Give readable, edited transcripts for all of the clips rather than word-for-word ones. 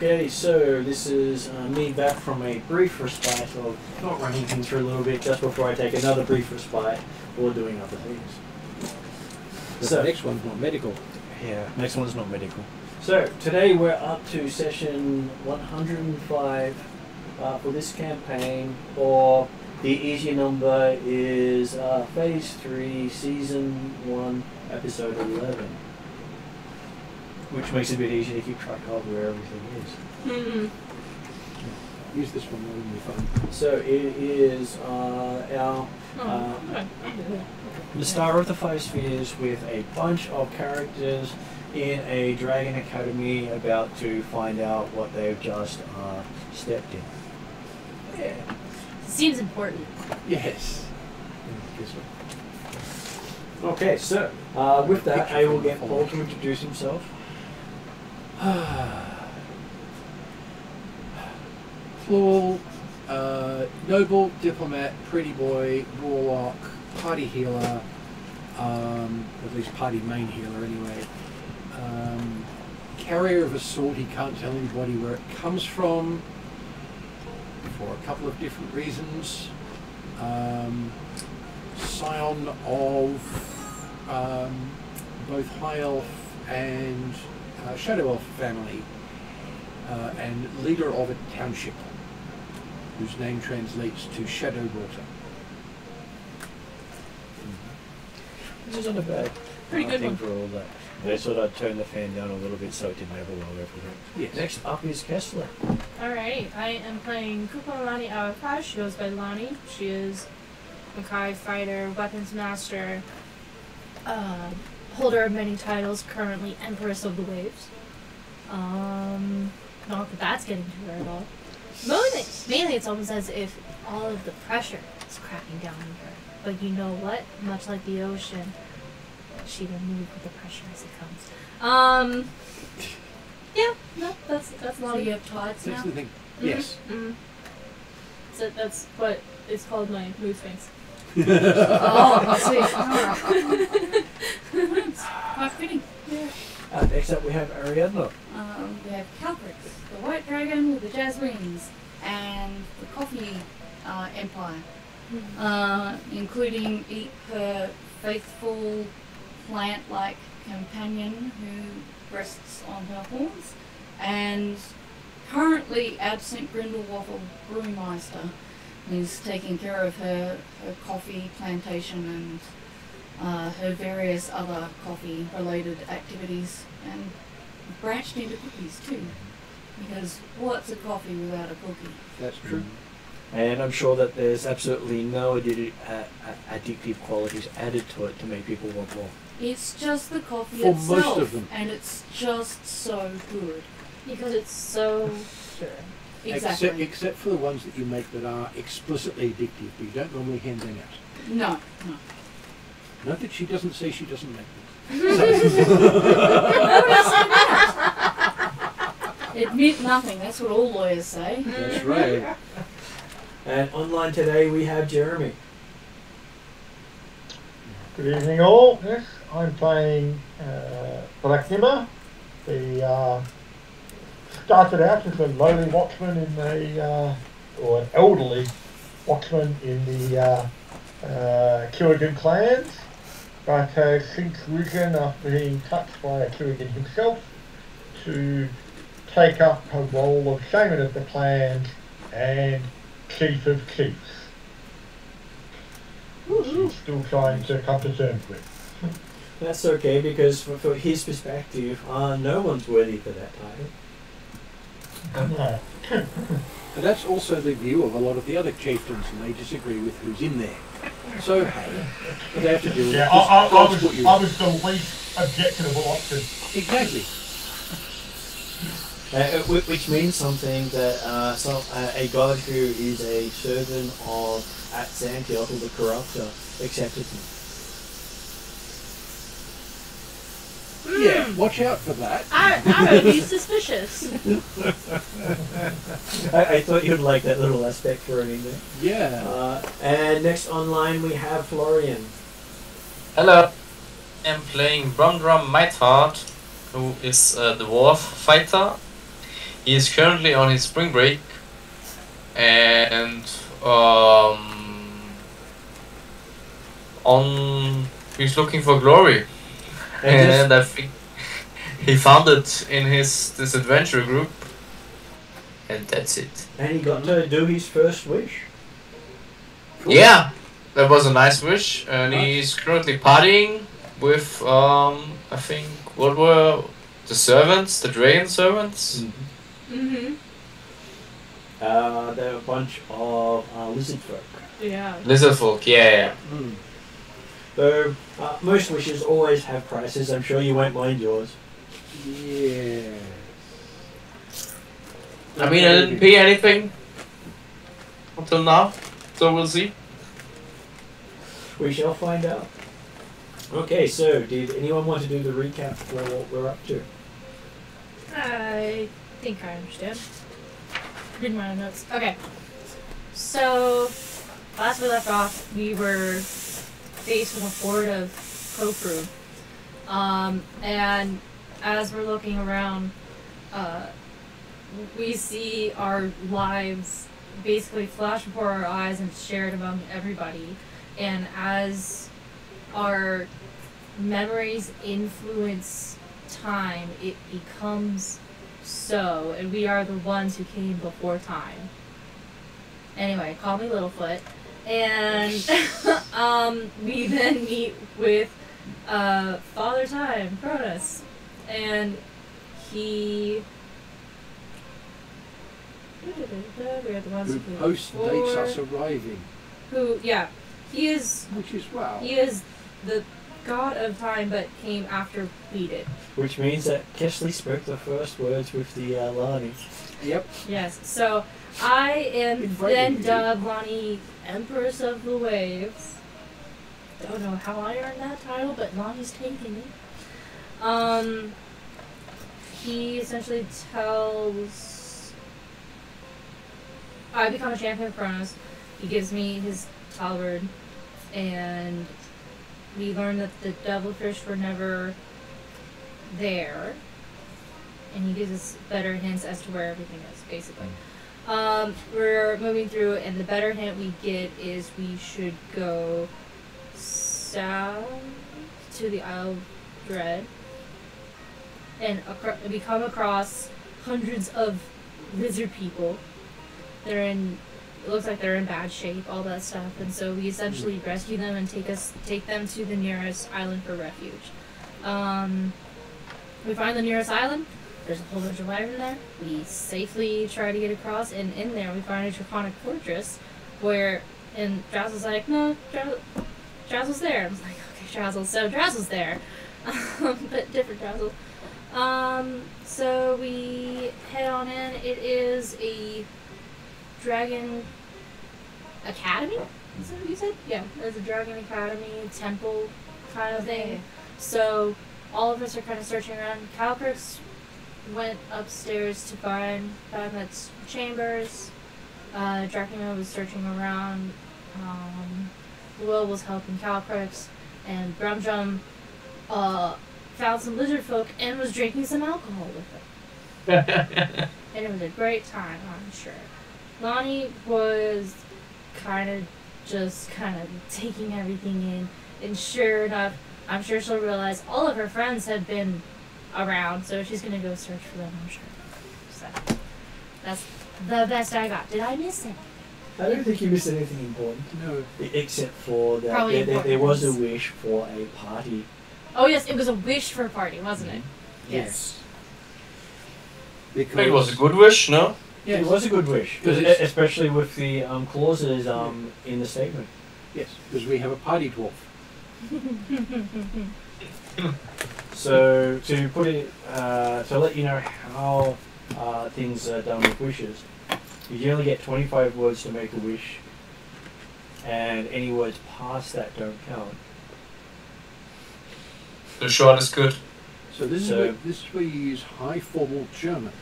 Okay, so this is me back from a brief respite of not running things for a little bit just before I take another brief respite or doing other things. So the next one's not medical. Yeah, next one's not medical. So today we're up to session 105 for this campaign, or the easy number is Phase 3, Season 1, Episode 11. Which makes it a bit easier to keep track of where everything is. Mm-hmm. Use this one on your phone. So it is our the Star of the Five Spheres with a bunch of characters in a Dragon Academy about to find out what they've just stepped in. Yeah. Seems important. Yes. Okay, so with that, I will get Paul to introduce himself. Paul, noble, diplomat, pretty boy, warlock, party healer, at least party main healer anyway. Carrier of a sword, he can't tell anybody where it comes from for a couple of different reasons. Scion of both High Elf and Shadow Elf family, and leader of a township whose name translates to Shadow Water. This isn't a bad Pretty good thing one. for all that. They sort of turned the fan down a little bit so it didn't overwhelm everything. Yes. Next up is Kessler. Alright, I am playing Kupalani Awakash. She goes by Lani. She is Makai fighter, weapons master, holder of many titles, currently Empress of the Waves. Not that that's getting to her at all. Mainly it's almost as if all of the pressure is cracking down on her. But you know what? Much like the ocean, she will move with the pressure as it comes. Yeah, no, that's So Lani. you have tides That's now? the thing. Mhm, Yes. mhm. So that's what it's called, my mood swings. Oh, I see. Alright. Quite fitting. Yeah. Next up we have Ariadna. We have Calcrix, the white dragon with the jazz wings, and the coffee empire, including her faithful plant-like companion who rests on her horns, and currently absent Grindelwald Brewmeister, who's taking care of her coffee plantation and her various other coffee-related activities, and branched into cookies too, because what's a coffee without a cookie? That's true. And I'm sure that there's absolutely no addictive qualities added to it to make people want more. It's just the coffee For itself, most of them. and it's just so good. Because it's so sure. Exactly. Except for the ones that you make that are explicitly addictive, but you don't normally hand them out. No. Note that she doesn't say she doesn't make them. Admit nothing, that's what all lawyers say. That's right. And online today we have Jeremy. Good evening all. Yes, I'm playing Black Nimmer. The started out as a lowly watchman in the, or an elderly watchman in the Kurgan clans, but has since risen after being touched by a Kurgan himself to take up a role of shaman of the clans and chief of chiefs. She's still trying to come to terms with. That's okay, because for his perspective, no one's worthy for that title. No. And that's also the view of a lot of the other chieftains, and they disagree with who's in there. So, hey, what they have to do is Yeah, just I was the least objectionable option. Exactly. Which means something that a god who is a servant of Xanthiel, the Corruptor, accepted him. Yeah, watch out for that. I would be suspicious. I thought you'd like that little aspect thrown in there. Yeah. And next online we have Florian. Hello, I'm playing Bromdrum Mightheart, who is the dwarf fighter. He is currently on his spring break, and he's looking for glory, and I think he found it in this adventure group, and that's it. And he got to do his first wish. Cool. Yeah, that was a nice wish, and he's currently partying with I think what were the servants, the dragon servants. Mm-hmm. They're a bunch of lizard folk. Yeah. Lizard folk, yeah. So most wishes always have prices. I'm sure you won't mind yours. Yeah. I mean, I didn't pay anything until now, so we'll see. We shall find out. Okay, so did anyone want to do the recap for what we're up to? I think I understand. Reading my own notes. Okay. So, last we left off, we were faced with a horde of Kokru. And as we're looking around, we see our lives basically flash before our eyes and shared among everybody. And as our memories influence time, it becomes so, and we are the ones who came before time. Anyway, call me Littlefoot. And we then meet with Father Time, Cronus. And he... We are the ones Who who post-dates us arriving. Who, yeah. He is... Which is, wow. He is the god of time, but came after we did. Which means that Kesley spoke the first words with the Lani. Yep. Yes, so I am Invited then you. dubbed Lonnie Empress of the Waves. Don't know how I earned that title, but Lonnie's taking it. He essentially tells... I become a champion of Kronos. He gives me his halberd, and we learn that the devilfish were never there, and he gives us better hints as to where everything is, basically. We're moving through, and the better hint we get is we should go south to the Isle of Dread, and we come across hundreds of lizard people. They're in... It looks like they're in bad shape, all that stuff, and so we essentially rescue them and take them to the nearest island for refuge. We find the nearest island. There's a whole bunch of wyvern there. We safely try to get across, and in there we find a draconic fortress where, and Drazzle's like, no, Drazzle's there. I was like, okay, Drazzle. So Drazzle's there, but different Drazzle. So we head on in. It is a Dragon Academy? Is that what you said? Yeah, there's a Dragon Academy, temple kind of thing. So all of us are kind of searching around. Calcrix went upstairs to find Badmet's chambers. Dracula was searching around. Will was helping Calcrix. And Brumdrum found some lizard folk and was drinking some alcohol with them. And it was a great time, I'm sure. Lonnie was kind of taking everything in, and sure enough, I'm sure she'll realize all of her friends have been around, so she's gonna go search for them, I'm sure. So, that's the best I got. Did I miss anything? I don't think you missed anything important. No. Except for that Probably there was a wish for a party. Oh yes, it was a wish for a party, wasn't it? Yes. It was a good wish, no? Yes. It was a good wish, especially with the clauses in the statement. Yes, because we have a party dwarf. So to put it, to let you know how things are done with wishes, you generally get 25 words to make a wish, and any words past that don't count. The short is good. So this is where you use high formal German.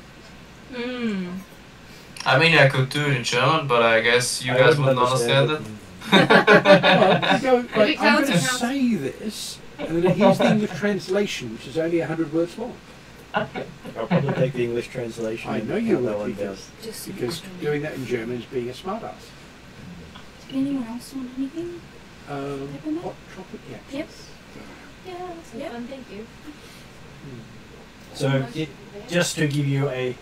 I mean, I could do it in German, but I guess you guys wouldn't understand it. I'm going to counts. say this, and then here's the English translation, which is only 100 words long. I'll probably take the English translation. I and know you count that will, one because, down. Just because doing that in German is being a smartass. anyone else want anything? Peppermint? Hot chocolate capsules. Yep. Yeah, that's fun. Thank you. So, just to give you a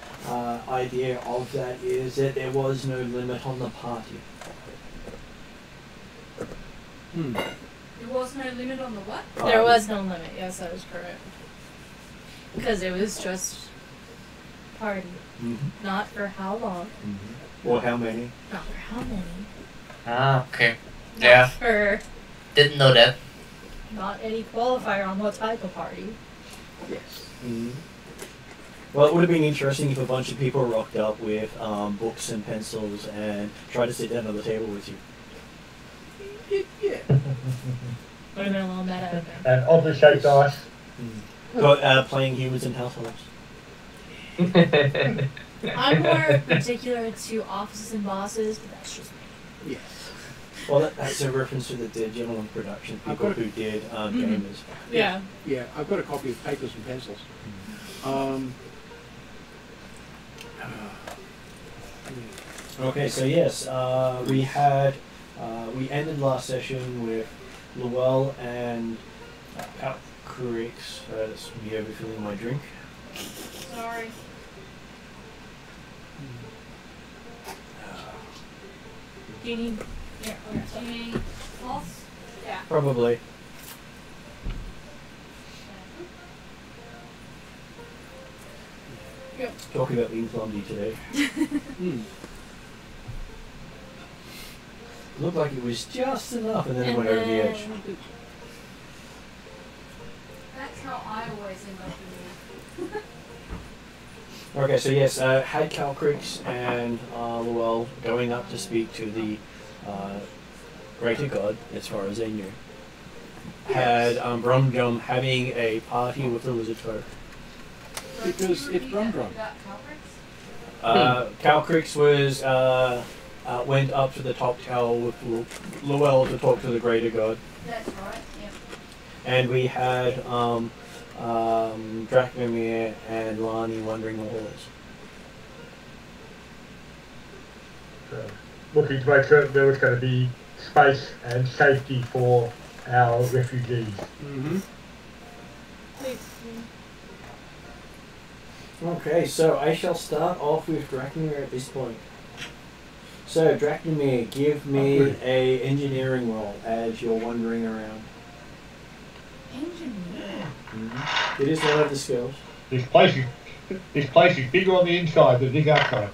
idea of that, is that there was no limit on the party. Hmm. There was no limit on the what? There was no limit. Yes, that is correct. Because it was just party. Mm-hmm. Not for how long. Mm-hmm. Or how many? Not for how many. Ah, okay. Not Yeah. for Didn't know that. not any qualifier on what type of party. Yes. Mm-hmm. Well, it would have been interesting if a bunch of people rocked up with books and pencils and tried to sit down at the table with you. Yeah. Would have been a little meta. And oddly shaped dice. But, playing humans in households. I'm more particular to offices and bosses, but that's just me. Yes. Well, that's a reference to the Dead Gentleman production, people who did gamers. Yeah. Yeah, I've got a copy of Papers and Pencils. Okay, so yes, we ended last session with Llewell and Creeks. That's me overfilling my drink. Sorry. Do you need? Yeah. Do you need cloths? Yeah. Probably. Yep. Talking about being clumsy today. Looked like it was just enough, and then it went over the edge. That's how I always end up in there. Okay, so yes, had Cal Creeks and Llewell going up to speak to the greater god, as far as they knew. Had Brumdrum having a party with the lizard folk. Because it's Brumdrum. Cal Creeks was went up to the top tower with Llewell to talk to the greater god. That's right, yep. And we had Drachmamir and Lani wandering the halls. Looking to make certain there was going to be space and safety for our refugees. Mm-hmm. Okay, so I shall start off with Drachmamir at this point. So, Drachmamir, give me a engineering roll as you're wandering around. Engineer? It is one of the skills. This place is bigger on the inside than it is outside.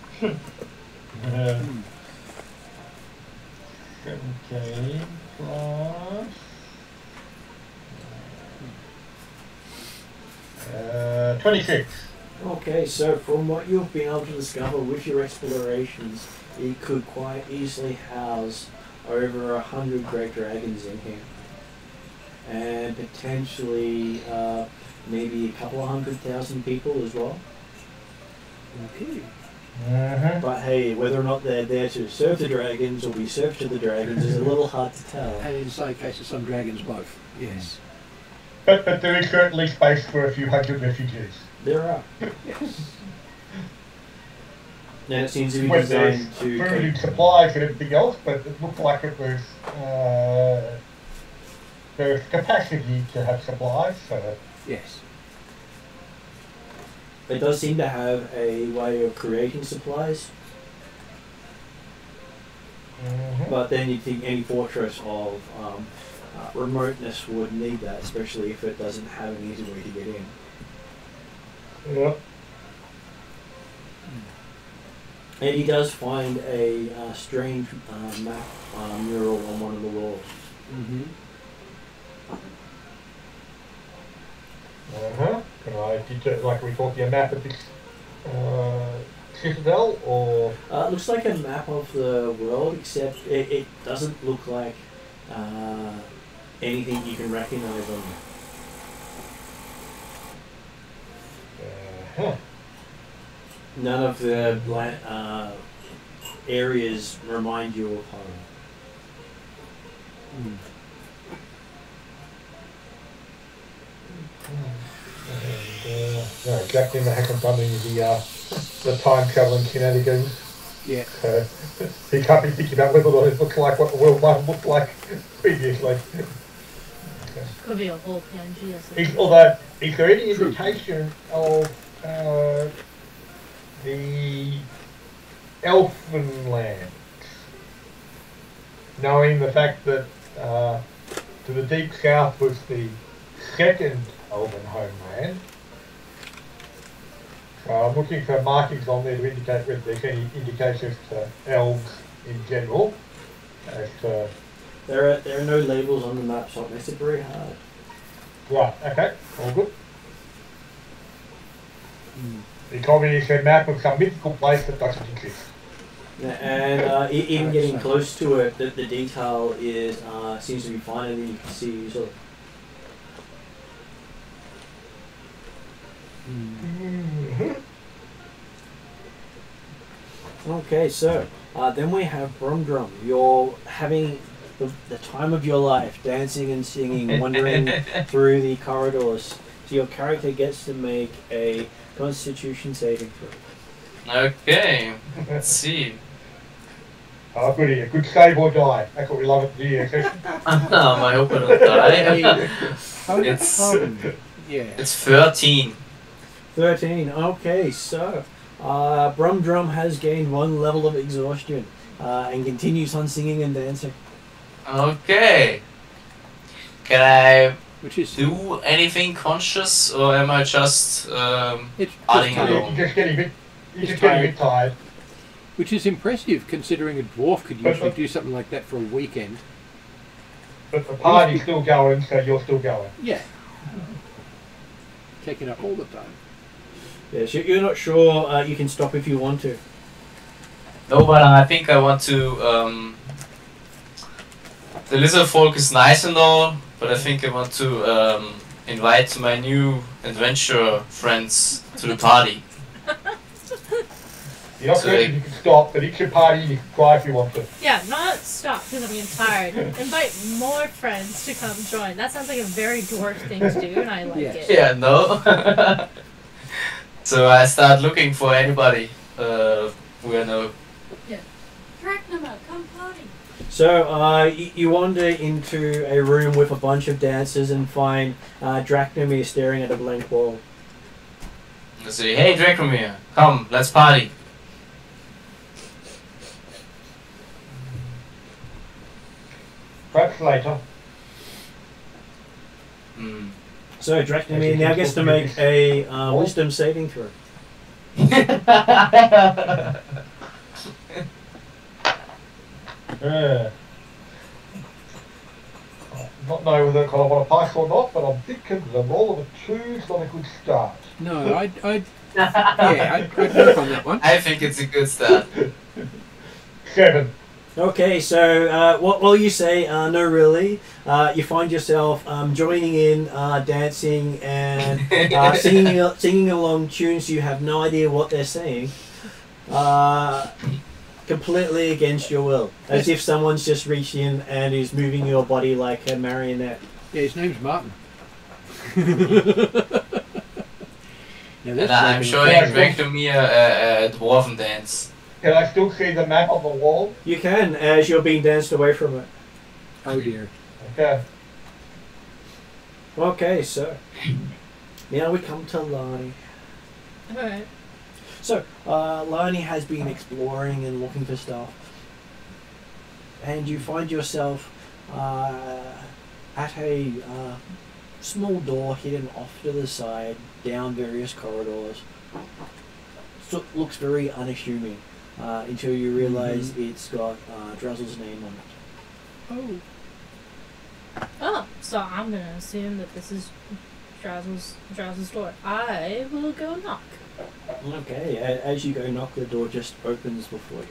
17 plus 26. Okay, so from what you've been able to discover with your explorations, it could quite easily house over 100 great dragons in here. And potentially maybe a couple of 100,000 people as well. Okay. But hey, whether or not they're there to serve the dragons or be served to the dragons is a little hard to tell. And in some cases, some dragons both. Yes. But there is certainly space for a few hundred refugees. There are. Yes. And it seems to be When there's designed to food and supplies and everything else, but it looked like it was there's capacity to have supplies. So Yes. It does seem to have a way of creating supplies, but then you'd think any fortress of remoteness would need that, especially if it doesn't have an easy way to get in. Yep. And he does find a strange map mural on one of the walls. Mm-hmm. Can I detail, like, are we talking a map of this citadel, or? It looks like a map of the world, except it doesn't look like anything you can recognize on it. None of the areas remind you of home. And, No, exactly. The hack and funding the time travelling shenanigans. Yeah. He can't be thinking about whether or not it looks like what the world might have looked like previously. Could be a whole Pangea. Although, is there any indication of the elfin land? Knowing the fact that to the deep south was the second elven homeland. So I'm looking for markings on there to indicate whether there's any indications to elves in general. There are no labels on the map, so it makes it very hard. Right, okay, all good. The community is a map of some mythical place that doesn't exist. Yeah, and even getting close to it, the detail is seems to be fine, and you can see sort of. Okay, so then we have Drum. You're having the time of your life, dancing and singing, wandering through the corridors. So your character gets to make a Constitution saving throw. Okay, let's see. Oh, goody, a good save or die. That's what we love at the year session. I hope I don't die. It's 13. 13. Okay, so Drum has gained 1 level of exhaustion and continues on singing and dancing. Okay. Can I do anything conscious, or am I just adding along? You're just getting a bit tired. Which is impressive, considering a dwarf could usually do something like that for a weekend. But the party's still going, so you're still going. Yeah. Taking up all the time. Yes, you're not sure you can stop if you want to. No, but I think I want to. The lizard folk is nice and all, but I think I want to invite my new adventure friends to the party. You're not certain you can stop, but it's your party, you can cry if you want to. Yeah, not stop because I'm getting tired. Invite more friends to come join. That sounds like a very dwarf thing to do, and I like it. Yeah, no. So I start looking for anybody who I know. Yeah. Drachnema, come party. So you wander into a room with a bunch of dancers and find Drachnema staring at a blank wall. I say, hey Drachnema, come, let's party. Perhaps later. So Drachnema now gets to make a wisdom saving throw. Not know whether I want to pass or not, but I'm thinking the roll of a 2 is not a good start. No, I'd work on that one. I think it's a good start. 7. Okay, so while you say no really, you find yourself joining in, dancing and singing along tunes you have no idea what they're saying, completely against your will, as if someone's just reached in and is moving your body like a marionette. Yeah, his name's Martin. And I'm showing Drachnema a dwarven dance. Can I still see the map on the wall? You can, as you're being danced away from it. Oh dear. Okay. Okay, so now we come to Lani. Alright. So, Lani has been exploring and looking for stuff. And you find yourself at a small door hidden off to the side, down various corridors. So it looks very unassuming until you realise it's got Drazzle's name on it. Oh. Oh, so I'm gonna assume that this is Drazzle's door. I will go knock. Okay, as you go knock, the door just opens before you.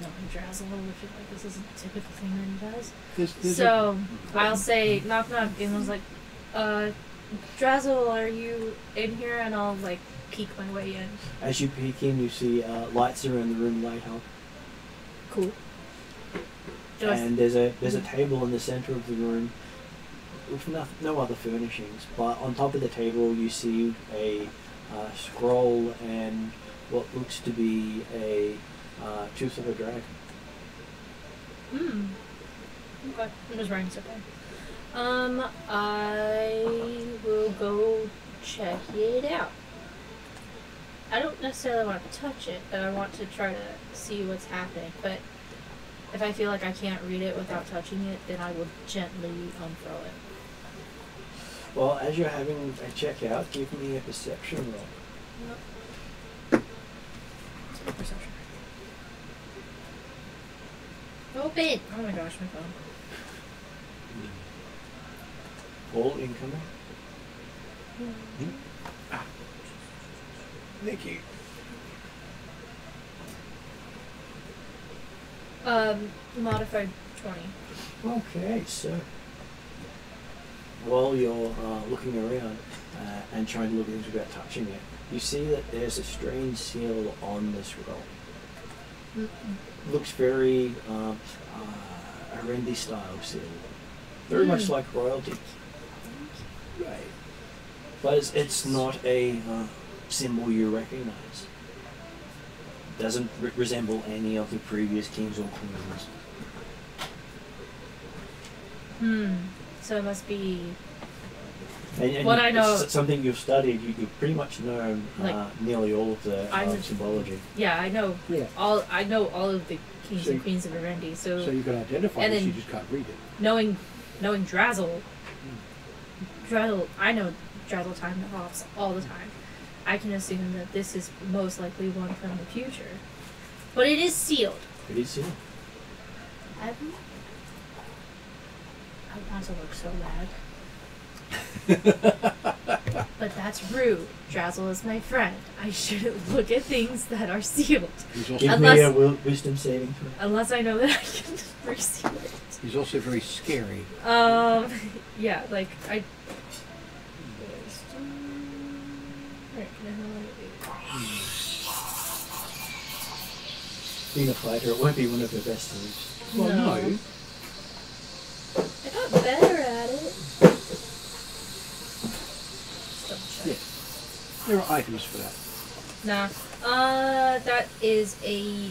Knowing Drazzle, I feel like this isn't a typical thing that he does. There's So I'll say knock knock, and I was like, Drazzle, are you in here? And I'll like peek my way in. As you peek in, you see lights around the room light up. Cool. And there's a table in the center of the room. with no other furnishings, but on top of the table you see a scroll and what looks to be a tooth of a dragon. Hmm. Okay. I'm just writing stuff down. I will go check it out. I don't necessarily want to touch it, but I want to try to see what's happening. But if I feel like I can't read it without touching it, then I will gently unfurl it. Well, as you're having a check out, give me a perception roll. Yep. Perception. Open! Oh my gosh, my phone. All incoming. Thank you. Modified 20. Okay, so while you're looking around and trying to look at things without touching it, you see that there's a strange seal on the scroll. Looks very Arendi style seal. Very much like royalty. Right. But it's not a symbol you recognize. Doesn't resemble any of the previous kings or queens. So it must be And what I know. It's something you've studied. You pretty much know Like, nearly all of the symbology. Yeah, I know. Yeah. I know all of the kings and queens of Arendi. So you can identify and it, then you just can't read it. knowing Drazzle, I know Drazzle time hops all the time. I can assume that this is most likely one from the future, but it is sealed. It is sealed. I want to look so bad. But that's rude. Drazzle is my friend. I shouldn't look at things that are sealed. Give me a wisdom saving throw. Unless I know that I can reseal it. He's also very scary. Yeah, like, Being a fighter, it won't be one of the best moves. Well, no. I got better at it. Yeah. There are items for that. Nah. That is a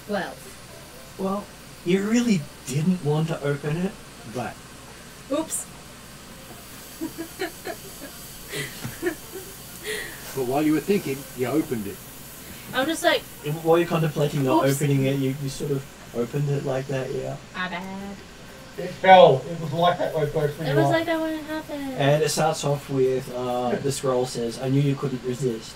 12. Well, you really didn't want to open it, but... Oops. But while you were thinking, you opened it. I'm just like... While you're contemplating not Oops. opening it, you sort of opened it like that, yeah. My bad. It fell. It was like that when It was like that when it happened. And it starts off with, the scroll says, I knew you couldn't resist.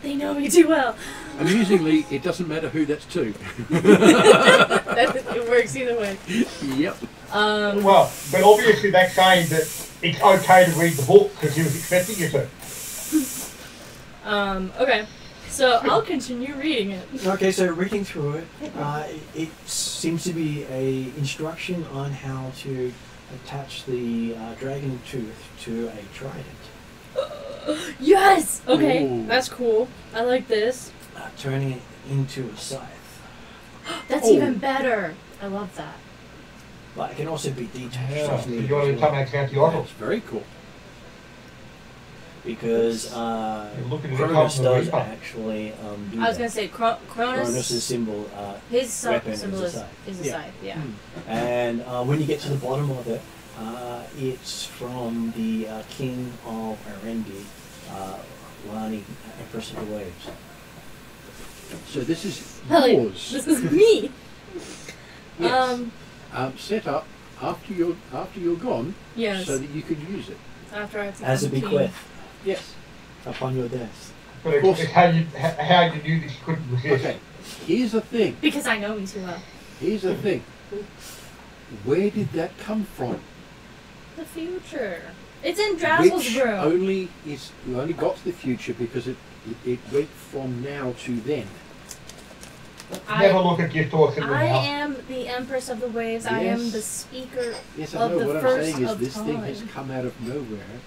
They know me too well. Amusingly, it doesn't matter who that's to. It works either way. Yep. Well, but obviously that's saying that it's okay to read the book because he was expecting you to. Okay. So I'll continue reading it. Okay, so reading through it, it seems to be a instruction on how to attach the dragon tooth to a trident. Yes! Okay, Ooh. that's cool. I like this. Turning it into a scythe. That's Oh. even better. I love that. But it can also be detached. Yeah, if so needed you want to as come well. out to the auto. That's very cool. Because looking at Cronus the does Reaper. actually do I was that. gonna say Cronus' Cronus. symbol, His weapon symbol is a is a scythe. scythe. Yeah. And when you get to the bottom of it, it's from the king of Arendi, Lani, Empress of the Waves. So this is Hell yeah. yours. This is me. Yes. Set up after you're gone, Yes. so that you can use it. After I've As a become king. bequest Yes. upon your death. But Of course. it's how you knew that you couldn't resist. Okay. Here's the thing. Because I know me too well. Here's the thing. Where did that come from? The future. It's in Drazzle's Which room. you only got to the future because it went from now to then. Never look at gift horse in the I mouth. am the Empress of the Waves. I am Yes. the speaker Yes, of I know. the What I'm first saying is of this thing time. has come out of nowhere,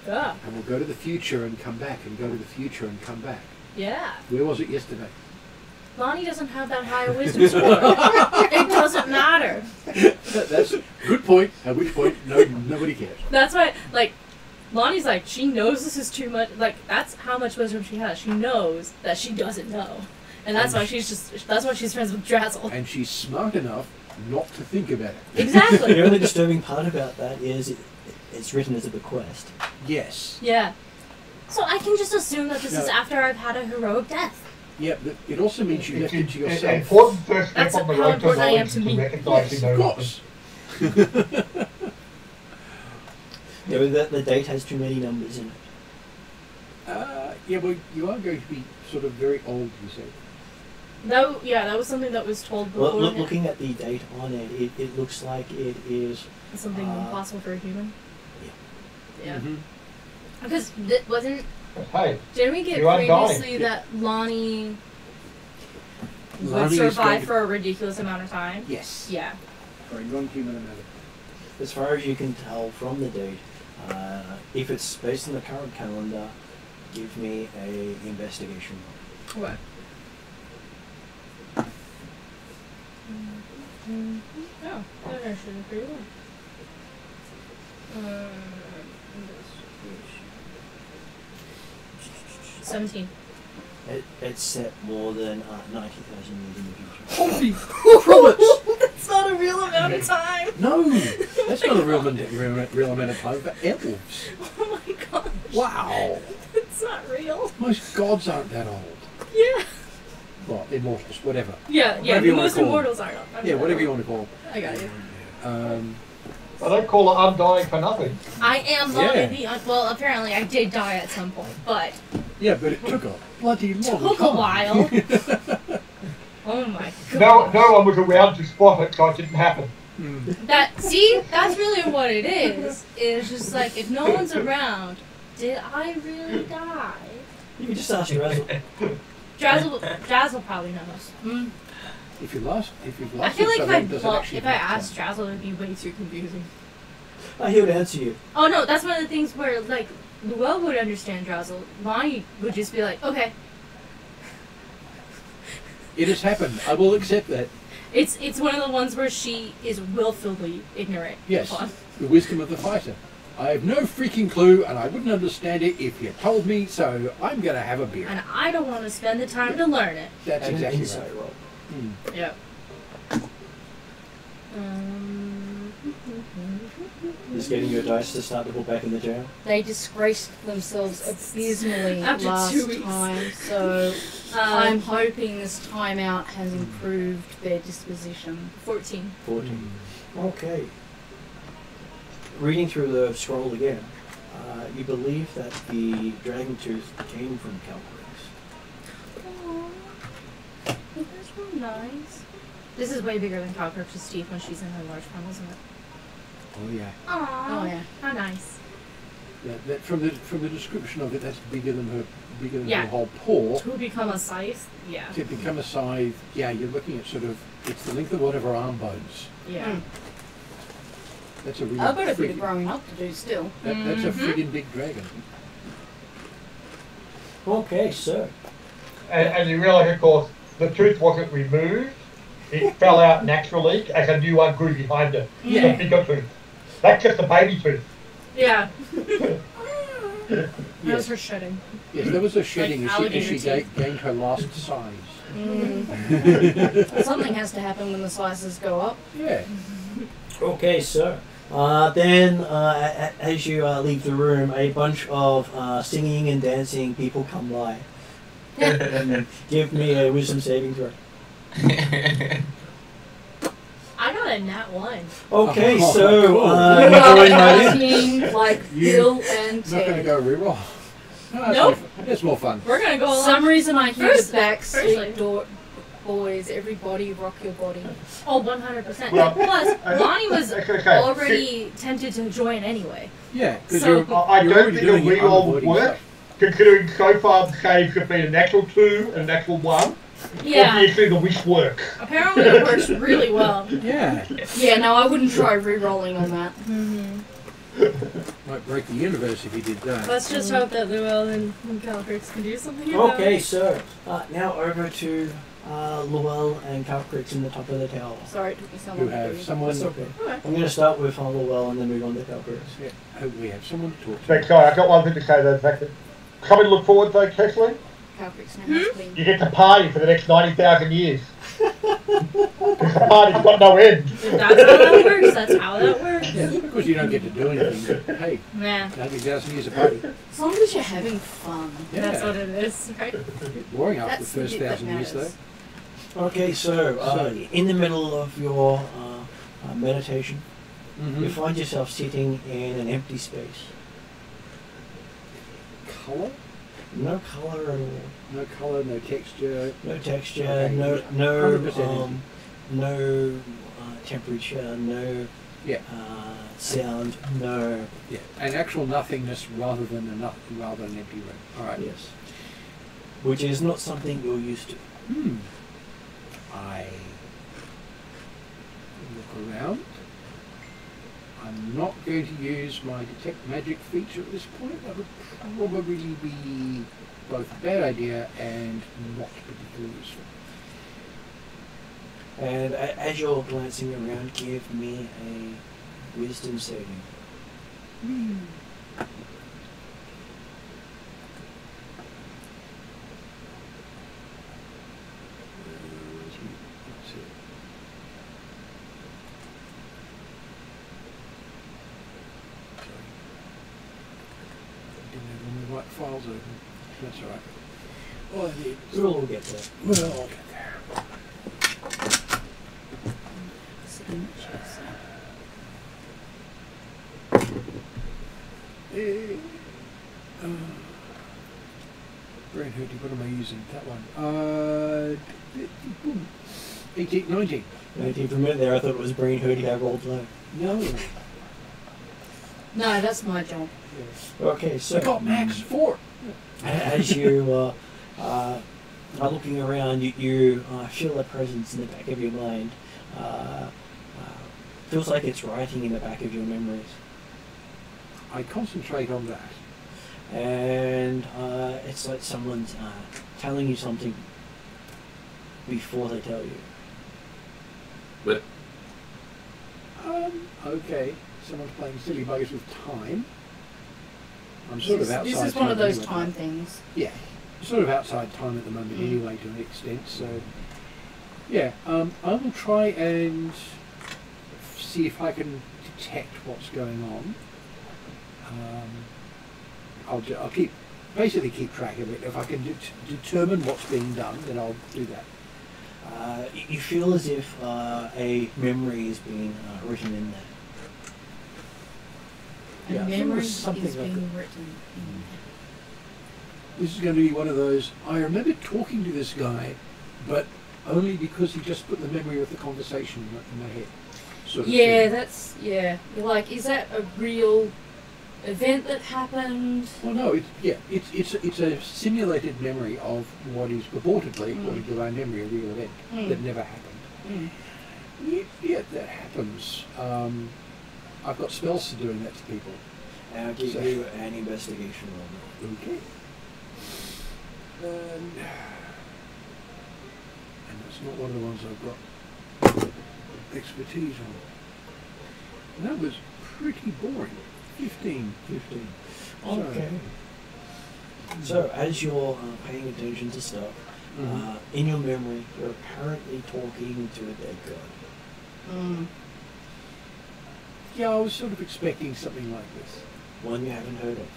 Yeah. and we'll go to the future and come back, and go to the future and come back. Yeah. Where was it yesterday? Lonnie doesn't have that high a wisdom score. It doesn't matter. That's a good point, at which point nobody cares. That's why, like, Lonnie's like, she knows this is too much. Like, that's how much wisdom she has. She knows that she doesn't know. And that's why that's why she's friends with Drazzle. And she's smart enough not to think about it. Exactly. The only disturbing part about that is it's written as a bequest. Yes. Yeah. So I can just assume that this is after I've had a heroic death. Yeah, but it also means you left it to It's an yourself. important first step That's on the how road to important I am knowledge to to me. recognizing Yes, of those course. Yeah, but the date has too many numbers in it. Yeah, well, you are going to be sort of very old, you said. That was something that was told before. Well, looking at the date on it, it looks like it is... Something impossible for a human. Yeah. Mm-hmm. Because wasn't... Hey, Didn't we get you are previously dying. that Lonnie would Lonnie is going survive to- for a ridiculous amount of time? Yes. Yeah. For a non-human amount of As far as you can tell from the date, if it's based on the current calendar, give me a investigation roll. What? Oh, that actually is pretty well. Investigation. 17. It's set more than 90,000 years in the future. Holy Christ! That's not a real amount of time! No! That's not a real amount of time for elves. Oh my gosh. Wow! It's not real. Most gods aren't that old. Yeah. Well, immortals, whatever. Yeah, Whatever you wanna most call them. immortals are. Yeah, whatever you want to call I got you. them. I don't call it undying for nothing. I am Yeah. the well, apparently I did die at some point, but Yeah, but it took a bloody long took time. a while. Oh my god. No one was around to spot it, so it didn't happen. That's really what it is. It's just like, if no one's around, did I really die? You can just ask Drazzle. Drazzle probably knows. If you've lost I feel it like so long, does it if actually I make asked sense? Drazzle, it would be way too confusing. He would answer you. Oh no, that's one of the things where, like, Luell would understand Drazzle. Lonnie would just be like, okay. It has happened. I will accept that. It's one of the ones where she is willfully ignorant. Yes. Fun. The wisdom of the fighter. I have no freaking clue, and I wouldn't understand it if you told me, so I'm going to have a beer. And I don't want to spend the time to learn it. That's And an exactly insight right. roll. Yep. Just getting your dice to start to put back in the jam. They disgraced themselves abysmally After 2 last weeks. time, so I'm hoping this time out has improved their disposition. 14. 14. Okay. Reading through the scroll again, you believe that the dragon tooth came from Calcrex. Aww. That's real nice. This is way bigger than Calcrex's teeth when she's in her large form, isn't it? Oh, yeah. Aww. Oh yeah. How nice. That from the description of it, that's bigger than Yeah. her whole paw. To become a scythe? Yeah. To become a scythe, yeah, you're looking at sort of, it's the length of one of her arm bones. Yeah. That's a really I've got a bit of friggin- growing up to do still. That's a friggin' big dragon. Okay, so. And you realise, of course, the tooth wasn't removed. It fell out naturally as a new one grew behind it. Yeah. The bigger tooth. That's just a baby tooth. Yeah. That Yes. was her shedding. Yes, there was a shedding Like as she alligator gained her last size. Something has to happen when the sizes go up. Yeah. Okay, so. As you leave the room, a bunch of singing and dancing people come by. And give me a wisdom saving throw. I got a nat 1. Okay, Oh, so cool. you join right in. Team like Bill and Not going to Ted. go reroll. No, Nope. It's more fun. We're gonna go For along. some reason I hear the Firstly- Backstreet Boys, everybody rock your body. Oh, 100%. Well, Plus, Lonnie was okay. already tempted to join anyway. Yeah, because So- I you're don't already think a doing your reroll would unavoiding work, stuff. considering so far the saves have been a natural 2 and a natural 1. Yeah. Obviously the wish work. Apparently it works really well. Yeah. Yeah, no, I wouldn't try re-rolling on that. Might break the universe if you did that. Let's just hope that Luell and Calcrex can do something about Okay, it. so now over to Llewell and Calcrick's in the top of the tower. Sorry, it took me so long Who to have do. someone? That's okay. Okay. I'm going to start with Llewell and then move on to Calcrick's. Yeah. We have someone to talk to. Thanks, guy. I've got one thing to say though, the fact that something to look forward to, Kesley. Calcrick's now has been. You get to party for the next 90,000 years. Because the party's got no end. If that's how that works, that's how that works. Yeah, because you don't get to do anything. But hey, Nah, 90,000 years of party. As long as you're having fun. Yeah. that's what it is, right? Boring after That's the first the bit that 1,000 years, though. matters. Okay, so in the middle of your meditation, Mm-hmm. you find yourself sitting in an empty space. Colour? No colour at all. No colour, no texture. No texture, Okay, no 100% no temperature, no Yeah. sound, no. Yeah. An actual nothingness rather than an empty room. All right. Yes. Which is not something you're used to. I look around. I'm not going to use my detect magic feature at this point. That would probably be both a bad idea and not particularly useful. And as you're glancing around, give me a wisdom saving. Right files open. That's all right. All I need is We'll all get there. well, I'll get there. Brain Hoodie, what am I using? That one. 18, 19. 19 for a minute there, I thought it was Brain Hoodie I rolled low. No. No, that's my job. Okay, so I got max 4. as you are looking around, you feel a presence in the back of your mind. Feels like it's writing in the back of your memories. I concentrate on that. And it's like someone's telling you something before they tell you. But Okay. Someone's playing silly buggers with time. I'm sort of outside. This is one of those anyway. time things. Yeah, sort of outside time at the moment anyway, to an extent. So, yeah, I will try and see if I can detect what's going on. I'll basically keep track of it. If I can determine what's being done, then I'll do that. You feel as if a memory is being written in there. And Yeah, memory something is like being that. written in. This is going to be one of those. I remember talking to this guy, but only because he just put the memory of the conversation in my head. Sort of Yeah, thing. that's You're like, is that a real event that happened? Well, no, it's a simulated memory of what is purportedly, according to my memory, a real event that never happened. Yeah, that happens. I've got spells for doing that to people. And I'll give you an investigation roll. Okay. And that's not one of the ones I've got expertise on. That was pretty boring. 15. Okay. So as you're paying attention to stuff, in your memory, you're apparently talking to a dead god. Yeah, I was sort of expecting something like this. One you haven't heard of.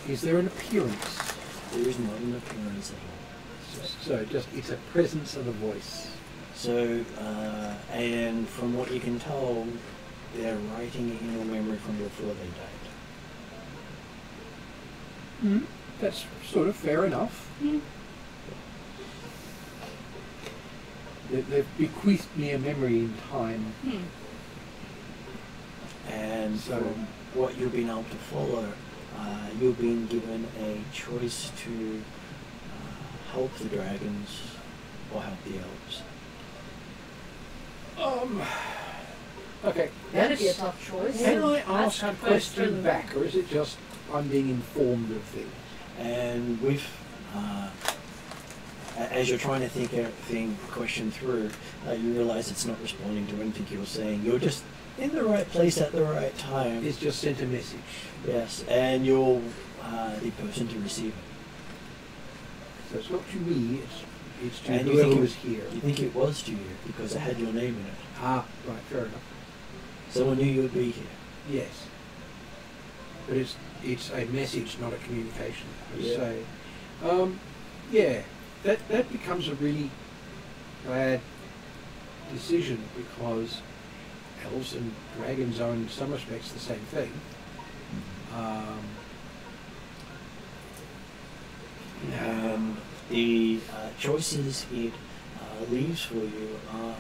Is there an appearance? There is not an appearance at all. So just it's a presence and a voice. So, and from what you can tell, they're writing in your memory from before they died. That's sort of fair enough. They've bequeathed me a memory in time. And So- from what you've been able to follow, you've been given a choice to help the dragons or help the elves. Okay. That'd be a tough choice. Can I That's ask a a question question. back, or is it just I'm being informed of things? And with as you're trying to question through, you realise it's not responding to anything you're saying. You're just in the right place at the right time. It's just sent a message. Yes, and you're the person to receive it. So it's not to me, it's to And whoever was here. You think it was to you because it had your name in it. Ah, right, fair enough. Someone knew you would be here. Yes. But it's a message, not a communication, I would Yeah. say. Yeah, that becomes a really bad decision because elves and dragons are in some respects the same thing. And the choices it leaves for you are,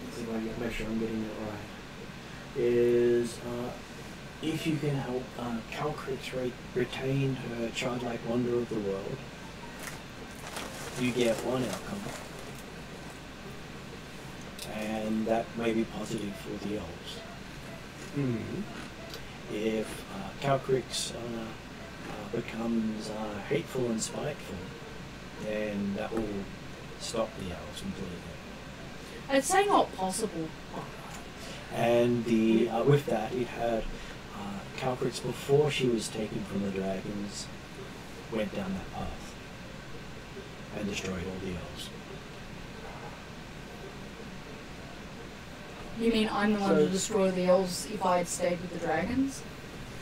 let's see if I can make sure I'm getting it right, is if you can help Calcrix retain her childlike wonder of the world, you get one outcome. And that may be positive for the elves. Mm-hmm. If Calcrix becomes hateful and spiteful, then that will stop the elves completely. I'd say not possible. And with that, it had Calcrix, before she was taken from the dragons, went down that path and destroyed all the elves. You mean I'm the one to destroy the elves if I had stayed with the dragons?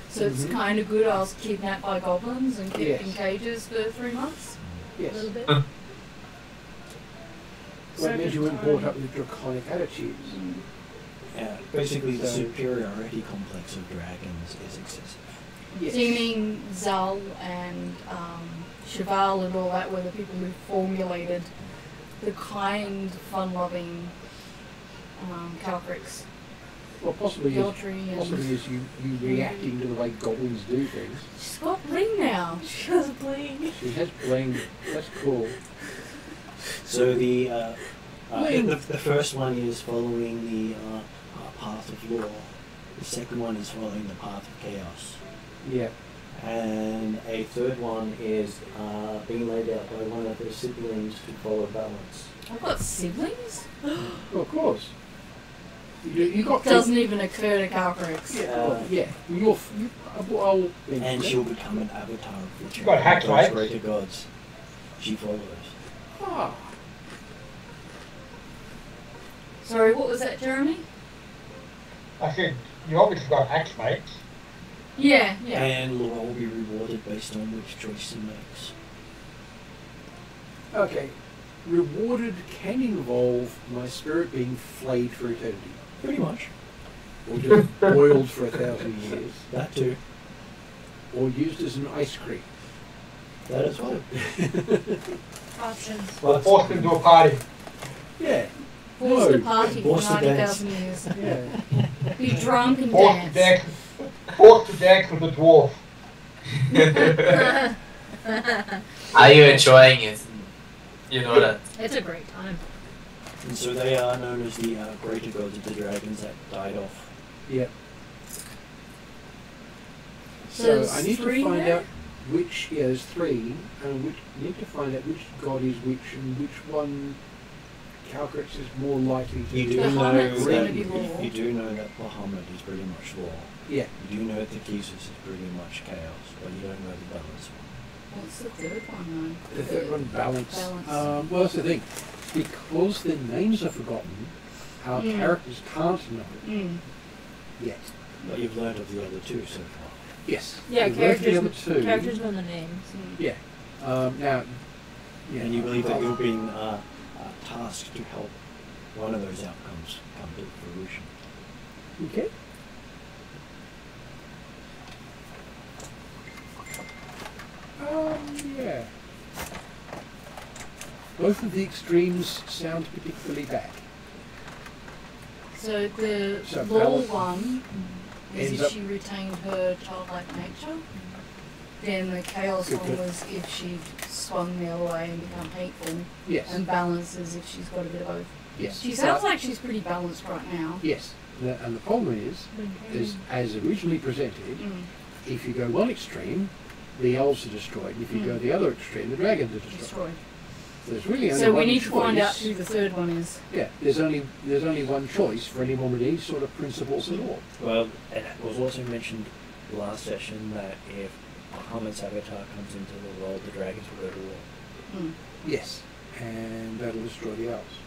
So it's kind of good I was kidnapped by goblins and kept in cages for 3 months? Yes. A little bit. Well, it means you weren't brought up with draconic attitudes. Basically, the superiority complex of dragons is excessive. Yes. So you mean Zal and Cheval and all that were the people who formulated the kind, fun-loving Calcrix? Well, possibly as Geltry you reacting to the way goblins do things. She's got bling now. She has bling. She has bling. That's cool. So the first one is following the path of law. The second one is following the path of chaos. Yeah. And a third one is being laid out by one of their siblings to follow balance. I've got siblings? Well, of course. You got Doesn't even occur to Calcrix. yeah. And she'll become an avatar of the got hacked, right? greater gods. She follows. Ah. Sorry, what was that, Jeremy? I said, you obviously got axe mates. Yeah. And Laura will be rewarded based on which choice he makes. Okay. Rewarded can involve my spirit being flayed for eternity. Pretty much. Or just boiled for 1,000 years. That too. Or used as an ice cream. That as well. Options. Or forced into a party. Yeah. Forced to party for Forced to dance. 90,000 years. Yeah. Be drunk and Forced dance. to dance with a dwarf. Are you enjoying it? You know that. It's a great time. And so they are known as the greater gods of the dragons that died off. Yeah. So So I need to three find there? out which, there's 3, and need to find out which god is which and which one Calcrix is more likely to You do Bahamut's know gonna that be law. you do know that Bahamut is pretty much law. Yeah. You do know that the Thesis is pretty much chaos, but you don't know the balance one. What's the third one, though? The third one, balance. Balance. Well, that's the thing. Because their names are forgotten, our characters can't know yet. But you've learned of the other two so far. Yes. Yeah, We've learned the other characters. 2. Characters know the names. Yeah. Now. Yeah. And you believe that you've been tasked to help one of those outcomes come to fruition. Okay. Yeah. Both of the extremes sound particularly bad. So the So law balance one is ends if up- she retained her childlike nature. Then the chaos Good, one good. was if she swung the other way and become hateful. Yes. And balance is if she's got a bit of both. Yes. She sounds like she's pretty balanced right now. Yes. And the problem is as originally presented, if you go one extreme, the elves are destroyed. And if you go the other extreme, the dragons are destroyed. So there's really only So one we need to choice. find out who the third one is. Yeah, there's only one choice for anyone with any sort of principles at all. Well, it was also mentioned last session that if Muhammad's avatar comes into the world, the dragons will go to war. Mm. Yes, and that'll destroy the elves.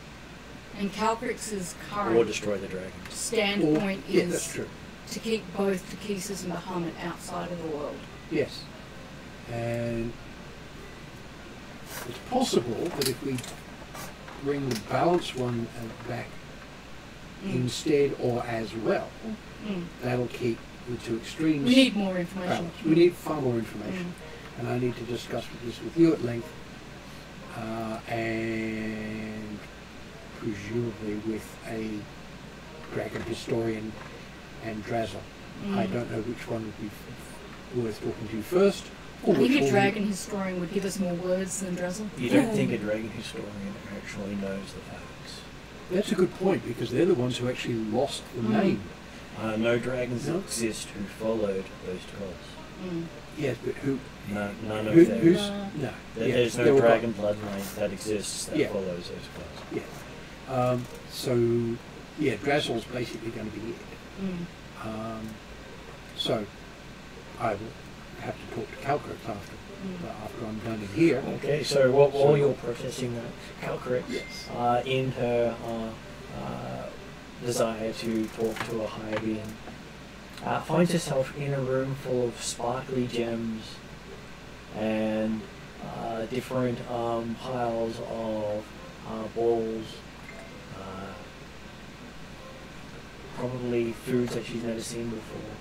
And Calcrix's Or current destroy the dragons. standpoint Yeah, that's is true. to keep both Takesis and Muhammad outside of the world. Yes, and it's possible that if we bring the balanced one back instead or as well, that'll keep the two extremes. We need more information. balanced. We need far more information, and I need to discuss this with you at length, and presumably with a dragon historian and Drazzle. I don't know which one would be worth talking to first. I think a dragon historian would give us more words than Drazzle. You don't think a dragon historian actually knows the facts? That's a good point, because they're the ones who actually lost the name. No dragons exist who followed those gods. Yes, but who? None of Who, them. who's? No. There's no dragon bloodline that exists that follows those gods. Yeah. So, yeah, Drazzle's basically going to be it. So, I will have to talk to Calcrix after I'm done in here. Okay, so while you're processing that, Calcrix, in her desire to talk to a higher being, finds herself in a room full of sparkly gems and different piles of balls, probably foods that she's never seen before.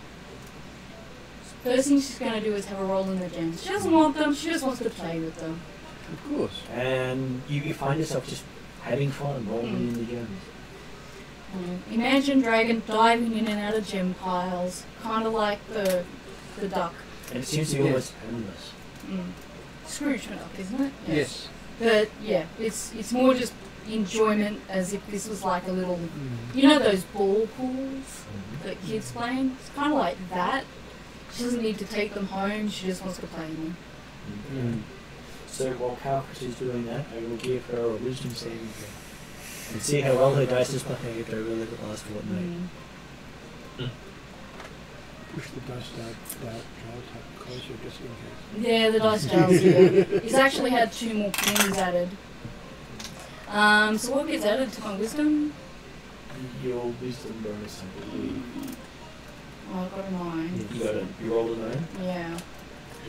First thing she's going to do is have a roll in the gems. She doesn't want them, she just wants to play with them. Of course. And you find yourself just having fun rolling in the gems. Imagine dragon diving in and out of gem piles, kind of like the duck. And it seems to be almost endless. Scrooge McDuck, isn't it? Yes. But yeah, it's more just enjoyment, as if this was like a little, you know those ball pools that kids play in? It's kind of like that. She doesn't need to take them home, she just wants to play in them. So while Calcrix is doing that, I will give her a wisdom saving throw. And see how well her dice is behaved over the last fortnight. Push the dice down closer just in case. Yeah, the dice dials here. He's actually had 2 more pins added. So what gets added to my wisdom? Your wisdom bonus, I believe. Oh, I got a 9. You rolled a 9? Yeah.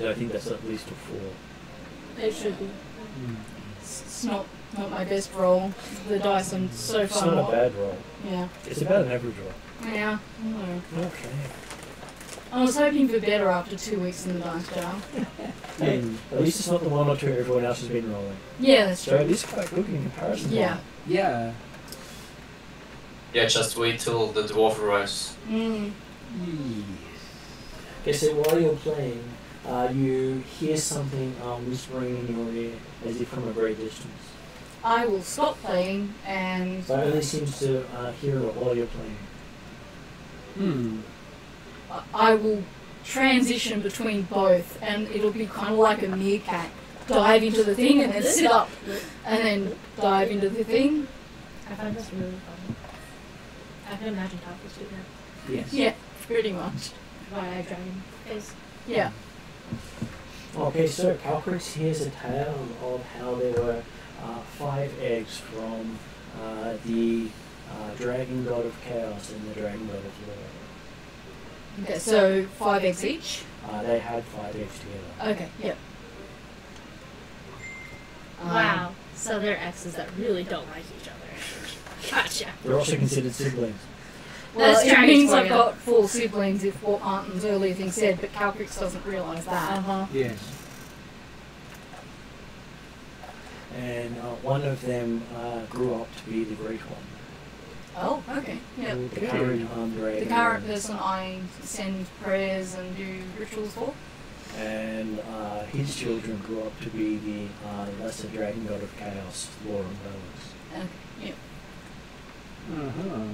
Yeah, I think that's at least a 4. It should be. It's not my best roll. The dice are so far It's not more. a bad roll. Yeah. It's about an average roll. Yeah. I know. Okay. I was hoping for better after 2 weeks in the dice jar. Hey, at least it's not the 1 or 2 everyone else has been rolling. Yeah, that's So true. this is quite good in comparison. Yeah. Yeah. Yeah, just wait till the dwarf arrives. Okay, so while you're playing, you hear something whispering in your ear as if from a great distance. I will stop playing and But it only seems to hear it while you're playing. I will transition between both, and it'll be kind of like a meerkat. Dive into the thing and then sit up, and then dive into the thing. I find this really fun. I can imagine Tapas do that. Yes. Yeah, pretty much. Why I dragon face. Yeah. Okay, so Calcrix hears a tale of how there were 5 eggs from the dragon god of chaos and the dragon god of lore. Okay, so 5 eggs each. They had 5 eggs together. Okay, yep. Wow. So they're exes that really don't like each other. Gotcha. They're also considered siblings. Well, That's it dragons means for I've you. got 4 siblings if what Martin's earlier thing said, but Calcrix doesn't realise that. Yes. And one of them grew up to be the Great One. Oh, okay. Yeah. The current dragon. The current person I send prayers and do rituals for. And his children grew up to be the lesser dragon god of chaos, Lore and Balance. Okay, yeah. Uh-huh.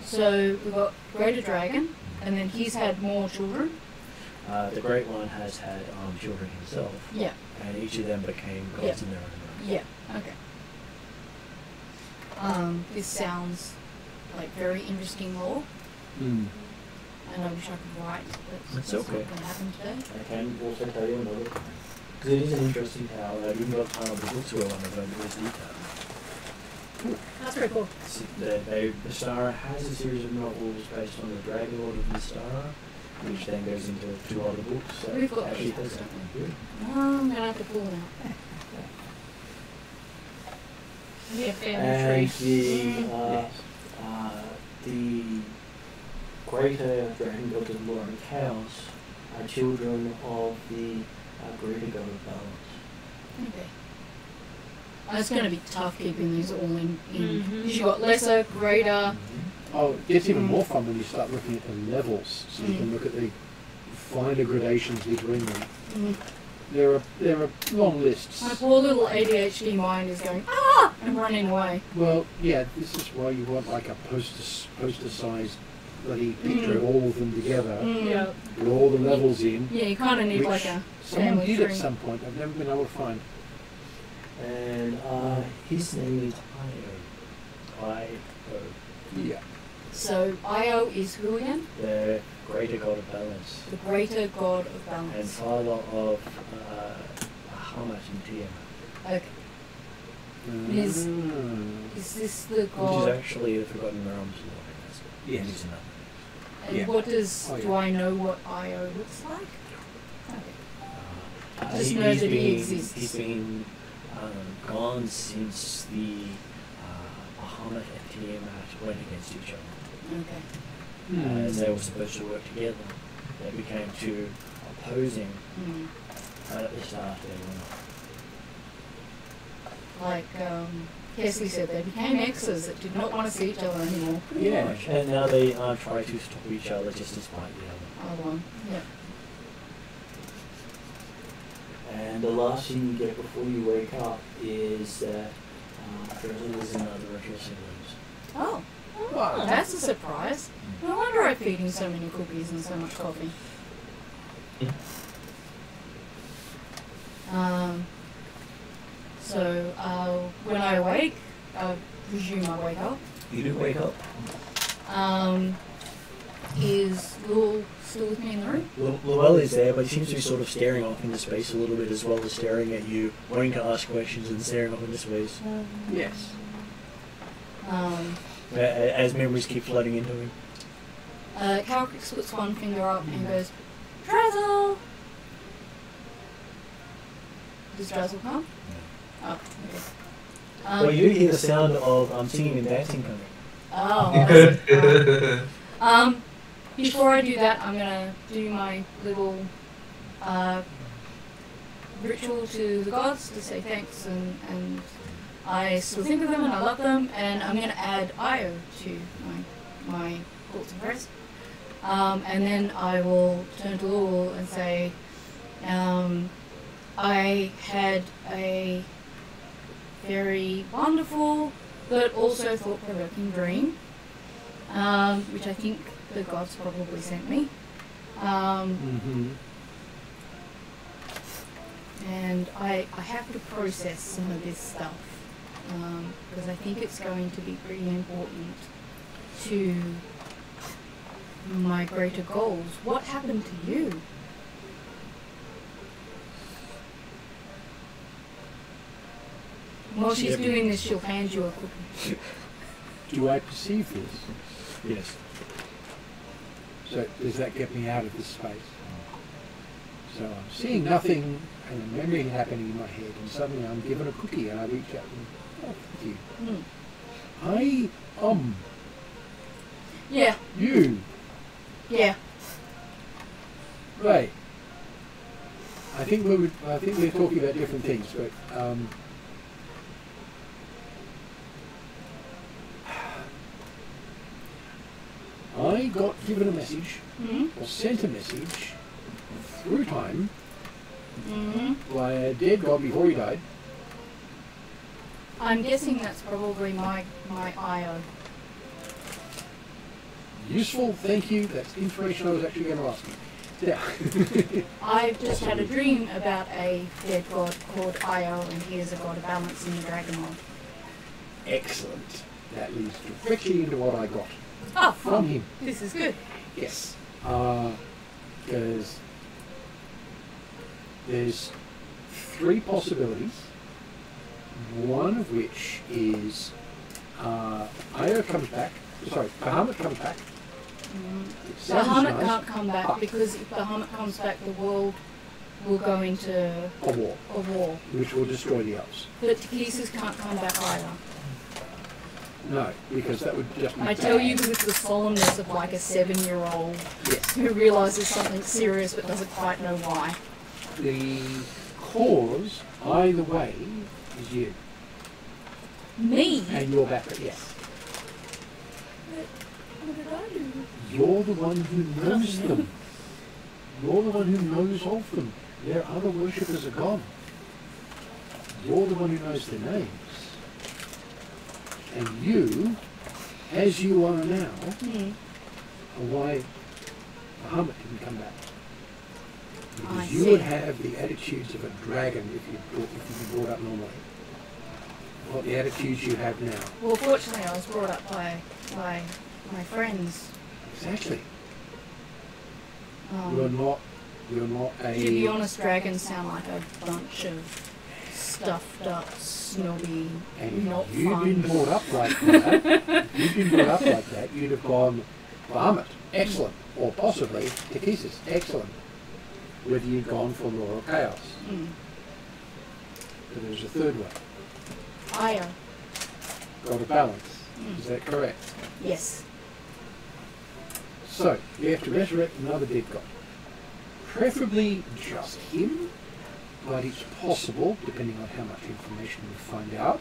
So we've got Greater Dragon, and then he's had more children. The Great One has had children himself. Yeah. And each of them became gods in their own right. Yeah. Okay. This sounds like very interesting lore. Mm. And I wish I could write, but That's that's okay. not going to happen today. I can also tell you another, because it is an interesting tale. I've even got the books where one of them is detailed. That's pretty cool. Mystara has a series of novels based on the Dragon Lord of Mystara, which then goes into 2 other books. So We've got actually those, has don't that. Good. I'm going to have to pull it out. Yeah, family And tree. the greater dragon gods of war and chaos are children of the greater god of balance. Okay. It's going to be tough keeping these all in. Mhm. Because you've got lesser, greater. Oh, it gets even more fun when you start looking at the levels, so you can look at the finer gradations between them. Mm. There are long lists. My poor little ADHD mind is going, ah! And running away. Well, yeah, this is why you want like a poster-sized bloody picture of all of them together, Mm. Yeah. with all the levels in. Yeah, you kind of need which like a someone family did tree. at some point. I've never been able to find. And his name is Io. Yeah. So, Io is who again? The greater god of balance. The greater god of And balance. father of Bahamut and Tiamat. Okay. Is- Ah. Is this the Which is god? actually the Forgotten Realms Lord. Yes. He's another. And Yeah. what does, Oh, yeah. do I know what Io looks like? Okay. Just He- know he's that he been- exists. He's been gone since the Bahamut and Tiamat went against each other. Okay. As they were supposed to work together. They became 2 opposing Mm. at the start. They were not. Like, Kesley said, they became exes that did not want to see each other anymore. Yeah. And now they try to stop each other just to spite the other. Other one. Yeah. And the last thing you get before you wake up is that Drizzle is another of your siblings. Oh. Wow. That's a surprise. No wonder I feed him so many cookies and so much coffee. So, when I awake, I presume I wake up. You do wake up. Is Lul still with me in the room? Luell is there, but he seems to be sort of staring off into space a little bit as well as staring at you, wanting to ask questions and staring off into space. Yes. As memories keep flooding into him. Calcrix puts one finger up and goes, Drizzle! Does Drizzle come? Oh, okay. Well, you do hear the sound of singing and dancing coming. Oh, that's, before I do that, I'm gonna do my little ritual to the gods to say thanks, and I still think of them and I love them, and I'm gonna add Io to my thoughts and prayers, and then I will turn to Lul and say, I had a very wonderful but also thought-provoking dream, which I think the gods probably sent me. And I have to process some of this stuff because I think it's going to be pretty important to my greater goals. What happened to you? While she's doing this, she'll hand you a cookie. Do I perceive this? Yes. So does that get me out of this space? So I'm seeing nothing and a memory happening in my head, and suddenly I'm given a cookie and I reach out and, oh, thank you. Yeah. You. Yeah. Right. I think we're talking about different things, but I got given a message, or sent a message, through time, by a dead god before he died. I'm guessing that's probably my Io. Useful, thank you, that's information I was actually going to ask you. Yeah. I've just had a dream about a dead god called Io, and he is a god of balance in the dragon world. Excellent. That leads directly into what I got Oh, from him. this is good. Yes. Because there's 3 possibilities. One of which is Io comes back. Sorry, Bahamut comes back. Bahamut can't come back because if Bahamut comes back, the world will go into A war, a war. which will destroy the elves. But Tekisis can't come back either. No, because that would just be I tell you with the solemnness of like a 7-year-old Yes. who realises something's serious but doesn't quite know why. The cause, either way, is you. Me? And you're back, yes. What did I do? You're the one who knows them. You're the one who knows of them. Their other worshippers are gone. You're the one who knows their names. And you, as you are now, are why Bahamut didn't come back. Because I you see. would have the attitudes of a dragon if you brought up normally. What the attitudes you have now. Well, fortunately, I was brought up by my friends. Exactly. You're not a... To be honest, dragons sound like a bunch of stuffed up, snobby, And not if you'd fun. been brought up like that, you'd have gone Bahamut, excellent, or possibly Tekisis, excellent, whether you'd gone for Law or Chaos. But there's a third way, Io. God of Balance. Is that correct? Yes. So, you have to resurrect another dead god. Preferably just him, but it's possible, depending on how much information we find out,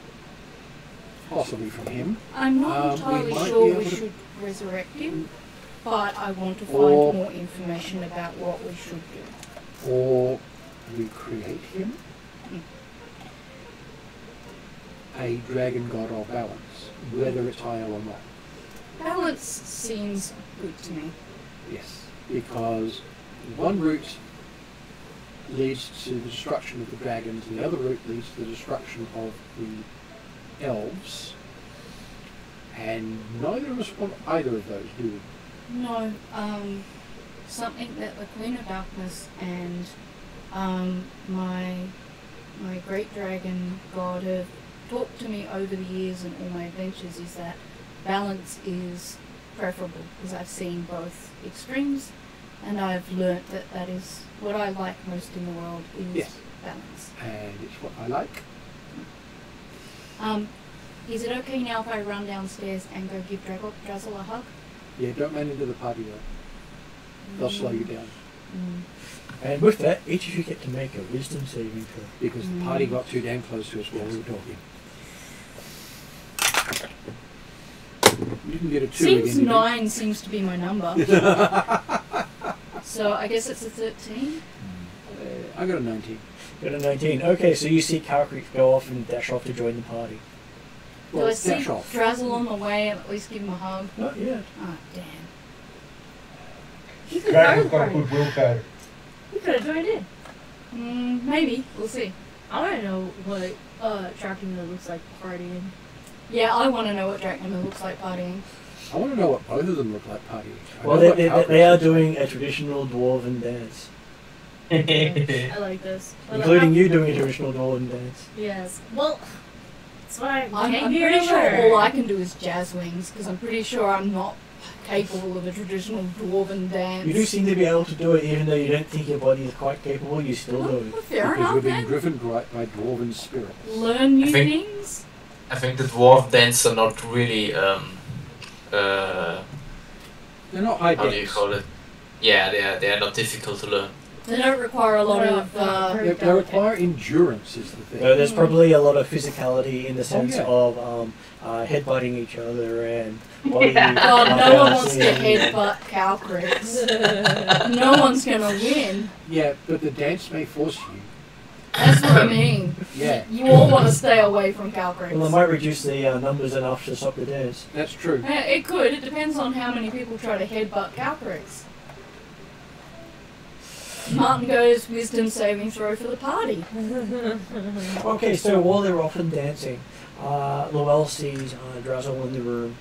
possibly from him. I'm not we entirely might sure be we able to- should resurrect him, but I want to find Or- more information about what we should do. Or recreate him. A dragon god of balance, whether it's Io or not. Balance seems good to me. Yes, because one route leads to the destruction of the dragons, and the other route leads to the destruction of the elves. And neither of us want either of those, do we? No, something that the Queen of Darkness and my great dragon god have taught to me over the years and all my adventures is that balance is preferable, because I've seen both extremes and I've learnt that that is what I like most in the world is Yes. balance. And it's what I like. Is it okay now if I run downstairs and go give Drazzle a hug? Yeah, don't run into the party though. They'll slow you down. And with that, each of you get to make a wisdom saving throw. Because the party got too damn close to us while we were talking. You can get a 2 Seems again. 9 seems to be my number. So I guess it's a 13. I got a 19. Got a 19. Okay, so you see Calcreek go off and dash off to join the party. Well, Do I see dash off. Drazzle on the way and at least give him a hug? Not yet. Oh, damn. You could Dragon's go got a for it. good will code. You could have joined in. Maybe. We'll see. I want to know what Dracula looks like partying. Yeah, I want to know what Dracula looks like partying. I want to know what both of them look like partying. I Well, know what they Calcreek are looks like. doing a traditional dwarven dance. I like this. But Including you doing a traditional dwarven dance. Yes. Well, that's why I'm came here pretty to sure learn. all I can do is jazz wings, because I'm pretty sure I'm not capable of a traditional dwarven dance. You do seem to be able to do it even though you don't think your body is quite capable, you still do it. Well, fair Because enough we're being then. driven by dwarven spirits. Learn new I think- things. I think the dwarf dance are not really They're not high how do you decks. call it? Yeah, they are not difficult to learn. They don't require a lot of. They require endurance is the thing. There's probably a lot of physicality in the sense yeah. of headbutting each other and body God, no one wants to balancing. headbutt Calcrix. No one's gonna win. Yeah, but the dance may force you. That's what I mean. Yeah, You all want to stay away from Calcrix. Well, it might reduce the numbers enough to stop the dance. that's true. It could. It depends on how many people try to headbutt Calcrix. Martin goes, wisdom saving throw for the party. Okay, so while they're off and dancing, Lowell sees Drazzle in the room.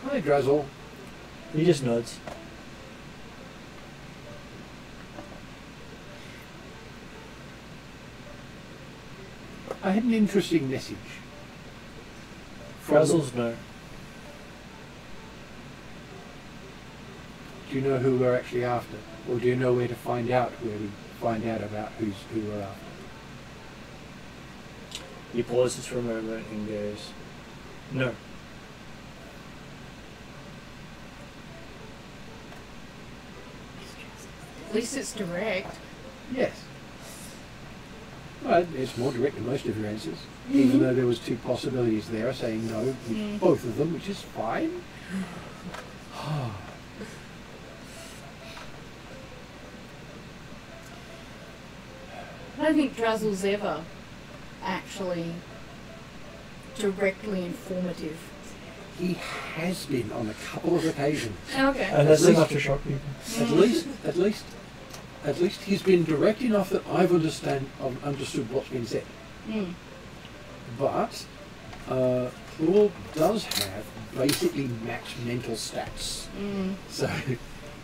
Hi, Drazzle. He just nods. I had an interesting message. Drazzle's no. Do you know who we're actually after? Or do you know where to find out about who we're after? He pauses for a moment and goes, no. At least it's direct. Yes. Well, it's more direct than most of your answers. Even though there was two possibilities there, saying no, with both of them, which is fine. I don't think Drazzle's ever actually directly informative. He has been on a couple of occasions. Okay. And that's enough to shock people. At least he's been direct enough that I've understood what's been said. But Claude does have basically matched mental stats. So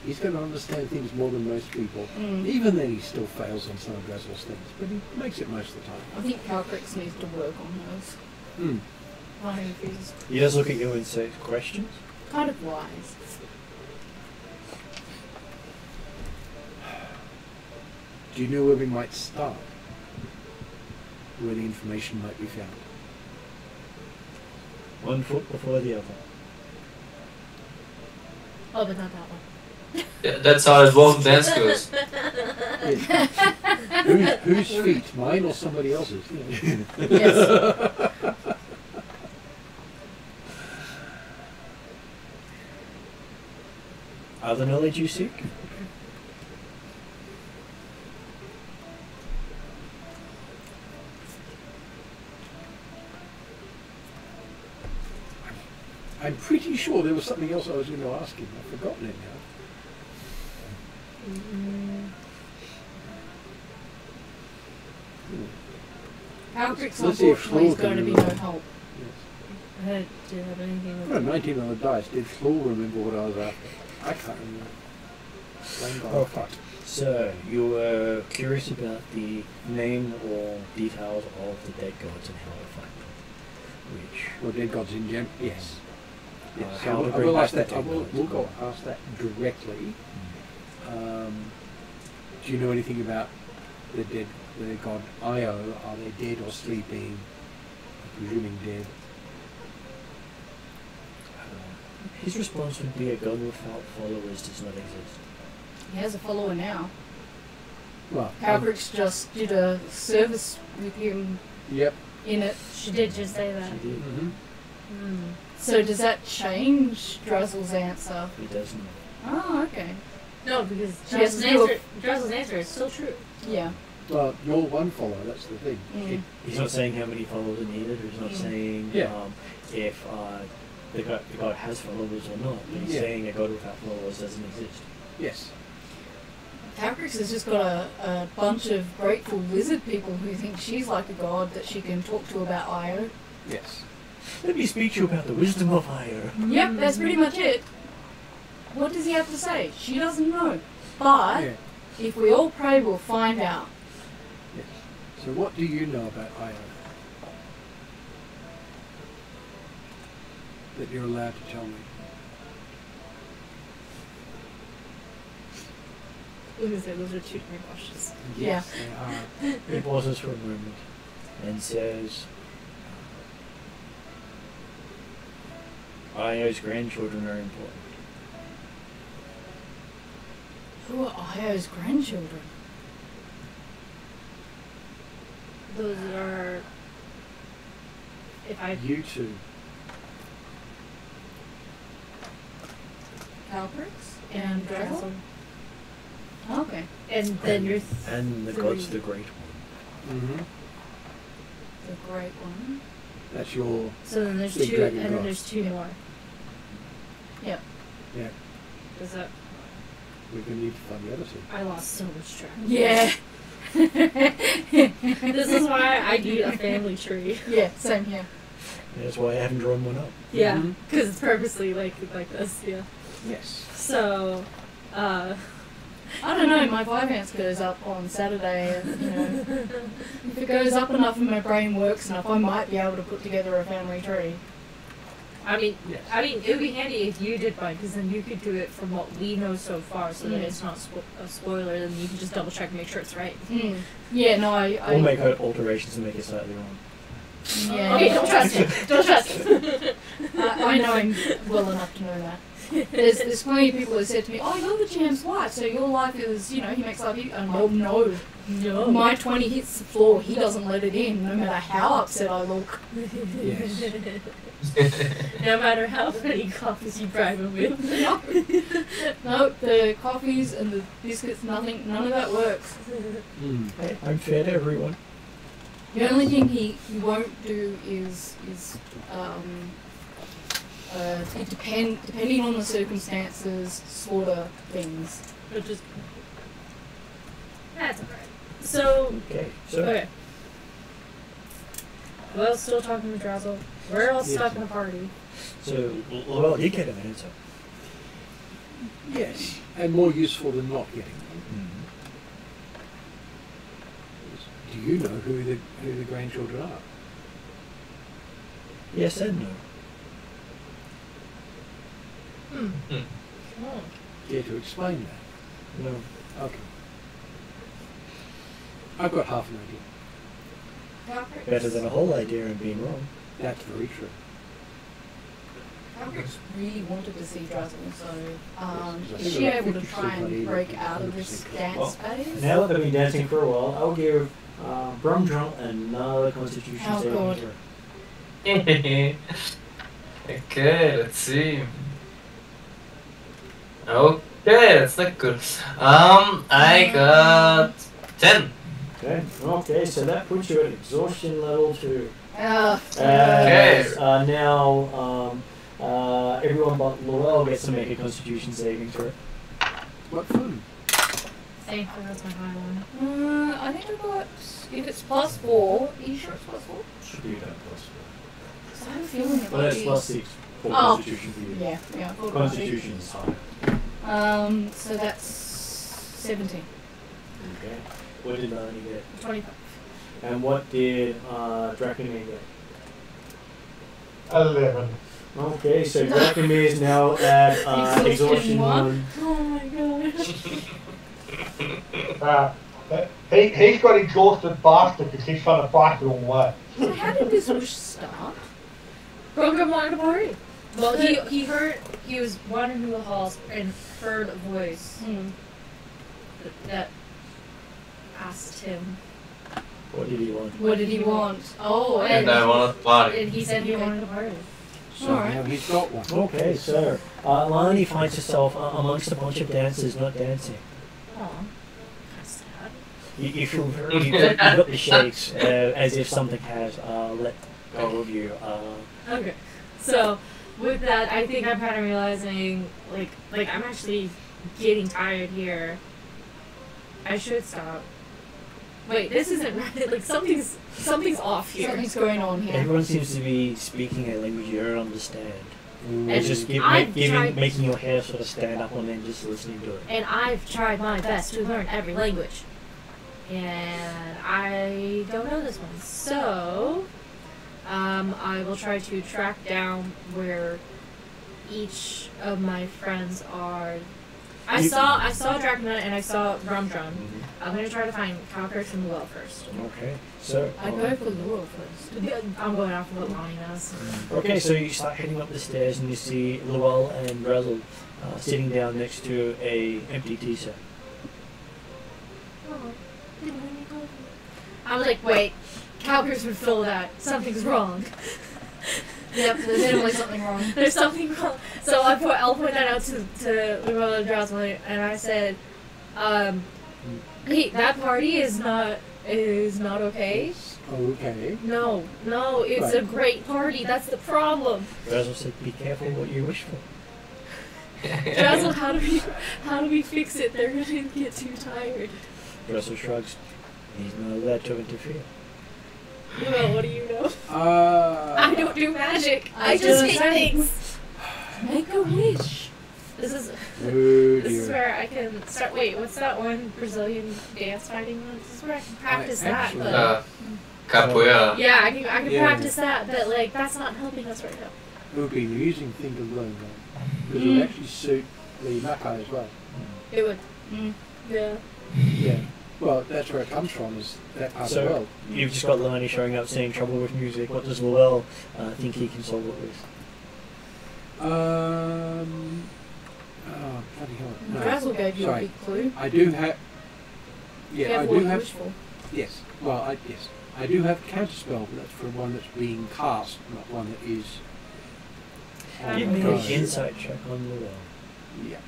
he's going to understand things more than most people. Even then he still fails on some of Drazzle's things, but he makes it most of the time. I think Calcrix needs to work on hers. He does look at you and say, questions? Kind of wise. Do you know where we might start? Where the information might be found? 1 foot before the other. Oh, but not that one. Yeah, that's how it won't dance goes. Whose feet? Mine or somebody else's? Yes. Other knowledge you seek? I'm pretty sure there was something else I was going to ask him. I've forgotten it now. Calcrix, Let's see if unfortunately, is Flaw going to can be no remember. help. Yes. Do you have anything? I got a 19 on the dice. Did Flaw remember what I was after? I can't remember. Okay. So, you were curious about the name or details of the dead gods and how to find them. Which... Well, dead gods in general. Yes. Yes. how to I bring will back ask the that. dead We'll gods. go ask that directly. Do you know anything about the god Io? Are they dead or sleeping? I'm presuming dead. His response would be a god without followers does not exist. He has a follower now. Well, Calcrix just did a service with him yep. in it. She did just say that. She did. So does that change Drazzle's answer? He does not. Oh, okay. No, because She has to do a- Drazzle's answer is still true. Yeah. Well, you're one follower. That's the thing. He's not saying how many followers are needed, or he's not saying Yeah. if the god has followers or not. But he's Yeah. saying a god without followers doesn't exist. Yes. Calcrix has just got a bunch of grateful lizard people who think she's like a god that she can talk to about Io. Yes. Let me speak to you about the wisdom of Io. Yep, that's pretty much it. What does he have to say? She doesn't know. But Yeah. if we all pray, we'll find out. Yes. So what do you know about Io? That you're allowed to tell me. I was gonna say those are two different questions. Yes, they are. He pauses for a moment and says, Io's grandchildren are important. Who are Io's grandchildren? Those are. If I. You two. Calcrix And Drazzle? Drazzle. Okay. And then you're. And the three. god's the great one. Mm-hmm. The great one. That's your. So then there's Big two, dragon and then god. there's two more. Yep. Yeah. Is that? We're going to need to find the other two. I lost so much track. Yeah. This is why I need a family tree. Yeah, same here. That's why I haven't drawn one up. Yeah, because it's purposely like this. Yeah. Yes. So, I don't know, my Vyvanse goes up on Saturday, and, you know, if it goes up enough and my brain works enough, I might be able to put together a family tree. I mean, Yes. it would be handy if you did one, because then you could do it from what we know so far, so that it's not a spoiler. Then you can just double check and make sure it's right. Yeah, no, Or make alterations to make it slightly wrong. Yeah. Okay, don't trust him. Don't trust him. I know him well enough to know that. There's plenty of people who said to me, "Oh, you're the GM's wife, so your life is, you know, he makes life easy." And well, no. My 20 hits the floor, he doesn't let it in, no matter how upset I look. Yes. No matter how many coffees you bribe him with. No, the coffees and the biscuits, nothing, none of that works. Hey, I'm fair to everyone. The only thing he won't do is depending on the circumstances, slaughter things. But just that's alright. So Okay, so okay. Well, still talking to Drazzle. We're all stuck in a party. so well, you get an answer. Yes. And more useful than not getting them. Do you know who the grandchildren are? Yes and no. Care to explain that? No. Okay. I've got half an idea. Better than a whole idea and being wrong. That's very true. Calcrix really wanted to see Drazzle, so Yes, is she able to try and break out of this dance phase? Now that they've been dancing for a while, I'll give Brumdrum another Constitution Oh, saving God. throw. Okay, let's see. Okay, that's not good. I got 10. Okay, so that puts you at exhaustion level 2. Okay. Now, everyone but Laurel gets to make a Constitution saving throw. What fun. Thankfully, that's my high one. I think I got, if it's +4, are you sure it's +4? Should be that plus 'Cause I have a feeling it well, might that's be. plus 6 for Oh. Constitution for you. Yeah, yeah. Constitution is high. So that's 17. Okay. What did Melanie get? 25. And what did Dracomir get? 11. Okay, so Dracomir is now at exhaustion 1. Oh my gosh. He's got exhausted faster because he's trying to fight it all the way. So how did this wish start? Program wanted to party. Well, he was wandering through the halls and heard a voice that asked him, What did he want? What did he want? Oh, And I want to party. and he said he wanted to party. So now he's got one. Okay, so Lani finds herself amongst a bunch of dancers not dancing. Aw. That's sad. You feel very, you got the shakes as if something has let go of you. Okay. So, with that, I think I'm kind of realizing, like I'm actually getting tired here. I should stop. Wait, this isn't right. Like something's off here. something's going on here. Everyone seems to be speaking a language you don't understand. Ooh. It's just I've tried- making your hair sort of stand up and then just listening to it. And I've tried my best to learn every language. And I don't know this one. So, I will try to track down where each of my friends are. I saw Dracula and I saw Rumdrum. I'm gonna try to find Calcrix and Luell first. Okay, so I go for Luell first. I'm going off of what Lonnie knows. okay, so you start heading up the stairs and you see Luell and Razzle sitting down next to a empty tea set. I was like, wait, Calcrix would fill that. Something's wrong. Yep, there's definitely something wrong. There's something wrong. So I'll point that out to Luell and Drowsel, and I said, hey, that party is not okay. Okay. No, it's a great party. That's the problem. Razzle said, "Be careful what you wish for." Drazzle, how do we fix it? They're gonna get too tired. Drazzle shrugs. He's not allowed to interfere. Well, what do you know? I don't do magic. I just make things. Make a wish. This is Oh, this is where I can start. Wait, what's that one Brazilian dance fighting one? This is where I can practice that. But Capoeira. yeah, I can Yeah. practice that. But like, that's not helping us right now. It would be an amusing thing to learn, though, because it would actually suit the Makai as well. It would. Yeah. Yeah. Well, that's where it comes from, is that part of the So, world. you've just got Lani showing up saying trouble with music. What does Llewell think he can solve it with? Oh, bloody hell. No. Drazzle gave you a Sorry. big clue. I do have... Yeah, I Careful do what you have... wish for. Yes. Well, yes. I do have counterspell, but that's for one that's being cast, not one that is... on Give the me go. an insight check on Llewell. Yeah.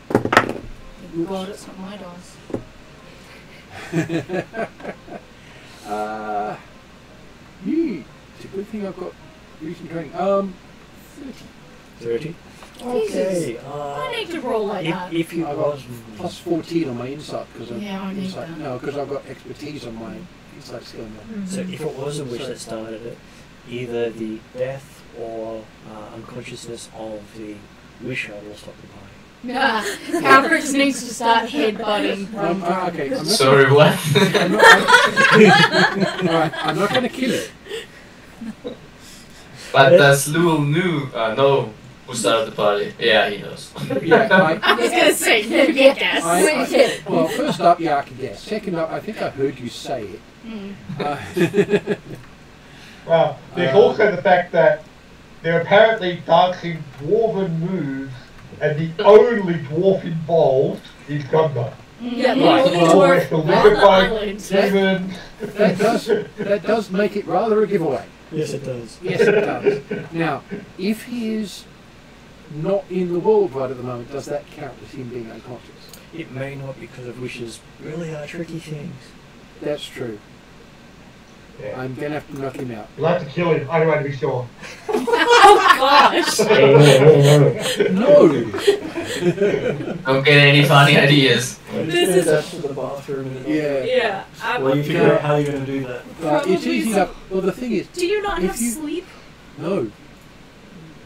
Thank God it's not my dice. It's a good thing I've got recent training. 30. 30? Jesus. Okay. I need to roll like that. If you I've roll... got plus 14 on my insight because of Yeah, I need insight. that. No, because I've got expertise on my insight skill now. So if it was a wish that started it, either the death or unconsciousness of the wisher will stop the party. Yeah. Albert just needs to start headbutting. Okay, I'm not Sorry, what? I'm not going to kill it. But does Lul know who started the party? Yeah, he knows. Yeah, I was gonna say, you guess. well, first up, yeah, I can guess. Second up, I think I heard you say it. Well, there's also the fact that they're apparently dancing dwarven moves, and the only dwarf involved is Gunda. Yeah, the Right, only well, dwarf the on the Liquefied island. Demon. that does make it rather a giveaway. Yes, it does. Yes, it does. Now, if he is not in the world right at the moment, does that count as him being unconscious? It may not because of wishes really are tricky things. That's true. Yeah. I'm going to have to knock him out. You'll have to kill him, anyway, to be sure. Oh gosh! No! Don't get any funny ideas. This That's to the bathroom. And Yeah. Yeah. Well, you figure out how you're going to do that. It's easy enough. Well, the thing is, Do you not If have you- sleep? no.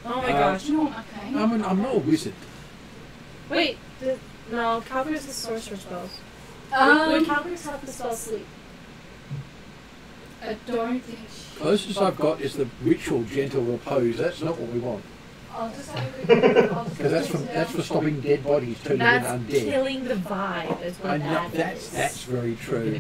Oh my Uh, gosh. No, okay. I'm not a wizard. Wait. No, Calgers is sorcerer spells. Um, Would Calgers have the spell sleep? I don't think. Closest I've got is the ritual gentle repose. That's not what we want. I'll just have a quick look. I'll just Because that's for stopping dead bodies turning That's into undead. killing the vibe, is what I know, that is. that's very true.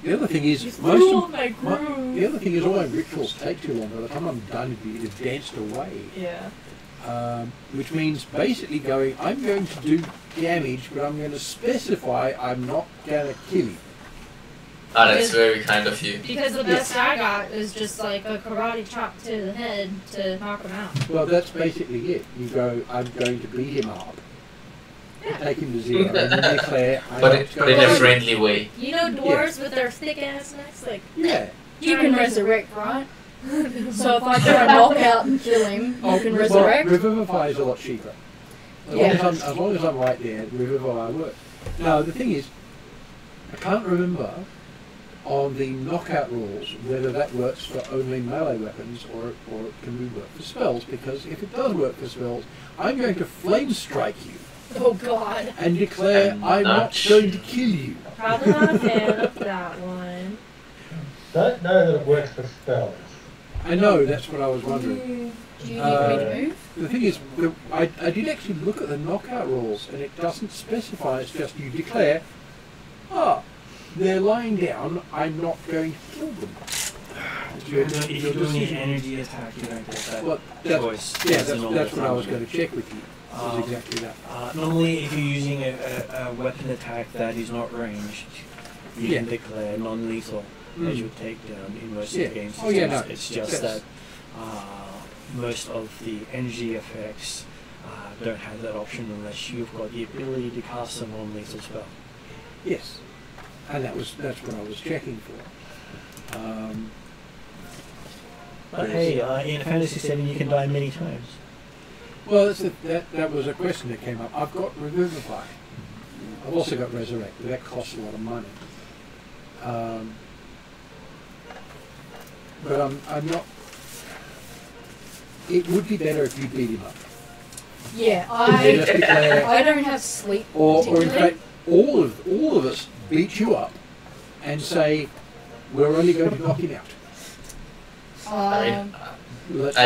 The other thing is, You most threw of off my my, groove. the other thing is all my rituals take too long. By the time I'm done, it's danced away. Yeah. Which means basically going, I'm going to do damage, but I'm going to specify I'm not going to kill you. Ah, that's very kind of you. Because the best I got is just like a karate chop to the head to knock him out. Well, that's basically it. You go, I'm going to beat him up, Yeah. take him to 0, and then declare, I'm But not in going a to friendly way. You know dwarves with their thick ass necks? Like, Yeah. You can resurrect, right? So if I try knockout and kill him, you can resurrect. Well, Revivify is a lot cheaper. As long as I'm right there, Revivify works. Now, the thing is, I can't remember on the knockout rules whether that works for only melee weapons or it can work for spells, because if it does work for spells, I'm going to flame strike you oh god. and declare I'm not going to kill you. Probably not a fan of that one. Don't know that it works for spells. I know, that's what I was wondering. Do you need me to move? The thing is, I did actually look at the knockout rules, and it doesn't specify, it's just you declare, they're lying down, I'm not going to kill them. If you're doing an energy attack, you don't get that Well, choice. yeah, That's a normal that's what I was thing. going to check with you. Was exactly that. Normally, if you're using a weapon attack that is not ranged, you Yeah. can declare non-lethal as your takedown in most Yeah. of the games. Oh, yeah, no. It's just that most of the energy effects don't have that option unless you've got the ability to cast a non-lethal spell. Yes, and that's what I was checking for. But hey, in a fantasy setting, you can die many times. Well, that was a question that came up. I've got Revivify. I've also got Resurrect, but that costs a lot of money. But I'm not... It would be better if you beat him up. Yeah, Declare, I don't have sleep. or in fact, all of us beat you up and say, we're only going to knock him out. I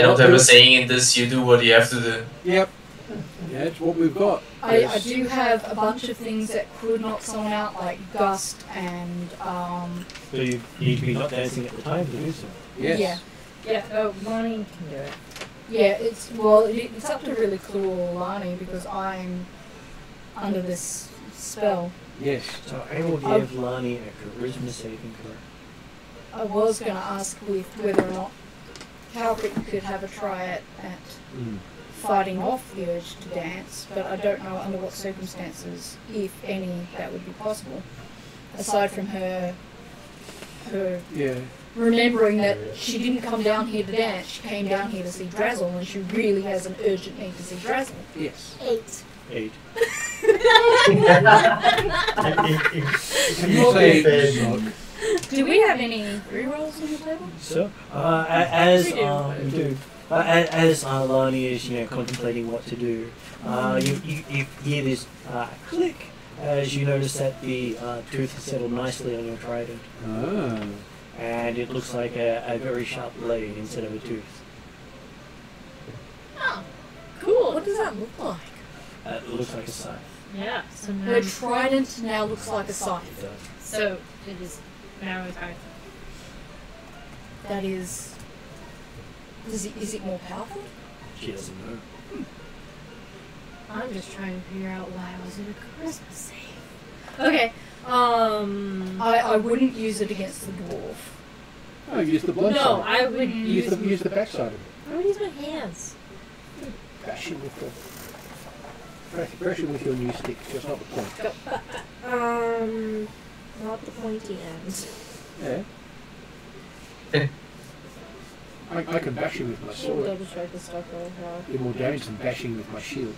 don't have a saying in this. You do what you have to do. Yep. Yeah, that's what we've got. I do have a bunch of things that could knock someone out, like Gust and So you need to be not dancing at the time to do so. Yes. yeah, Lonnie can do it. yeah. It's up to really cool Lani because I'm under this spell. Yes. So I will give Lani a charisma saving throw. I was going to ask with whether or not Calvert could have a try at fighting off the urge to dance, but I don't know under what circumstances, if any, that would be possible. Aside from her remembering that she didn't come down here to dance, she came down here to see Drazzle, and she really has an urgent need to see Drazzle. Yes. 8. Can you say Do we have any rerolls on the table? So, as Lani is, contemplating what to do, you hear this click as you notice that the tooth has settled nicely on your trident. Ah. And it looks like a very sharp blade instead of a tooth. Oh, cool. What does that look like? It looks like a scythe. Yeah. So Her trident now looks like a scythe. It does. So it is now a scythe. That is... Is it more powerful? She doesn't know. I'm just trying to figure out why I was in a charisma save. Okay. I wouldn't use it against the dwarf. Oh, use the blunt No, side. I wouldn't Use the backside of it. I would use my hands. Bash it with with your new stick, just not the point. Not the pointy end. Yeah. I can bash you with my sword. Double check the stuff I have. You're more damage than bashing with my shield.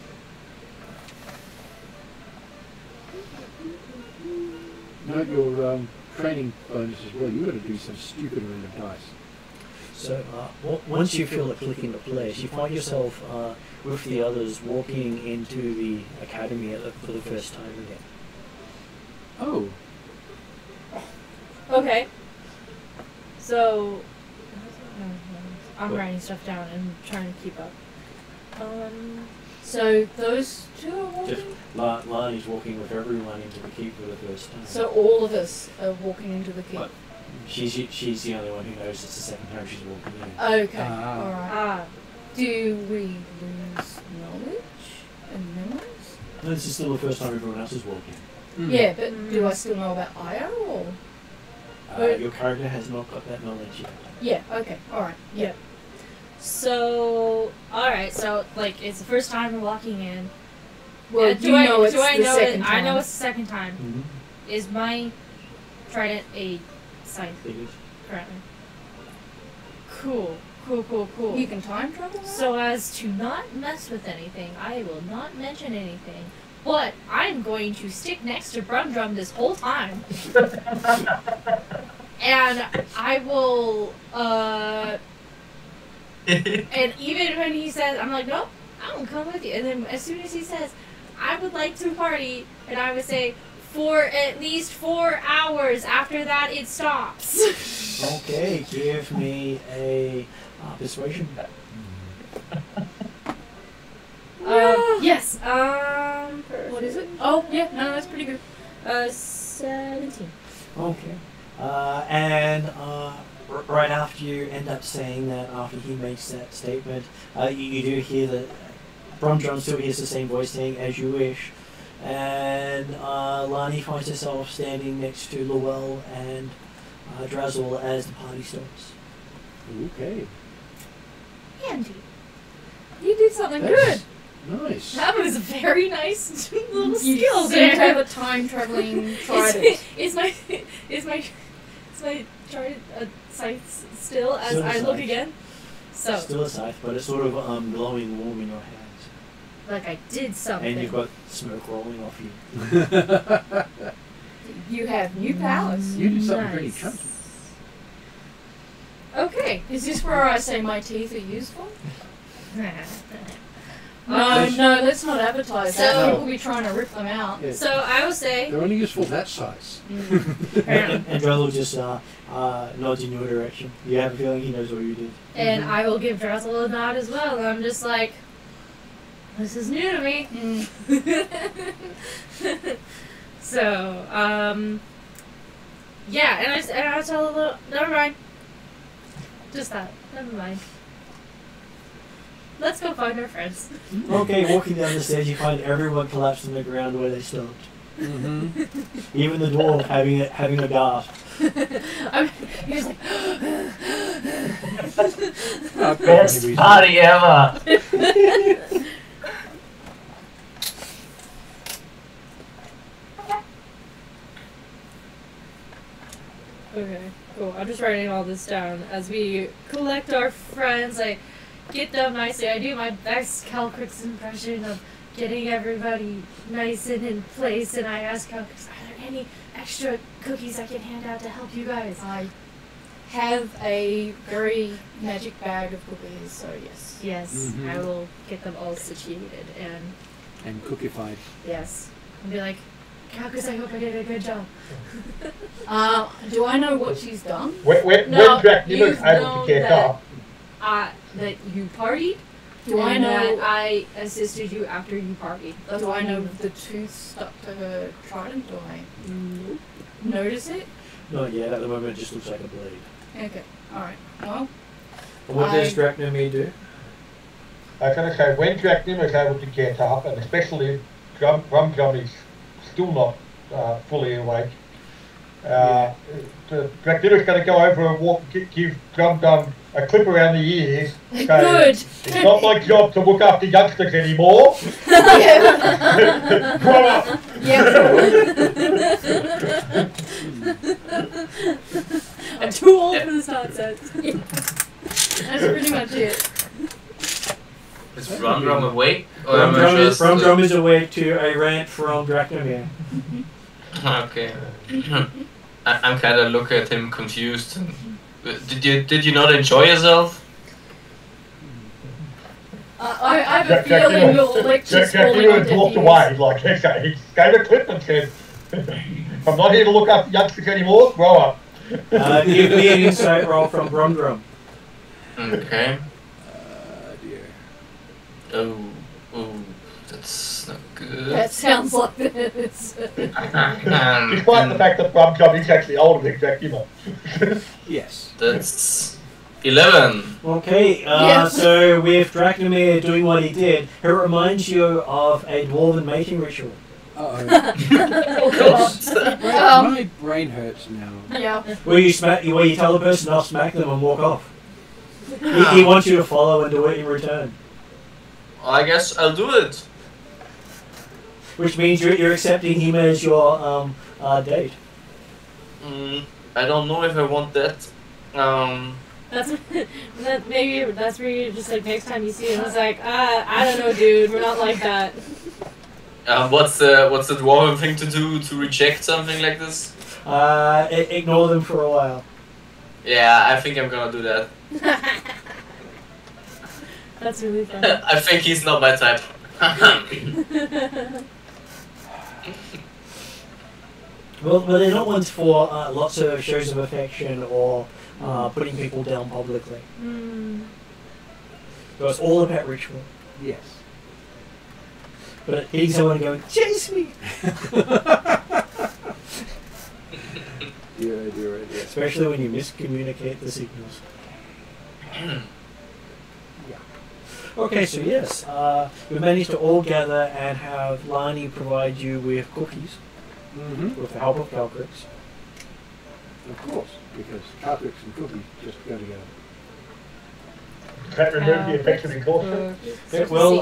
Note your training bonus as well. You've got to do some stupid random dice. So once you feel it click into place, you find yourself with the others walking into the academy for the first time again. Oh. Okay. So I'm writing stuff down and trying to keep up. So those two are walking? Just Lani's walking with everyone into the keep for the first time. So all of us are walking into the keep? But she's the only one who knows it's the second time she's walking in. Okay, alright. Do we lose knowledge and memories? No, this is still the first time everyone else is walking. Yeah, but do I still know about Io or? Your character has not got that knowledge yet. Yeah, okay, alright, yeah. So, alright, so, it's the first time we're walking in. Well, do I know it's the second time? I know it's the second time. Mm-hmm. Is my trident a scythe It is. currently? Cool. You can time travel now? So as to not mess with anything, I will not mention anything. But I'm going to stick next to Brumdrum this whole time. And I will, and even when he says, I'm like, nope, I won't come with you. And then as soon as he says, I would like to party, and I would say, for at least 4 hours. After that, it stops. Okay, give me a persuasion. Yes. What is it? Oh, yeah, no, that's pretty good. 17. Okay. And right after you end up saying that, after he makes that statement, you do hear that Brumdrum still hears the same voice saying, as you wish. And Lani finds herself standing next to Llewell and Drazzle as the party starts. Okay. Andy, you did something good. Nice. That was a very nice little You skill seem to have there. a time traveling trident. Is my trident a scythe still as Still a I look scythe. again? So, Still a scythe, but it's sort of glowing warm in your hands. like I did something. And you've got smoke rolling off you. You have new powers. You did something pretty Nice. chunky. Okay, is this where I say my teeth are useful? No, let's not advertise that. So- People will be trying to rip them out. Yeah. So I will say, They're only useful that size. And Drello just nods in your direction. You have a feeling he knows what you did. and I will give Dressel a nod as well. And I'm just like, this is new to me. So, yeah, and I tell a little, never mind. Just that, never mind. Let's go find our friends. Okay, walking down the stairs, you find everyone collapsed on the ground where they stopped. Even the dwarf having a gasp. He was like, Best party ever! okay, cool. I'm just writing all this down as we collect our friends. I get them nicely. I do my best Calcrick's impression of getting everybody nice and in place, and I ask Calcrick's, are there any extra cookies I can hand out to help you guys? I have a very magic bag of cookies, so yes. Yes, I will get them all situated, And cookified. yes. I'll be like, Calcrick's, I hope I did a good job. Do I know what she's done? When No, Dracnima's you've able known to get that- up, That you partied? Do I and know? that I assisted you after you partied? That's Do all I know know. if the tooth stuck to her trident? Do I Nope. notice it? Not yet, at the moment it just looks like a blade. Okay, alright. Well, What does Dracnomir do? I was going to say, when Dracnima's able to get up, and especially if Drum is still not fully awake, Dracnima's going to go over and give Drum a clip around the ears. Say, good. It's not my job to look after youngsters anymore. Yeah. Grow up. I'm too old for this nonsense. That's pretty much it. Is Rum awake? Or am I just, Rum is awake to a rant from Dracnomir. Okay. I'm kind of looking at him confused. Did you not enjoy yourself? I have a feeling your lecture's falling on Dracnima deaf walked ears. away. Like, he gave a clip and said, I'm not here to look after youngsters anymore. Grow up. Give me an insight roll from Drum. Okay. Dear. Oh, that's not good. That sounds like this. Despite the fact that Drum is actually older than Dracnima. Yes. That's 11. Okay, Yes. so with Dracnomir doing what he did, it reminds you of a dwarven mating ritual. Oh, My brain hurts now. Yeah. Where you tell the person I'll smack them and walk off. He wants you to follow and do it in return. I guess I'll do it. Which means you're accepting him as your date. I don't know if I want that. Maybe that's where you just like next time you see him, it's like, I don't know, dude, we're not like that. What's the dwarven thing to do to reject something like this? Ignore them for a while. Yeah, I think I'm gonna do that. That's really fun. I think he's not my type. Well, they're not ones for lots of shows of affection or putting people down publicly. So it's all about ritual. Yes. But hitting someone and going, chase me! Dear. Especially when you miscommunicate the signals. Okay, so yes, we managed to all gather and have Lani provide you with cookies with the help of Calcrix. Of course, because Calcrix and cookies just go together. Can't remove the effects of exhaustion. It will,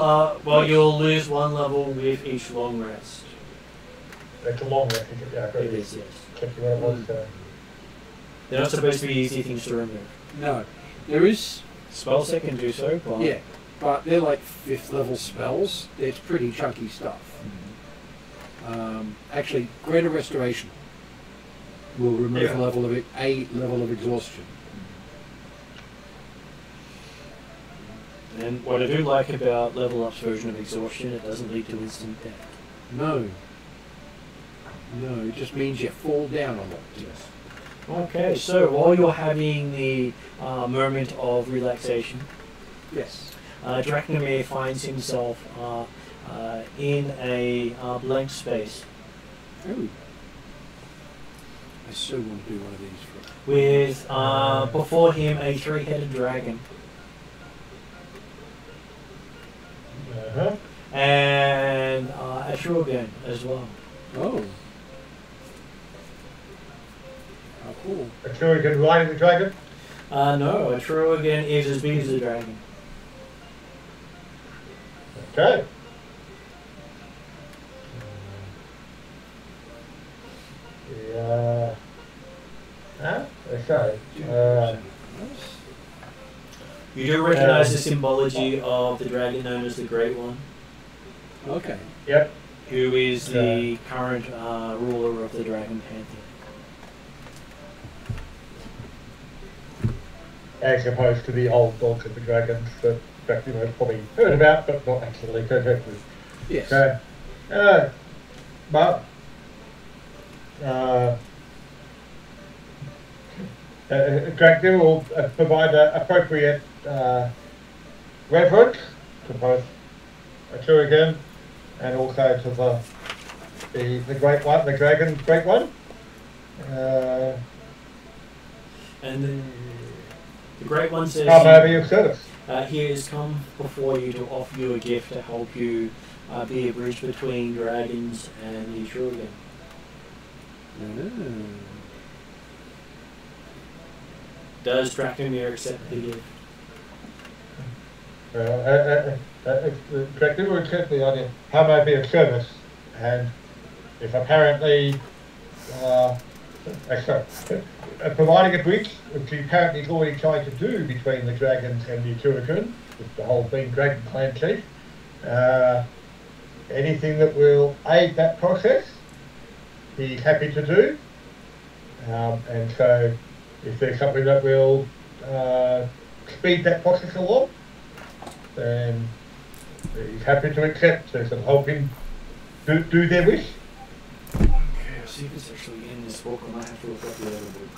well, you'll lose one level with each long rest. It's a long rest. Yeah, It is, yes. Kept you where it was. They're not supposed to be easy things to remove. No, there is Spell set can do so, but Yeah, but they're like 5th level spells. It's pretty chunky stuff. Actually, Greater Restoration will remove a level of exhaustion. And what I do like about level up's version of exhaustion, it doesn't lead to instant death. No. No, it just means you fall down a lot. Yes. Okay, so while you're having the moment of relaxation, Yes. Drachnamir finds himself in a blank space Oh. I so want to do one of these for with before him a 3-headed dragon and Atruaghin as well. Oh. How cool. Atruaghin riding the dragon? No, Atruaghin is as big as a dragon. Okay. Okay. You do recognize the symbology of the dragon known as the Great One, Okay. Yep. who is the current ruler of the Dragon Pantheon. As opposed to the old dogs of the dragons that probably heard about but not actually contacted. Yes. But Dracula will provide appropriate reverence to both Atruaghin and also to the Great One, the Dragon Great One. And then the Great One says, how may I be of service? he has come before you to offer you a gift to help you be a bridge between dragons and the Atruaghin. Does Drachnamir accept the gift? Dracula will accept the idea, how may I be of service? And if apparently providing a bridge, which he apparently is already trying to do between the dragons and the Atruaghin, with the whole being Dragon Clan Chief, anything that will aid that process, he's happy to do. And so, if there's something that will speed that process along, then he's happy to accept this and help him do their wish. Okay, I'll see if it's actually in this book. I might have to look up the other book.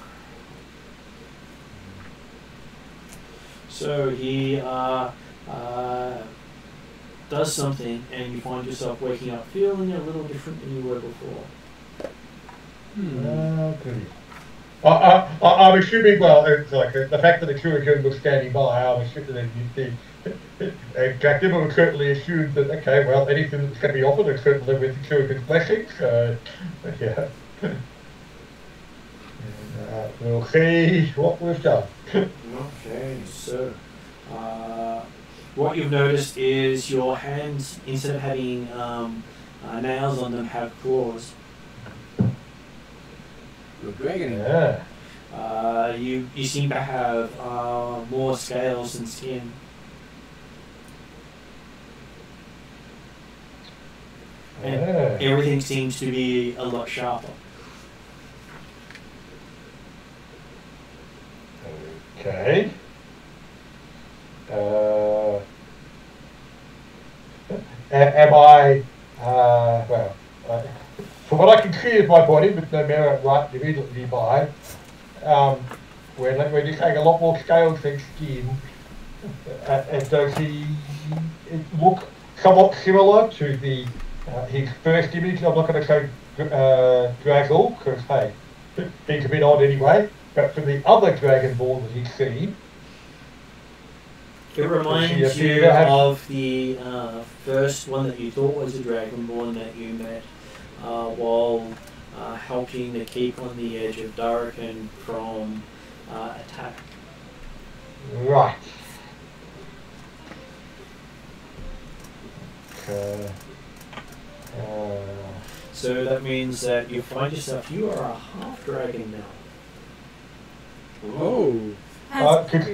So he does something, and you find yourself waking up feeling a little different than you were before. Okay. I'm assuming, well, it's like the fact that the Atruaghin was standing by, I'm assuming that Dracula would certainly assume that, okay, well, anything that's going to be offered is certainly with the Atruaghin's blessing, so, yeah. We'll see what we've done. Okay, so what you've noticed is your hands, instead of having nails on them, have claws. The dragon. Yeah. You seem to have more scales than skin. And everything seems to be a lot sharper. Okay. Am I, well, from what I can see of my body, with no mirror right immediately by, we're just having a lot more scales than skin. And does he look somewhat similar to the his first image? I'm not going to say Draggle, because hey, he's a bit odd anyway. But for the other Dragonborn that he's seen, it reminds you of the first one that you thought was a Dragonborn that you met while helping to keep on the edge of Darkin from attack. Right. So that means that you find yourself, you are a half dragon now. Oh. Because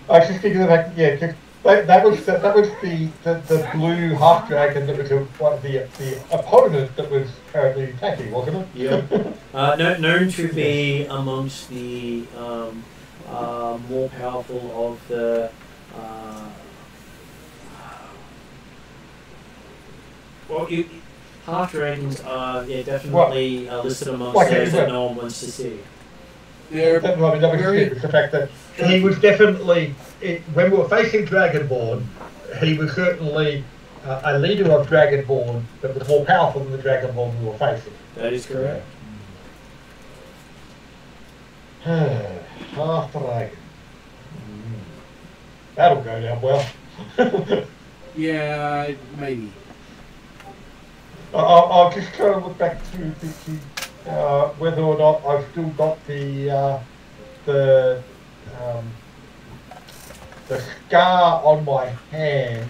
I was just thinking of that. Yeah, 'cause that was the blue half dragon that was the opponent that was currently attacking, wasn't it? Yeah. Known to be amongst the more powerful of the. Well, half dragons are definitely listed amongst those that no one wants to see. Yeah, that was the fact that he was definitely, when we were facing Dragonborn, he was certainly a leader of Dragonborn that was more powerful than the Dragonborn we were facing. That is correct. Half dragon. That'll go down well. Yeah, maybe. I'll just try to look back to whether or not I've still got the scar on my hand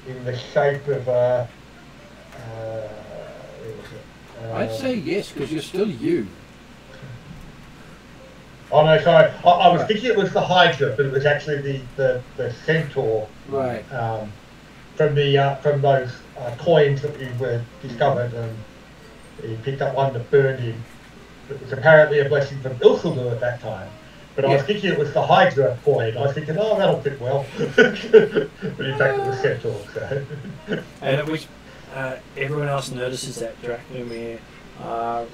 in the shape of a. I'd say yes, because you're still you. Oh no, sorry. I was thinking it was the Hydra, but it was actually the Centaur. Right. From those coins that we were discovered, and he picked up one that burned him. It was apparently a blessing from Ilsildur at that time. But I was thinking it was the Hydra coin. I was thinking, oh, that'll fit well. But in fact, it was Centaur. So. And which everyone else notices that Dracnomir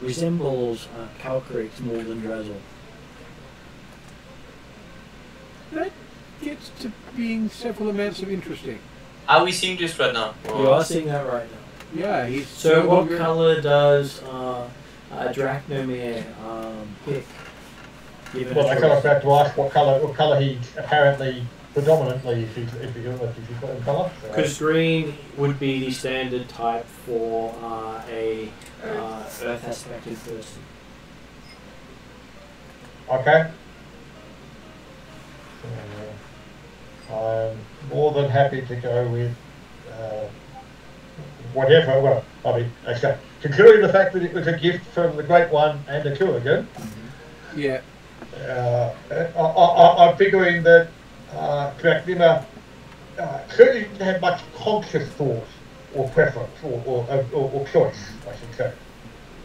resembles Calcrix more than Drazzle. That gets to being several amounts of interesting. Are we seeing this right now? You are seeing that right now. Yeah, he's... So what colour does Dracnomir pick? Well, I was about to ask what colour he apparently predominantly if he's got in colour. Because green would be the standard type for a Earth aspected person. Okay. I'm more than happy to go with whatever. Well, I mean, okay. Considering the fact that it was a gift from the Great One and the Atruaghin, yeah. I'm figuring that Dracnima certainly didn't have much conscious thought or preference or choice, I should say.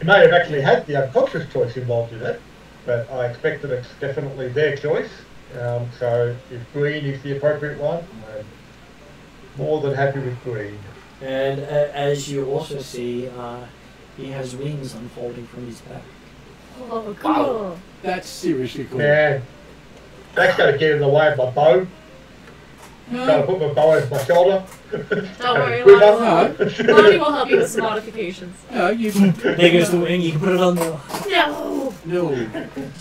He may have actually had the unconscious choice involved in it, but I expect that it's definitely their choice. So if green is the appropriate one, I'm more than happy with green. And as you also see, he has wings unfolding from his back. Oh, cool. Wow. That's seriously cool. Yeah. That's going to get in the way of my bow. Going to put my bow over my shoulder. Don't worry, Lonnie will help you with some modifications. No, you... There goes the wing, you can put it on there. No!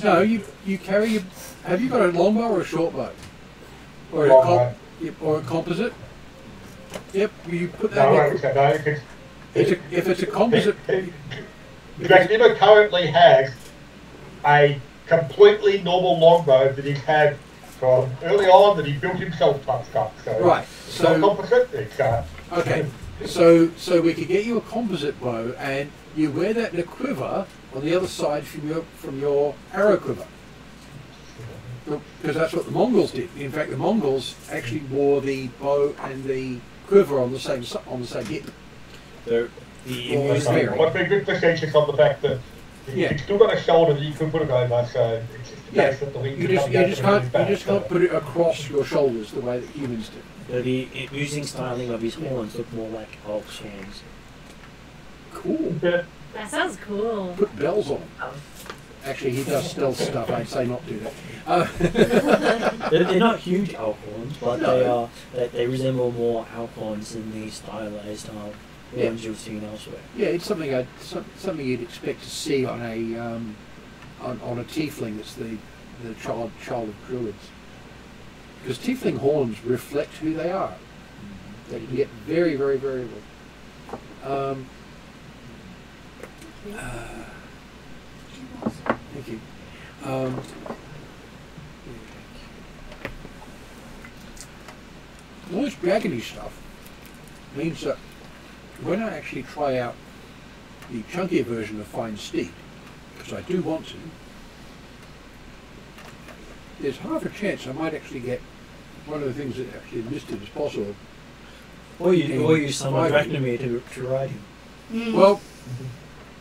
No, you carry your... Have you got a longbow or a short bow? Or a composite? Yep, you put that if it's a composite... Dracnima currently has a completely normal longbow that he's had from early on that he built himself type stuff. So right. It's not composite, it's okay. So we could get you a composite bow and you wear that in a quiver on the other side from your arrow quiver. Because that's what the Mongols did. In fact, the Mongols actually wore the bow and the quiver on the same hip. So I'd be good facetious on the fact that you've still got a shoulder that you can put it over, so it's just the case that the wing you just can't put it across your shoulders the way that humans do. So the amusing styling of his horns look more like Hulk's horns. Cool. That sounds cool. Put bells on. Actually, he does stealth stuff. I'd say not do that. They're not huge elk horns, but they resemble more elk horns in the stylized ones you've seen elsewhere. Yeah, it's something you'd expect to see on a on a tiefling that's the child of druids. Because tiefling horns reflect who they are. They can get very, very, very well. Thank you. All this dragony stuff means that when I actually try out the chunkier version of Fine Steed, because I do want to, there's half a chance I might actually get one of the things that actually listed as possible. Or you summon Dracnomir to ride him. Mm. Well,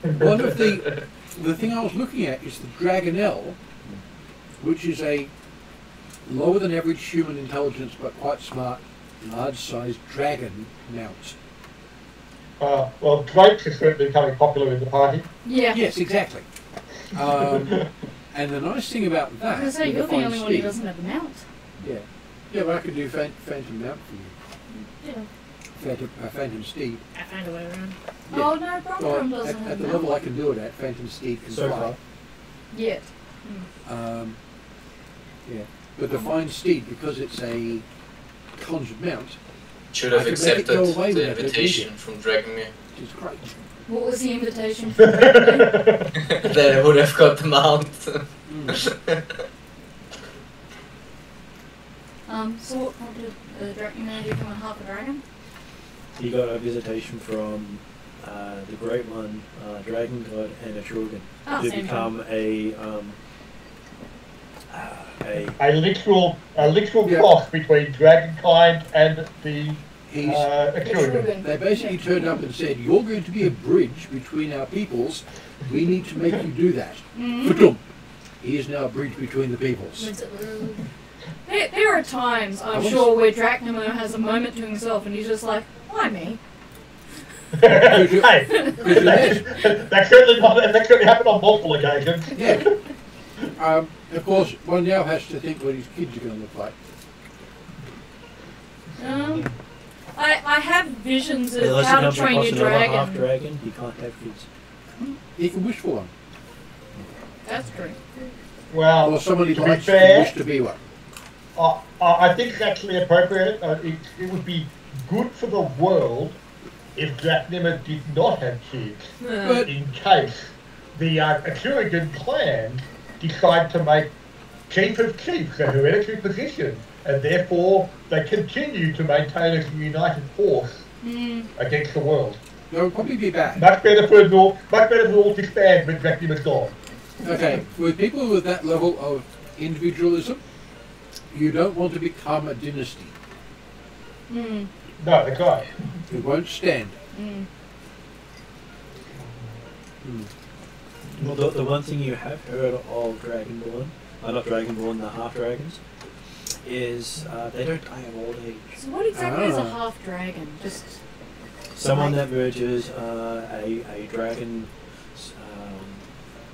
one of the thing I was looking at is the Dragonel, which is a lower than average human intelligence but quite smart, large-sized dragon mount. Well, drakes are certainly becoming popular in the party. Yeah. Yes, exactly. And the nice thing about I that, was gonna say, with you're the fine only one who steed- doesn't have a mount. Yeah, yeah, but I could do Phantom mount for you. Yeah. Phantom steed. I find a way around. Yeah. Oh no, Brockram Well, doesn't at have the a level I mount. can do it at, Phantom steed can So fly. far. Yet. Yeah, but the fine steed, because it's a conjured mount, Should I have could make it accepted go away the with it, invitation from Dragomir. which is great. What was the invitation for Dracomir? Then I would have got the mount. So what prompted Dracomir to become a half a dragon? He got a visitation from the Great One, Dragon God, and Atruaghin Oh, to same become a A literal Yeah. cross between dragonkind and the He's, Atruaghin. they basically turned up and said, "You're going to be a bridge between our peoples. We need to make you do that." Fa-dum. He is now a bridge between the peoples. There are times, I'm sure, where Dracomir has a moment to himself and he's just like, why me? Hey, that certainly happened on multiple occasions. Yeah. Of course, one now has to think what his kids are going to look like. I have visions of unless how he to comes train across your another half dragon. dragon, he can't have kids. He can wish for one, That's true. Well, or somebody to be likes to fair, wish to be one. I think it's actually appropriate. It would be good for the world if Dracomir did not have kids, But in case the Atruaghin clan decide to make chief of chiefs a hereditary position, and therefore they continue to maintain as a united force against the world. that would probably be bad. Much better for us all to stand when Dracumir's gone. Okay, with people with that level of individualism, you don't want to become a dynasty. No, that's right. It won't stand. Well, the one thing you have heard of Dragonborn, not Dragonborn, the half dragons, is they don't die of old age. So what exactly is a Ah. half dragon? Just Someone that merges a dragon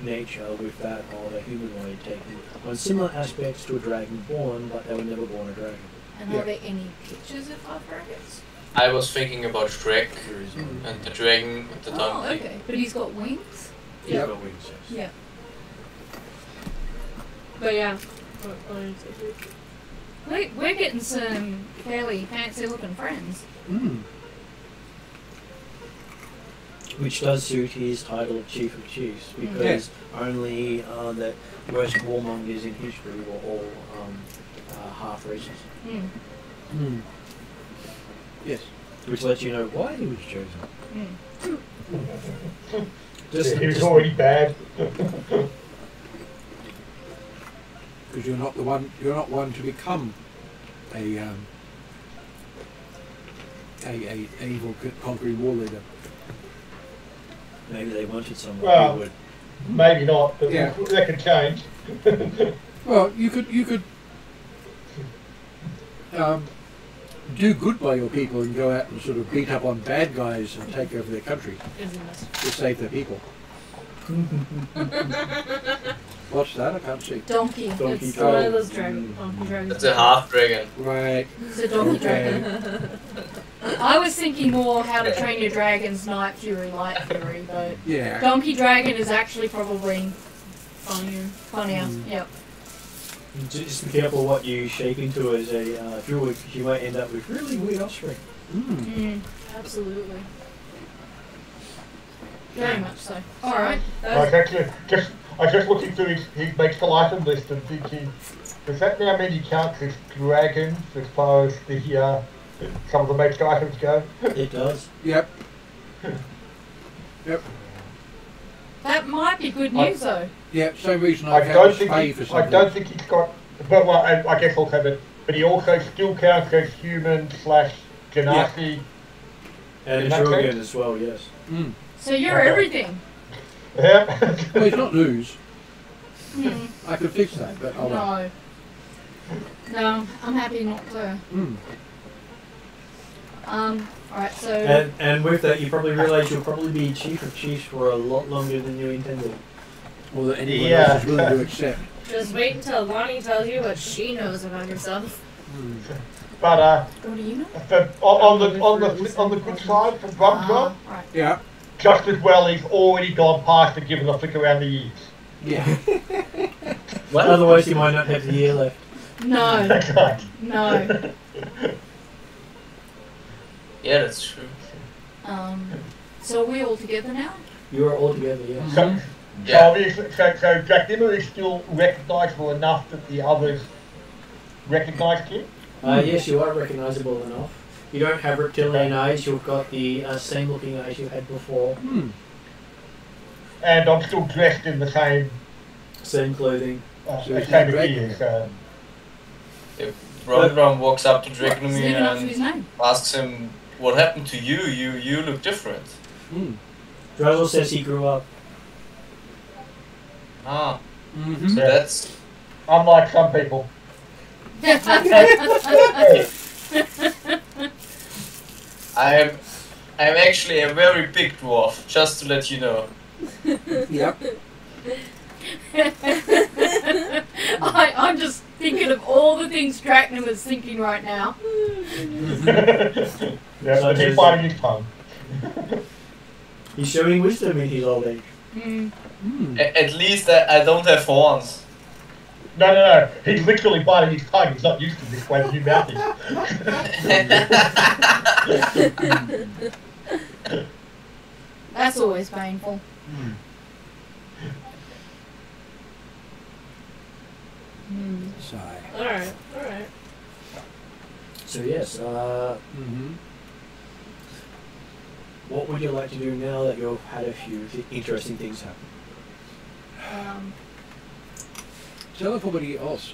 nature with that of a humanoid, taking on similar aspects to a dragonborn, but they were never born a dragon. and Yeah. are there any pictures of half dragons? I was thinking about Shrek There is one. and the dragon and the Oh, donkey. okay. But he's got wings? He's Yep. got wings, yes. Yeah. But yeah. We're getting some fairly fancy looking friends. Which does suit his title of Chief of Chiefs, because only the worst warmongers in history were all half races. Yes. Which lets you know why he was chosen. He was already bad. Because you're not one to become a evil conquering war leader. Maybe they wanted someone Well, who would. Maybe not, but Yeah. that could change. Well, you could do good by your people and go out and sort of beat up on bad guys and take over their country to save their people. What's that? I can't see. Donkey. Donkey It's one of dragon. those donkey dragons. That's a half dragon. Right. It's a donkey Okay. dragon. I was thinking more how to train your dragons, Night Fury, Light Fury, but Yeah. Donkey Dragon is actually probably funnier. Yep. Just be careful what you shape into as a druid, because you might end up with really weird offspring. Absolutely. Very much so. Alright. I was just looking through his magical item list and thinking, does that now mean he counts as dragons as far as the some of the magical items go? It does. Yep. Yep. That might be good news though. Yeah. Same reason I I don't have a spade for I something. don't think he's got But well, I guess also, but he also still counts as human / Genasi. And Atruaghin as well, yes. Mm. So you're everything. Yeah. Well, he's not news. Hmm. I could fix that, but I'll No. No, I'm happy not to. Mm. Alright, so. And with that, you probably realise you'll probably be Chief of Chiefs for a lot longer than you intended. Or that anyone Yeah. else is willing to accept. Just wait until Lonnie tells you what she knows about herself. Mm. But What do you know? on the good side for Grumdra, Right. Yeah. just as well he's already gone past and given a flick around the ears. Yeah. Well, Otherwise, you might not have the year left. No, That's right. no. yeah, that's true. So are we all together now? You are all together, yes. So, Yeah. so Jack Dimmer is still recognisable enough that the others recognised him? Yes, you are recognisable enough. You don't have reptilian eyes, you've got the same looking eyes you had before. Hmm. And I'm still dressed in the same Same clothing. So it's same not as he is. Ron was up to Dragonomir Living up to his and name. asks him, "What happened to you? You look different." Mm. Drazel says he grew up. Ah, Mm-hmm. so Yeah. that's Unlike some people. I'm actually a very big dwarf, just to let you know. Yep. I'm just thinking of all the things Dracna was thinking right now. Yeah, but he's biting his tongue. He's showing wisdom in his old age. Mm. Mm. At least I don't have horns. No. He's literally biting his tongue. He's not used to this way of new mouthing. That's always painful. Mm. Mm. Sigh. Alright. So yes, Mm-hmm. what would you like to do now that you've had a few interesting things happen? Tell everybody else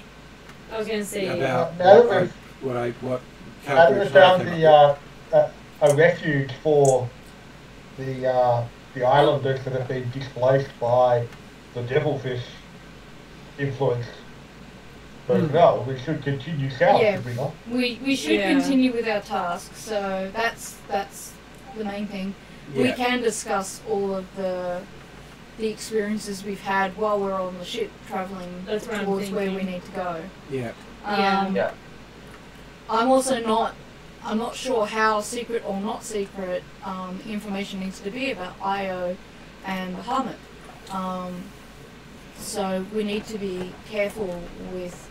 I was gonna say about now what that what we characters found came the up a refuge for the islanders that have been displaced by the devilfish influence. But no, we should continue south, Yeah. should we not? We should Yeah. continue with our task, so that's the main thing. with. We Yeah. can discuss all of the experiences we've had while we're on the ship traveling That's what I'm towards where we thinking. need to go. Yeah. Yeah. Yeah. I'm also I'm not sure how secret or not secret information needs to be about Io and the Hermit. So we need to be careful with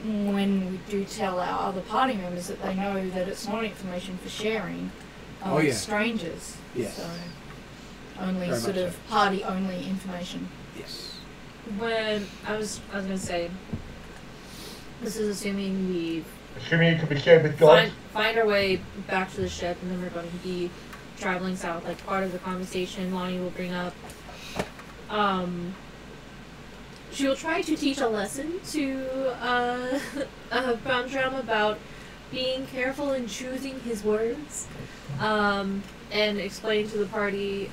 when we do tell our other party members that they know that it's not information for sharing Oh, yeah. strangers. Yes. So only Very sort much of party only information. Yes. when I was gonna say this is assuming we Assuming it could be shared with God. find our way back to the ship and then we're going to be traveling south. Like part of the conversation Lonnie will bring up she will try to teach a lesson to Brandram about being careful in choosing his words, and explain to the party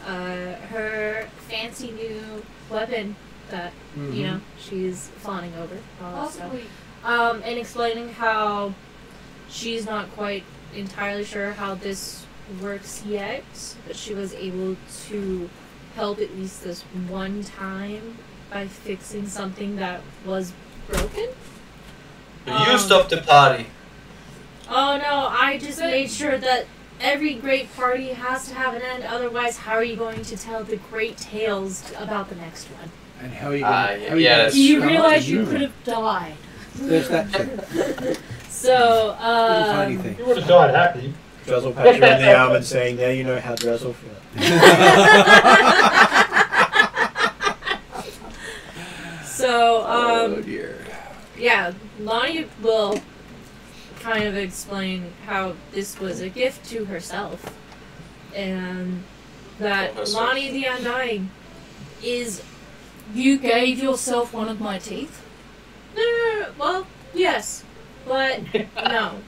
her fancy new weapon that you know she's fawning over. All that stuff. Possibly. And explaining how she's not quite entirely sure how this works yet, but she was able to help at least this one time by fixing something that was broken. You stop the party. Oh no, I just made sure that every great party has to have an end, otherwise how are you going to tell the great tales about the next one? And how are you going Yeah, to that's Do you true. realize you could have died? There's that too. So, Little tiny thing. You would have died happy. Drazel pats you on the arm and saying, now you know how Drazel feels. So, Oh dear. yeah, Lonnie will kind of explain how this was a gift to herself, and that Herself. Lonnie the Undying is You gave yourself one of my teeth? no. Well, yes, but no.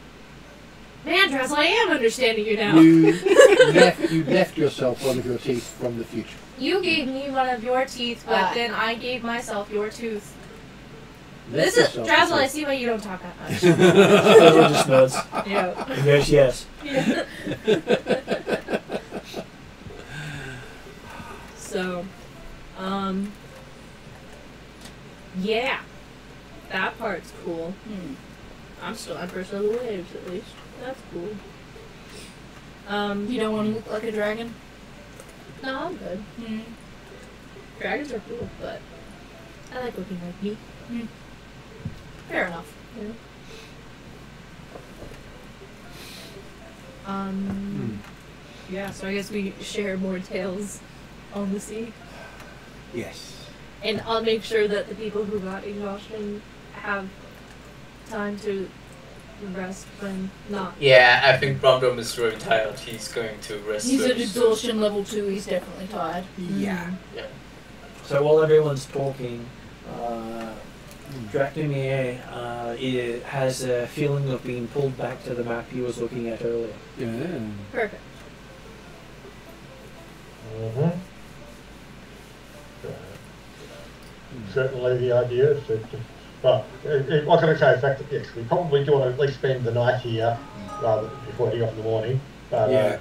Man, Drazzle, I am understanding you now. You left yourself one of your teeth from the future. You gave me one of your teeth, but then I gave myself your tooth. Left This is yourself Drazzle. a I tooth. see why you don't talk that much. Everyone just nods. Yeah. And goes, yes. Yeah. So, yeah, that part's cool. I'm still Empress of the Waves, at least. That's cool. You don't want to look like a dragon? No, I'm good. Dragons are cool, but I like looking like me. Fair enough. Yeah. Yeah, so I guess we share more tales on the sea. Yes. And I'll make sure that the people who got exhaustion have time to rest when not. Yeah, I think Bromdom is very tired. He's going to rest. He's at first. exhaustion level 2, he's definitely tired. Yeah. Yeah. So while everyone's talking, Draknimir it has a feeling of being pulled back to the map he was looking at earlier. Yeah. Perfect. Certainly the idea is that, well, what can I say? In fact, yes, we probably do want to at least spend the night here rather before heading off in the morning. But Yeah.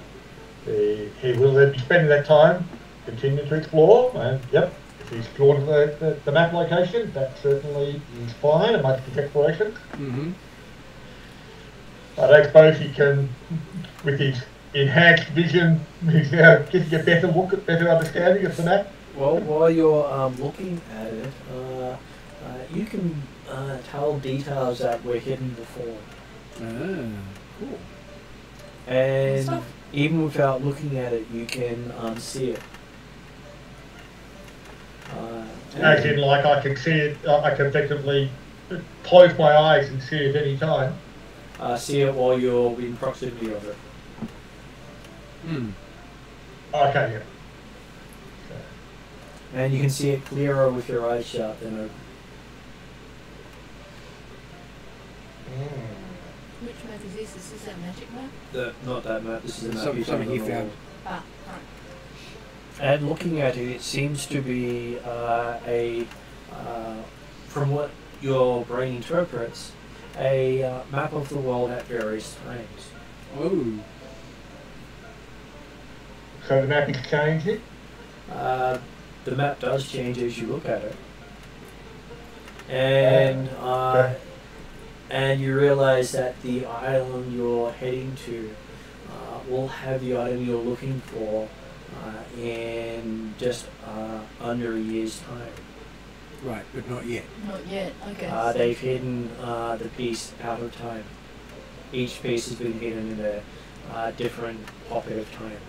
he will then be spending that time, continue to explore, and yep, if he's drawn to the map location, that certainly is fine amongst his explorations. I don't suppose he can, with his enhanced vision, he's now getting a better look, a better understanding of the map. Well, while you're looking at it, you can tell details that were hidden before. Cool. And even without looking at it, you can see it. As in, like, I can see it, I can effectively close my eyes and see it any time. See it while you're in proximity of it. Okay, yeah. And you can see it clearer with your eyes shut than open. Which map is this? Is this that magic map? Not that map, this is the map Something he found. Ah, right. And looking at it, it seems to be from what your brain interprets, a map of the world at various times. Oh. So the map is changing? The map does change as you look at it. And and you realize that the island you're heading to will have the item you're looking for in just under a year's time. Right, but not yet. Not yet, okay. They've hidden the piece out of time. Each piece has been hidden in a different pocket of time.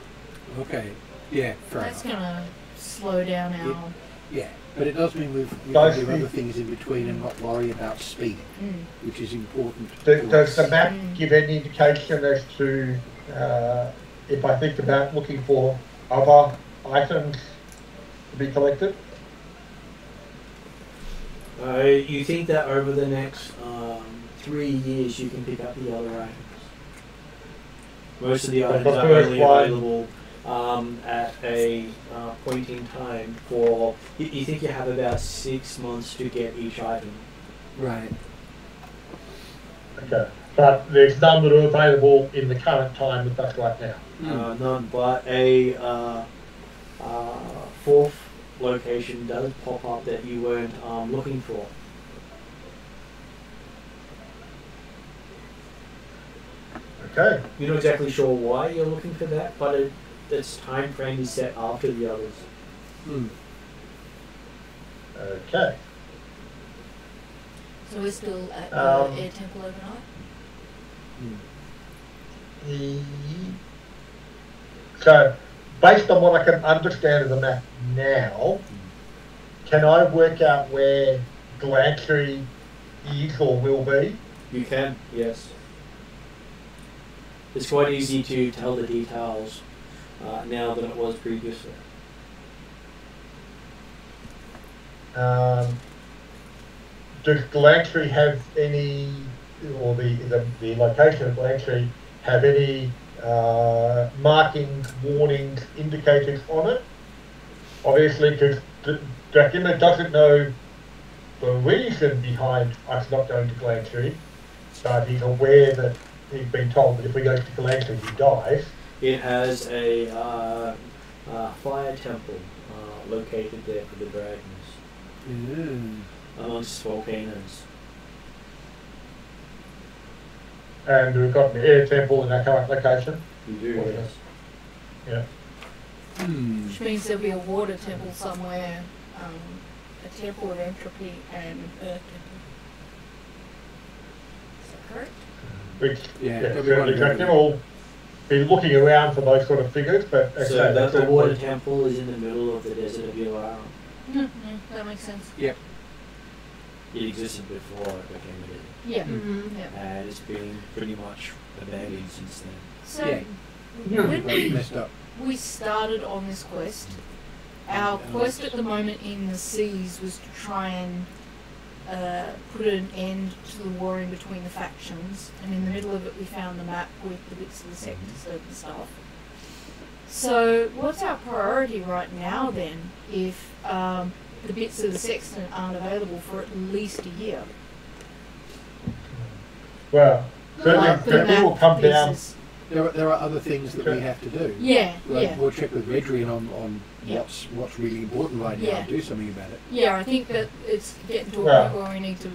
Okay. Yeah, fair That's enough. gonna slow down our... Yeah, but it does mean we can do other things in between and not worry about speed, which is important. Does the map give any indication as to, if I think about looking for other items to be collected? You think that over the next 3 years you can pick up the other items. Most of the items are only available at a point in time for, you think you have about 6 months to get each item. Right. Okay. But there's none that are available in the current time with us right now. None, but a fourth location does pop up that you weren't looking for. Okay. You're not exactly sure why you're looking for that, but its time frame is set after the others. Okay. So we're still at the Air Temple overnight? So, based on what I can understand of the map now, can I work out where Glantry is or will be? You can, yes. It's quite easy to tell the details now than it was previously. does Galantry have any, or the location of Galantry have any markings, warnings, indicators on it? Obviously, because Dracula doesn't know the reason behind us not going to Galantry, but he's aware that he's been told that if we go to Galantry, he dies. It has a fire temple located there for the dragons. Amongst volcanoes. And we've got an air temple in our current location. You do, yes. Yeah. Which means there'll be a water temple somewhere, a temple of entropy, and an earth temple. Is that correct? Which, Yeah, Dracula will be looking around for those sort of figures, but... So the water temple is in the middle of the desert of Yawning. That makes sense. Yep. It existed before it became a desert. Yeah. Mm-hmm. And it's been pretty much abandoned since then. So, Yeah. when Messed up. we started on this quest, our quest at the moment in the seas was to try and put an end to the warring between the factions, and in the middle of it we found the map with the bits of the sectors and stuff. So what's our priority right now then, if the bits of the sextant aren't available for at least a year? Well, certainly Like the Dracula will map come down. pieces. There are other things that we have to do. Yeah, Like, yeah. we'll check with Redrian on Yeah. what's really important right now Yeah. and do something about it. Yeah, I think that it's getting to a Well, point where we need to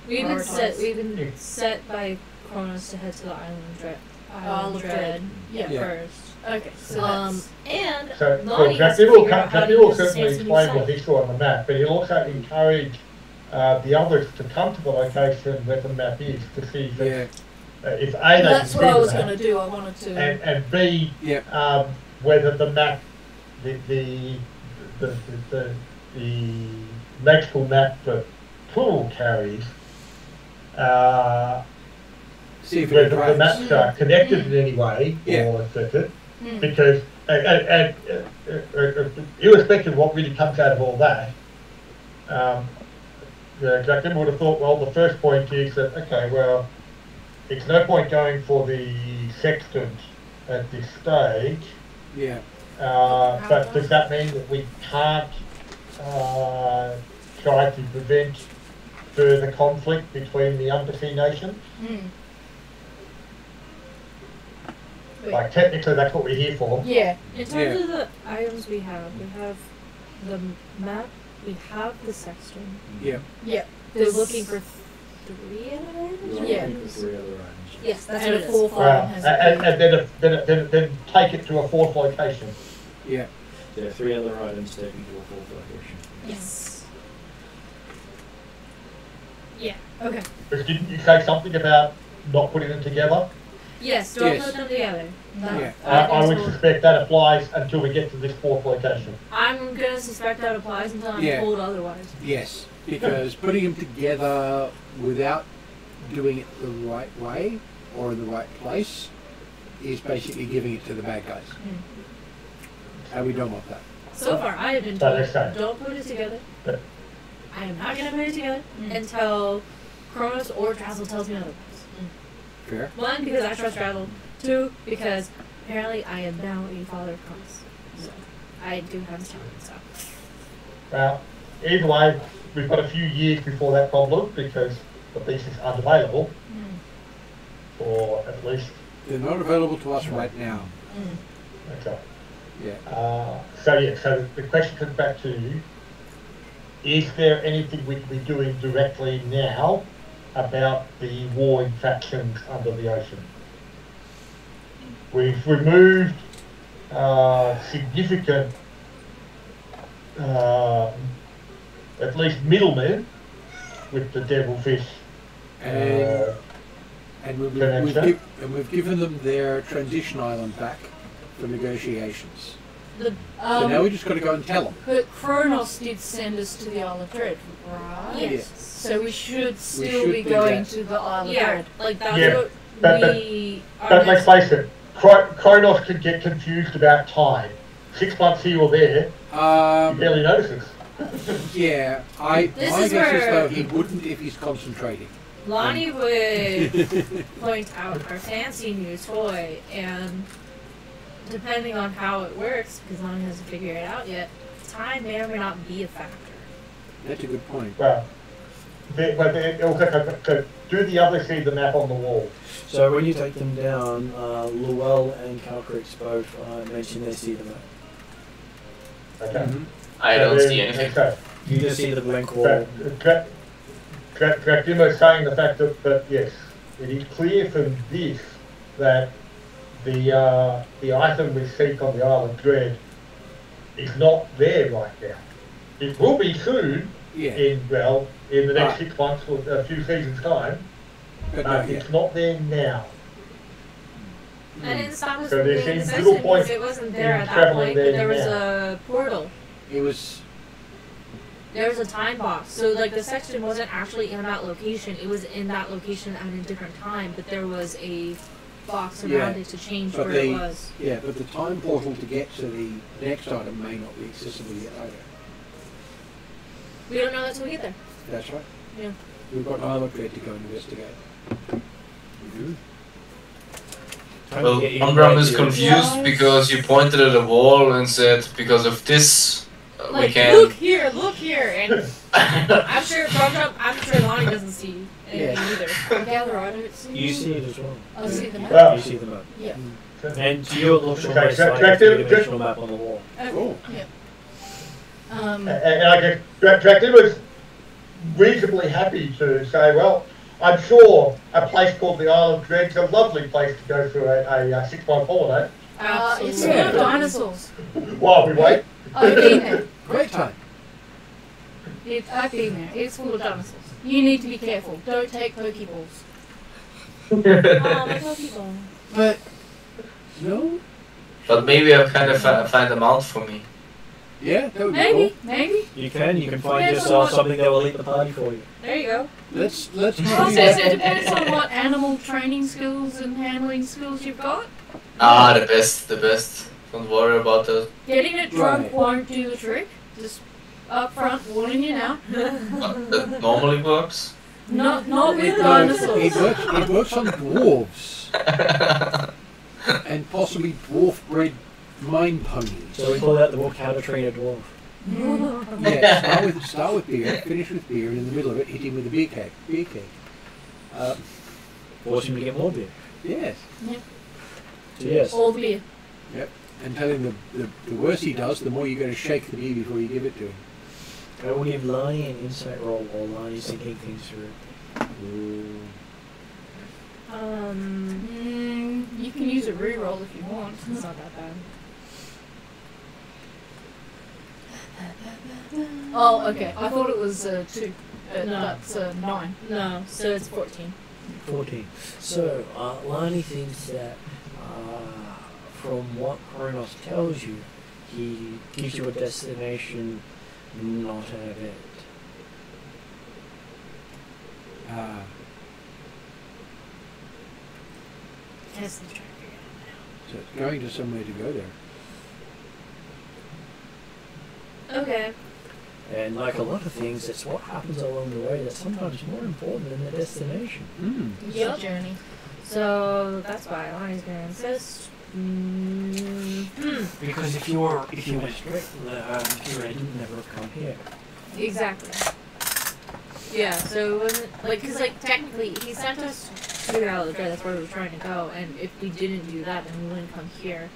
We've been set. prioritize. We've been set by Kronos to head to the Isle of Dread Yeah. Yeah. first. Okay, so that's... And So Lonnie has to Dracula will, figure out how to Dracula will use the certainly Samsung explain what site. he saw on the map, but he'll also encourage the others to come to the location where the map is to see that Yeah. if A, they That's can what I see was the going map, to do. I wanted to... and B, Yeah. whether the map, the magical map that Plural carries, See if it whether the interacts. maps are connected in any way Yeah. or affected, Mm. because irrespective of what really comes out of all that, Dracula would have thought, well, the first point is that, okay, well, it's no point going for the sextant at this stage, Yeah. but does that mean that we can't try to prevent further conflict between the undersea nations? Mm. Like, technically that's what we're here for. Yeah. In terms of the items we have the map, we have the sextant. Yeah. Yeah. They're looking for 3 other items? We're Yeah. looking for 3 other items. Yes, that's And what a it is. fourth Well, item has then take it to a fourth location. Yeah. There are 3 other items taken to a 4th location. Yes. Yeah. Okay. But didn't you say something about not putting them together? Yes. Don't Yes. put them together. No. Yeah. I would suspect that applies until we get to this fourth location. I'm gonna suspect that applies until I'm Yeah. told otherwise. Yes. Because putting them together without doing it the right way or in the right place is basically giving it to the bad guys. And we don't want that. So far, I have been That told, makes sense. don't put it together. But- I am not gonna put it together until Kronos or Drazzle tells me otherwise. Fair? 1, because I trust Drazzle. 2, because apparently I am now a father of Kronos. So, I do have his talent, so. Well, either way, we've got a few years before that problem because the pieces aren't available, or at least, They're not available to us right now. okay. Yeah. So the question comes back to, is there anything we can be doing directly now about the warring factions under the ocean? We've removed significant, at least middlemen with the devilfish. And Connection. we've given them their transition island back for negotiations. So now we just got to go and tell them. But Kronos did send us to the Isle of Dread, right? Yes. So we should still should be do going that. to the Isle of Yeah, Dread. like that's Yeah, what but- we are But let's next- face it, Kronos can get confused about time. 6 months here or there, he Um, barely notices. Yeah, my This guess is is where- though he wouldn't if he's concentrating. Lonnie would point out our fancy new toy, and depending on how it works, because Lonnie hasn't figured it out yet, time may or may not be a factor. That's a good point. Well, okay, do the other see the map on the wall? So when you take them down, Llewell and Calcrix both mention they see the map. Okay. Mhm. I don't see anything. Okay. You just see the blank wall. Dracula saying the fact that yes, it is clear from this that the item we seek on the Isle of Dread is not there right now. It will be soon, Yeah, in the next 6 months or a few seasons time, but but not yet. it's not there now. I didn't stop us So from there being seems session little point because it wasn't there in at that travelling point, but there there was now. a portal. It was. There was a time box. So, like, the section wasn't actually in that location. It was in that location at a different time, but there was a box around Yeah, it to change but where it was. Yeah, but the time portal to get to the next item may not be accessible yet either. We don't know that till we get there. That's right. Yeah. We've got Isle of Dread to go investigate. Well, Umbram is confused because you pointed at a wall and said, because of this, we Like, can. look here, and I'm sure Lonnie doesn't see anything either. I gather I don't see You see it as well. I see the map. Well, You see the map. Yeah. And to you it looks Okay, almost so like a Dracula- three-dimensional map on the wall. Cool. Yeah. and I guess Dracula was reasonably happy to say, well, I'm sure a place called the Isle of Dread is a lovely place to go through a 6-month holiday It's Absolutely. full of dinosaurs. while we wait. I've been there. Great time. I've been there. It's full of dinosaurs. You need to be careful. Don't take Pokeballs. Oh, my Pokeball. But no. But maybe I kind of find a mount for me. Yeah, that would be Maybe, cool. maybe. You can find Depends on yourself what- something that will lead the party for you. There you go. Let's Also, it depends on what animal training skills and handling skills you've got. Ah, the best. Don't worry about that. Getting it drunk Right. won't do the trick. Just up front, warning you now. That normally works. Not with It dinosaurs. works on dwarves and possibly dwarf-bred mine ponies. So we call that the book How to Train a Dwarf. Yeah, start with beer, finish with beer, and in the middle of it, hit him with a beer keg. Force him to get more beer. Yes, So yes. All the beer. and tell him the worse he does, the more you got to shake the beer before you give it to him. I will give Lonnie an insight roll while Lonnie's thinking things through. You can use a reroll if you want. It's not that bad. Oh, okay. I thought it was 2. No. That's 9. No, so it's 14. 14. So, Lonnie thinks that from what Kronos tells you, he gives you a destination, not an event. Guess I'm trying to figure it So it's going to somewhere to go there. out. Okay. And like a lot of things, it's what happens along the way that's sometimes more important than the destination. It's Yep. a journey. So that's why Lonnie's gonna insist. Because if you were strict, Tyranny would never have come here. Exactly. Yeah, so it wasn't like, cause like technically he sent us to the Isle of Dread, that's where we were trying to go, and if we didn't do that, then we wouldn't come here.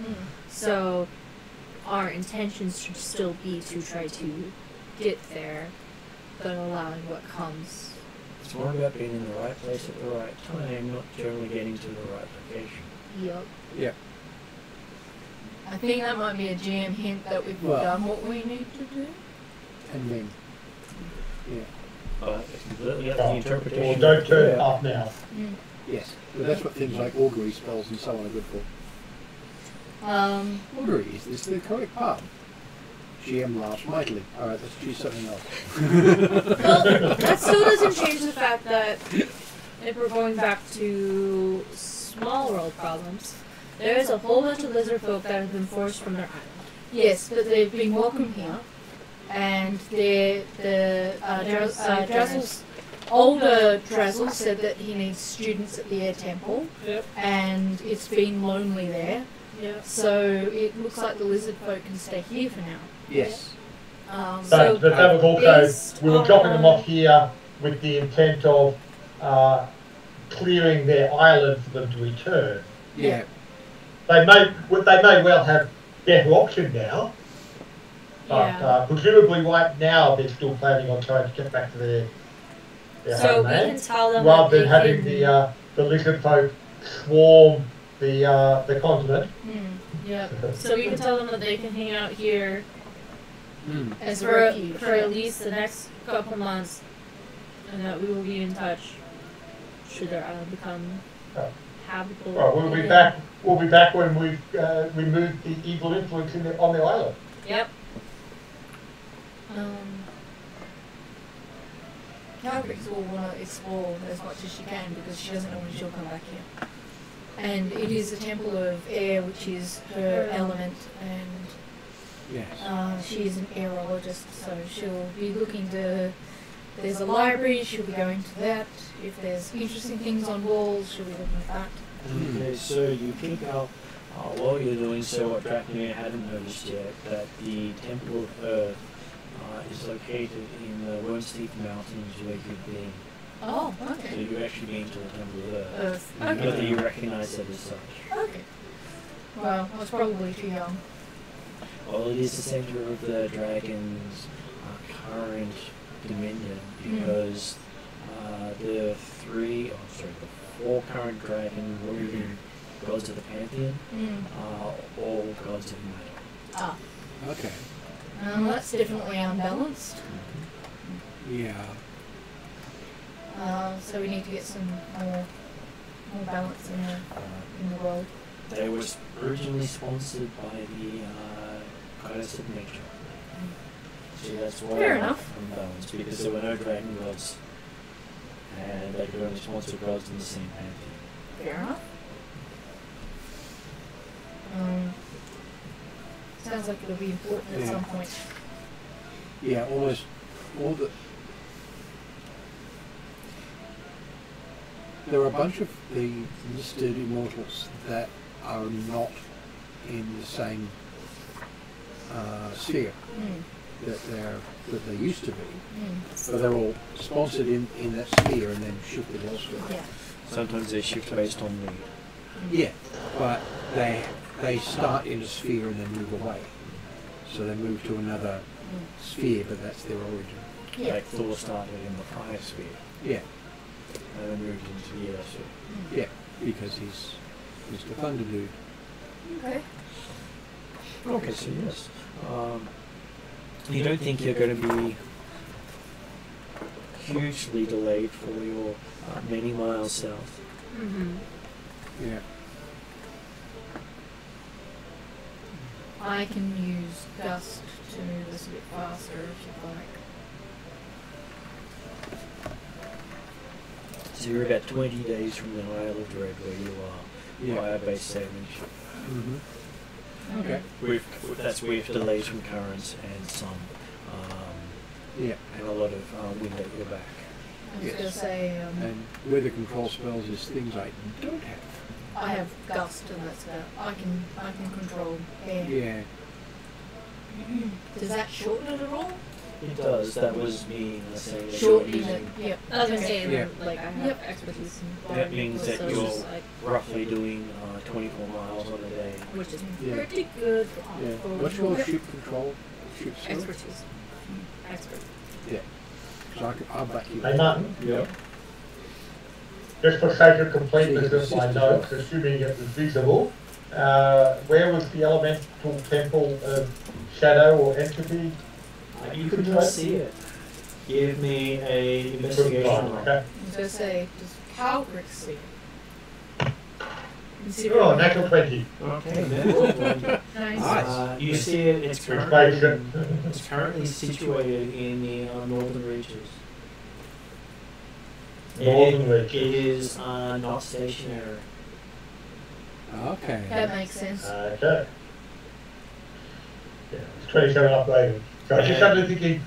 So our intentions should still be to try to get there, but allowing what comes. It's more about being in the right place at the right time, not generally getting to the right location. Yep. I think that might be a GM hint that we've Well- done what we need to do. And then, But it's completely up to the Or interpretation. don't turn Yeah. up now. yes, but that's what things like augury spells and so on are good for. Augury, is this the correct path? GM laughs mightily. Alright, let's choose something else. Well, that still doesn't change the fact that if we're going back to small world problems, there is a whole bunch of lizard folk that have been forced from their island. Yes, but they've been welcome here. and Drazzle's older Drazzle said that he needs students at the Air Temple, and it's been lonely there. So it looks like the lizard folk can stay here for now. Yes. But that was also, we were dropping them off here with the intent of clearing their island for them to return. Yeah. They may well have better option now, but presumably right now they're still planning on trying to get back to their So we homeland, can tell them rather that than having the lizard folk swarm the continent. So we can tell them that they can hang out here As for refuge. at least the next couple months, and that we will be in touch should their island become habitable. Right, we'll be back. We'll be back when we've removed the evil influence on the island. Yep. Calgrix will want to explore as much as she can because she doesn't know when she'll come back here. And it is the Temple of Air, which is her element, and Yes. she is an aerologist, so she'll be looking to. There's a library, she'll be going to that. If there's interesting things on walls, she'll be looking at that. Okay, so you pick out, while you're doing so, what Dracmir hadn't noticed yet, that the Temple of Earth is located in the Wernsteep Mountains where you've been. Oh, So okay. you've actually been to the Temple of Earth. Earth. Not Okay. that you recognize it as such. Okay. Well, I was probably too young. Well, it is the center of the dragon's current dominion because the four current dragon ruling gods of the pantheon are all gods of matter. Ah. Okay. That's definitely unbalanced. Yeah. So we need to get some more balance in the world. They were originally sponsored by the Palace of Nature. So that's why Fair they're enough. unbalanced, because there were no dragon gods and they could only sponsor gods in the same pantheon. Fair enough. Sounds like it'll be important at some point. Yeah, almost all the. There are a bunch of the listed Immortals that are not in the same sphere that they used to be, but they're all sponsored in that sphere and then shifted elsewhere. Yeah. Sometimes they shift based on need. Yeah, but they start in a sphere and then move away. So they move to another sphere, but that's their origin. Yeah. Like Thor started in the fire sphere Yeah, and then moved into the air sphere. yeah, because he's Mr. Thunder Dude. Okay. Okay, so yes. You don't think you're going to be hugely delayed for your many miles south. Yeah. I can use Gust to move us a bit faster if you'd like. So you're about 20 days from the Isle of Dread where you are via base sailing ship. Okay. That's with delays from currents and some, Yeah. and a lot of wind at your back. I was going to say, And weather control spells is things I don't have. I have Gust and that's about. I can control air. Yeah. Does that shorten it at all? It does. That was me saying that you're Shortening it. using. Yep. I was gonna say, Yeah. like, I have Yep. expertise in That means that so it's you're just like, roughly doing 24 miles on a day. which is Yeah. pretty good Yeah. for What's your ship control? Ship skill? expertise. Expert. Yeah. So I'll back you. Hey Martin, Yeah. just for sake of completeness of my notes, assuming it was visible, where was the elemental temple of shadow or entity? You could not see it. Give me a investigation roll. Okay. I was going to say, does Calgrix see it? Oh, natural 20. Okay, Nice. Nice. you see it. It's currently situated in the northern reaches. Northern It reaches. is not stationary. Okay. That makes sense. Okay. Yeah, it's 27 upgraded. So I just started thinking,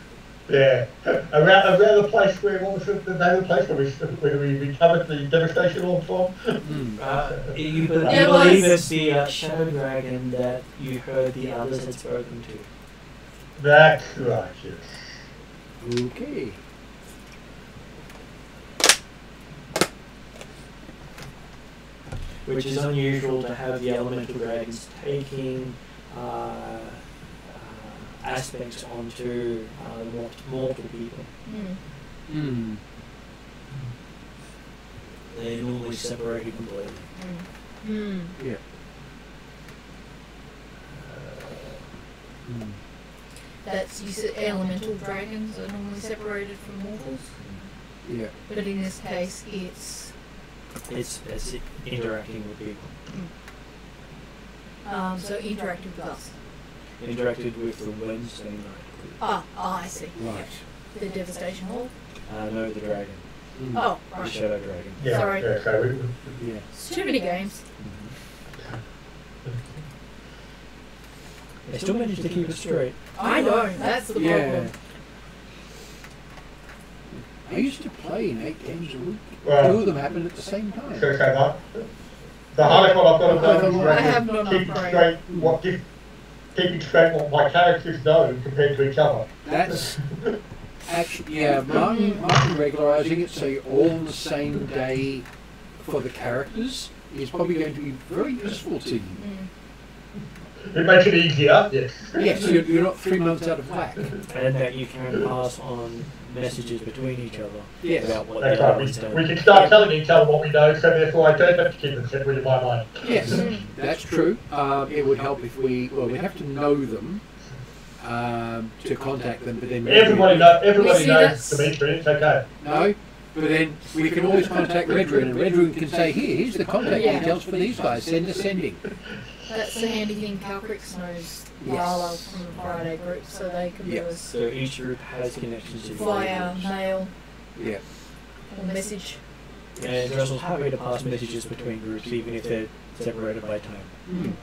yeah, around the place where, what was the name of the place where we recovered the devastation all from? You believe it's the Shadow Dragon that you heard the others had spoken to. That's right, yes. Okay. Which is unusual to have the elemental dragons taking aspects onto mortal people. They're normally separated completely. Yeah. That's, you said elemental dragons are normally separated from mortals. Yeah. But in this case, it's interacting with people. So interacted with us. Interacted with the Wednesday night. I see. Right. The devastation hall. No, the dragon. Oh, The right. Shadow Dragon. Yeah, Sorry. Yeah, so Yeah. It's too many games. They still managed to keep it straight. I know. That's the problem. I used to play in 8 games a week. Well, 2 of them happened at the same time. So that the hardest one I've got to do I have not keeping straight what my characters know compared to each other. That's actually, yeah, Martin regularising it so you're all on the same day for the characters is probably going to be very useful to you. It makes it easier, yes. Yes, you're not 3 months out of whack. And that you can pass on messages between each other Yes. about what That's the right. others don't. We can start telling each other what we know, so therefore I don't have to keep them separate in my mind. Yes, that's true. It would help if we have to know them to contact them, but then Everybody knows Dimitri, it's okay. No, but then we can always contact Red Rune, and Red Rune can say, here's the contact details for these guys, send a sending. That's the handy thing. Calcrix knows Yes. Lala from the Friday group, so they can do Yes. us So each group has connections to via mail Yeah. or message. And Dressel's happy to pass messages between groups even if they're separated by time.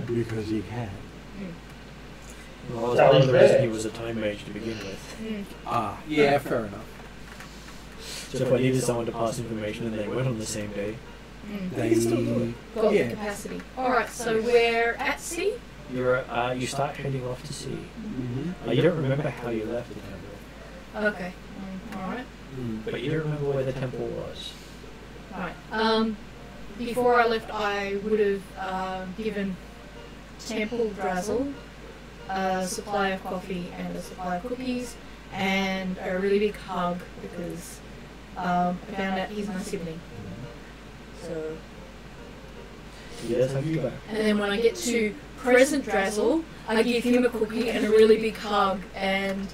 Because he can. Well, that's part of the reason he was a time mage to begin with. Ah, yeah, fair enough. So if I needed someone to pass information and they went on the same day, They, Got yeah. the capacity. Alright, so we're at sea? you start heading off to sea. You don't remember how you left the temple, Okay. Alright. but you don't remember where the temple was. Alright. Before I left, I would have given Temple Drazzle a supply of coffee and a supply of cookies and a really big hug because I found out he's my sibling. So, Yes, have you back. and then when I get to present Drazzle, I give him a cookie and a really big hug and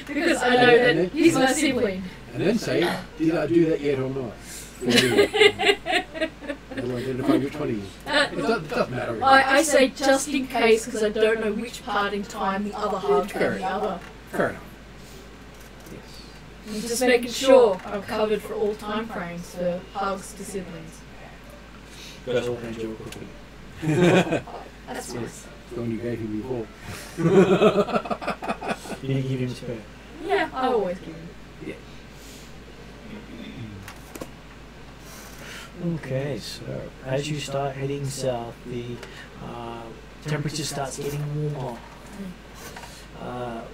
because I know that he's my sibling. And then say, did I do that yet or not? And we'll identify which one he is. It doesn't matter. Really. I say just in case because I don't know which part in time the other hugged and the other. Fair enough. I'm just making sure I'm covered for all time frames for hugs to siblings. Dressel hands you a cookie. That's nice. The one you gave him before. You didn't give him spare. Yeah, I always give him. Okay, so as you start heading south, the temperature starts getting warmer.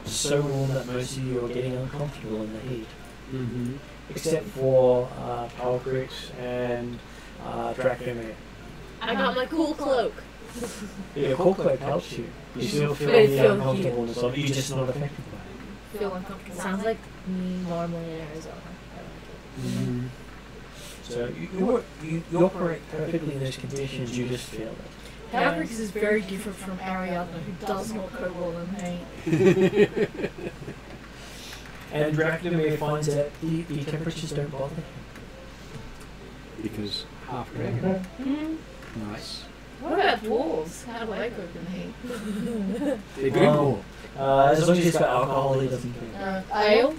So warm that most of you are getting uncomfortable in the heat. Except for Palcrix and Dracomir. I got my cool cloak. Your cool cloak helps you. You still feel But it the feels uncomfortableness of it, you're just not affected by it. Feel uncomfortable. Sounds like me normally in Arizona. So you operate perfectly in those conditions, you just feel it. Calcrix is very different from Ariadna, who does not cope well in heat. And Dracomir finds that the temperatures don't bother him. Because half dragon. Nice. What about dwarves? How do they cope in the heat? They drink more. As long as he's got alcohol, he doesn't care. Ale?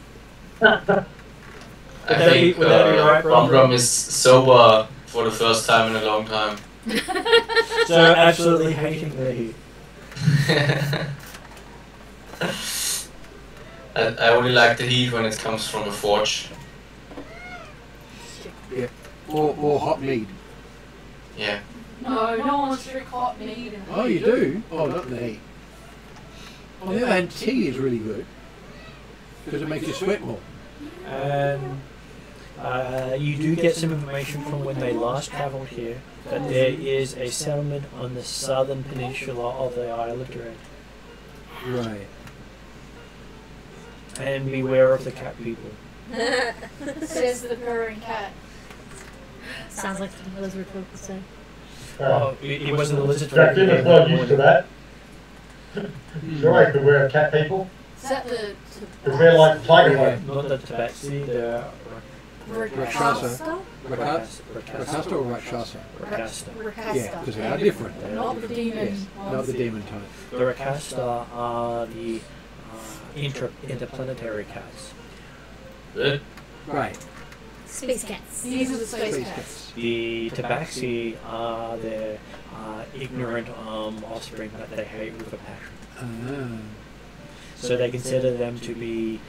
I think would that be right, bro? Brom is sober for the first time in a long time. So absolutely hating the heat. I only like the heat when it comes from a forge. Yeah. Or hot mead. Yeah. No, no one wants to drink hot mead. Oh, you do? Oh, not in the heat. On the other hand, tea is really good because it makes you sweat more. And you do get some information from when they last travelled here that there is a settlement on the southern peninsula of the Isle of Dread. Right. And beware of the cat people. Says the purring cat. Sounds like the lizard folk would say. Oh, he wasn't a lizard. Dracula's not used to that. Sure, I could wear cat people. Is that the Because they're like tiger Yeah. folk. Not the tabaxi, the Rakshasa. Rakasta. Rakasta or Rakshasa? Rakasta. Yeah, because they are different. They are Not the different. demon Yes, not ones. the demon type. The Rakasta are the interplanetary cats. Good. Right. Space cats. These are the space Space cats. cats. The tabaxi are the ignorant offspring that they hate with a passion. Ah. So they consider them to be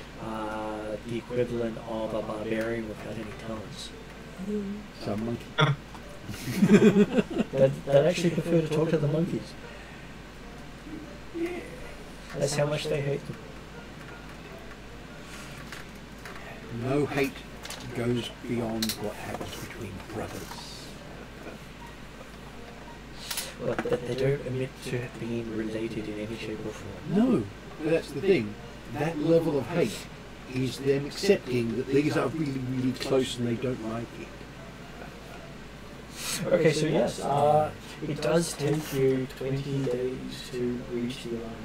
the equivalent of a barbarian without any talents. Some monkey. They'd actually prefer to talk to the monkeys. That's how much they hate them. No hate goes beyond what happens between brothers. But they don't admit to being related in any shape or form. No, but that's the thing. That level of hate is them accepting that these are really, really close and they don't like it. Okay, so yes, it does take you 20 days to reach the island.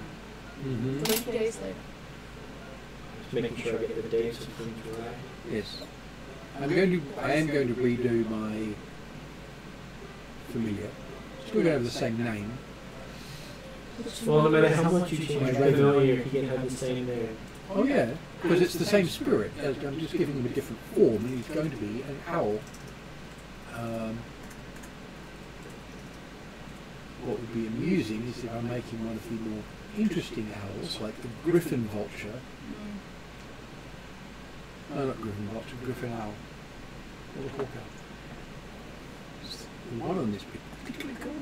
Mm-hmm. 20 days later. Just making sure I get the dates and things right. Yes. I am going to redo my familiar. Still don't have the same name. Well, no matter how much you change My familiar, you can have the same name. Oh yeah, because it's the same spirit. I'm just giving him a different form, and he's going to be an owl. What would be amusing is if I make him one of the more interesting owls, like the griffin vulture. No, not griffin vulture, griffin owl. Or hawk owl. The one on this bit particularly cool.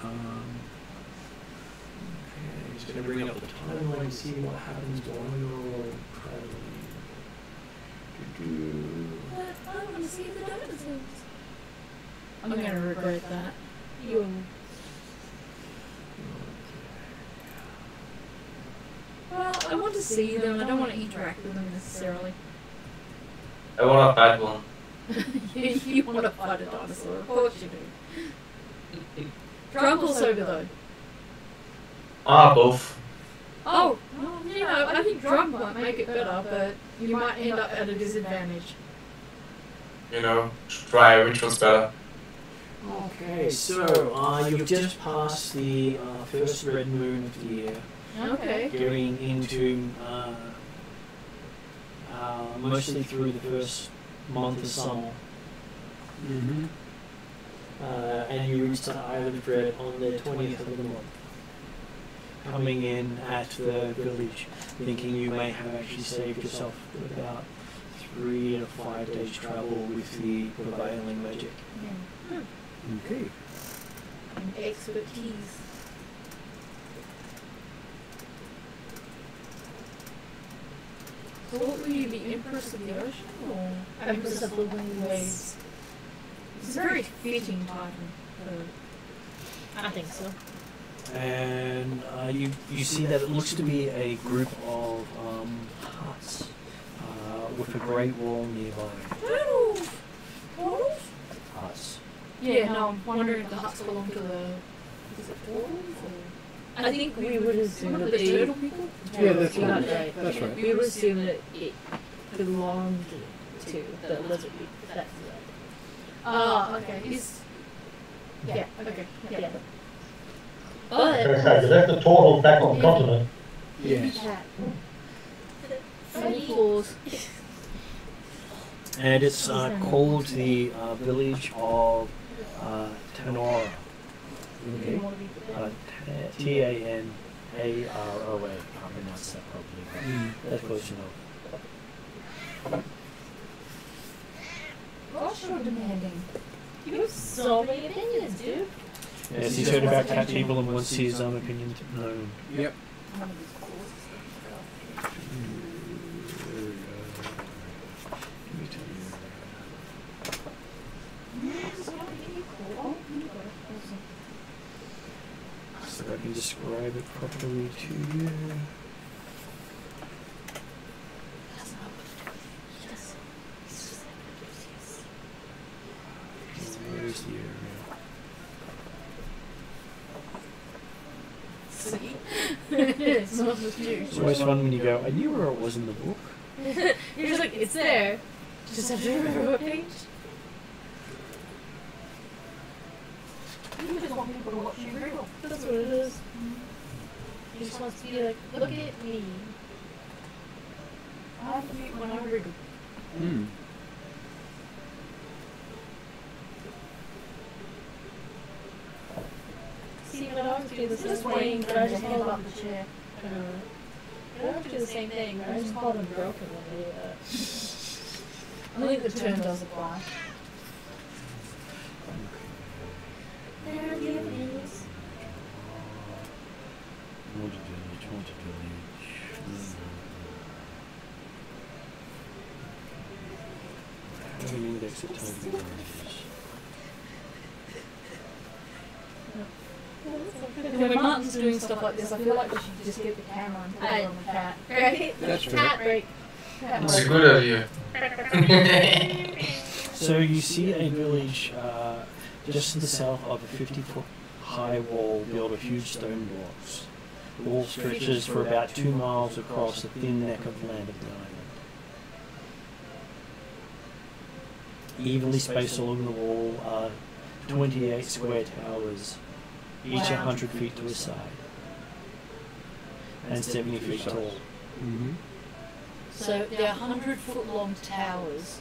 Okay, just going to bring up the timeline and see what happens while you're traveling. But I want to see the dinosaurs. I'm going to regret that. You Well, I want to see them. I don't want to interact with them necessarily. I want a bad one. You want to fight a dinosaur, of course you do. Drunk or sober though? Both. Oh, well, you know, I think drunk might make it better, but you might end up at a disadvantage. You know, try which one's better. Okay, so you've just passed the first red moon of the year, Okay. going into mostly through the first month of summer, Mm-hmm. and you reach the Isle of Dread on the 20th of the month. Coming in at the village, thinking you may have actually saved yourself about 3 to 5 days travel with the prevailing magic. Okay. And expertise. So what will you be, Empress of the Ocean or Empress of the Waves? It's a very fitting title. I think so. And you see that it looks to be a group of huts with a great wall nearby. Portals! Portals? Huts. Yeah, no, I'm wondering if the huts belong to the... Is it portals or... I think we would assume One of that the turtle people? Yeah, that's That's right. right. That's right. We would assume that it belonged to the lizard people. That's Ah, okay. Yeah, okay. Yeah. yeah. I But you left the turtle back on the continent. Yes. funny claws. And it's called the village of Tanora. Okay. Tanaroa. Can't pronounce that properly, but that's close enough. Gosh, you're demanding. You have so many opinions, dude. Yes, he's heard about cat people and wants his opinion known. Yep. So I can describe it properly to you. Where's the area? It's not just you. It's always fun when you go, I knew where it was in the book. You're just like, it's there. Just have to remember what page. You just want people to watch you wriggle. That's what it is. He just wants to be like, look at me. I have to mute when I wriggle. Mm. See, my dogs do the same thing, but I just call them the chair. My dogs do the same thing, but I just call them broken when they, I think the term does apply. There are the evidence. Have an index that tells me where it is. When Martin's doing stuff like this, I feel like we should just get the camera and put it on the cat. Right? That's Cat break. It's a good idea. So you see a village just to the south of a 50-foot high wall built of huge stone blocks. The wall stretches for about 2 miles across the thin neck of land of the island. Evenly spaced along the wall are 28 square towers, each 100 feet to a side, and 70 feet tall. Mm-hmm. So there are 100-foot long towers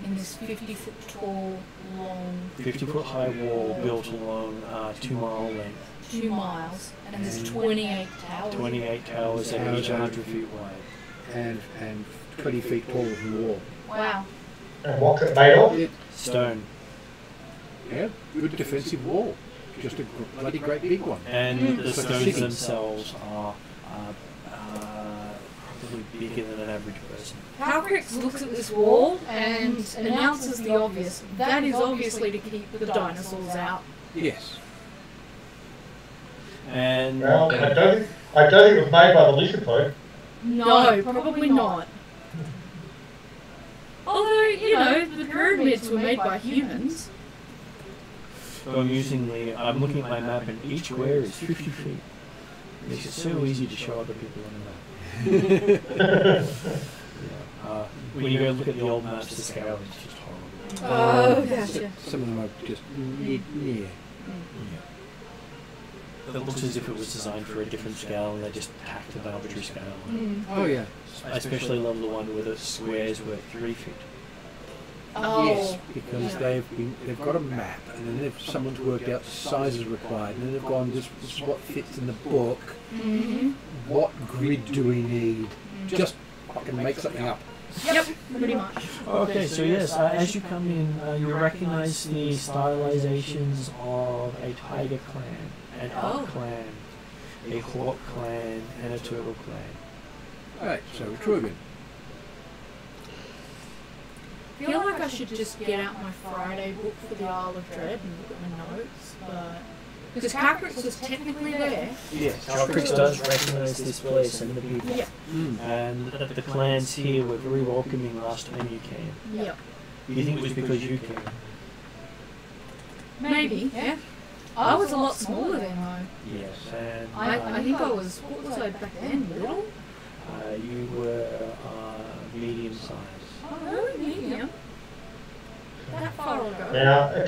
in this 50-foot tall, long 50-foot high wall built along 2 mile length. 2 miles, and there's 28 towers. 28 towers and each 100 feet wide. And 20 feet taller than the wall. Wow. And what's it made of? It, Stone. yeah, good defensive wall. Just a bloody great big one. And the It's like a stones city. themselves are probably bigger than an average person. Halcrix looks at this wall and announces the obvious. That is obviously to keep the dinosaurs out. Yes. And Well, I don't think it was made by the lizard folk. No, probably not. Although, you know, the pyramids were made by humans. so amusingly, I'm looking at my map and each square is 50 feet. It makes it so easy to show other people on the map. Yeah. When you go look at the old maps, the scale is just horrible. Oh, gotcha. Some of them are just, yeah. It looks as if it was designed for a different scale and they just tacked an arbitrary scale on Mm. Oh, yeah. it. I especially love the one where the squares were 3 feet. Oh. Yes, because they've got a map, and then someone's worked out the sizes required, and then they've gone, this is what fits in the book. Mm-hmm. What grid do we need? Just fucking make something up. Yep, pretty much. Okay, so yes, as you come in, you recognize the stylizations of a tiger clan, an elk clan, a hawk clan, and a turtle clan. Alright, so Atruaghin. I feel like I should just get out my Friday book for the Isle of Dread and look at my notes, but... Because Halcrix was technically there. Yes, Halcrix does recognize this place and the people. Yeah. And the clans here were very welcoming last time you came. Yep. Do you think it was because you came? Maybe, yeah. I was a lot smaller then, though. Yes, and I think I was, what was I back then, little? you were medium sized. Oh, really? Medium? That far ago. Now,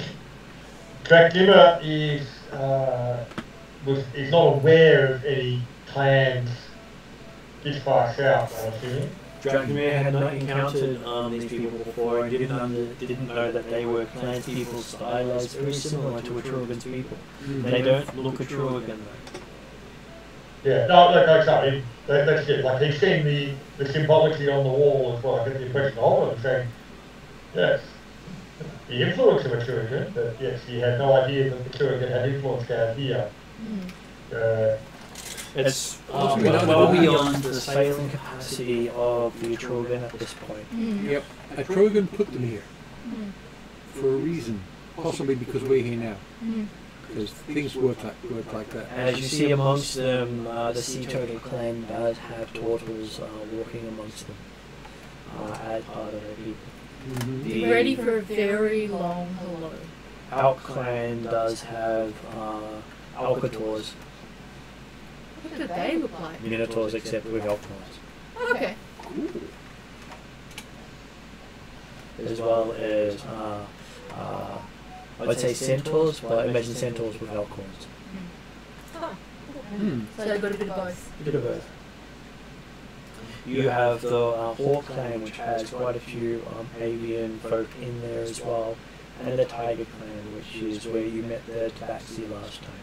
Dracula is not aware of any clans this far south, I'm assuming. Dragomir had not encountered these people before and didn't know that they were clan people stylized very similar to Atruaghin's people. They don't look Atruaghin though. Yeah, no, like exactly. That's it. Like he's seen the symbolically on the wall as well. I get the impression of it, saying, yes, the influence of Atruaghin, but yes, he had no idea that Atruaghin had influence down here. It's well beyond the sailing capacity of the Atruaghin at this point. Yep, Atruaghin put them here for a reason, possibly because we're here now. Because things work like that. As you see amongst them, the Sea Turtle clan does have turtles walking amongst them as part of their people. Be ready for a very long hello. Elk clan does have alcators. What do they look like? Minotaurs except with elk horns. Okay. Cool. As well as I'd say centaurs, but imagine centaurs with elk horns. So they've got a bit of both. A bit of both. You have the Hawk clan, which has quite a few avian folk in there as well, and the Tiger clan, which is where you met the Tabaxi last time.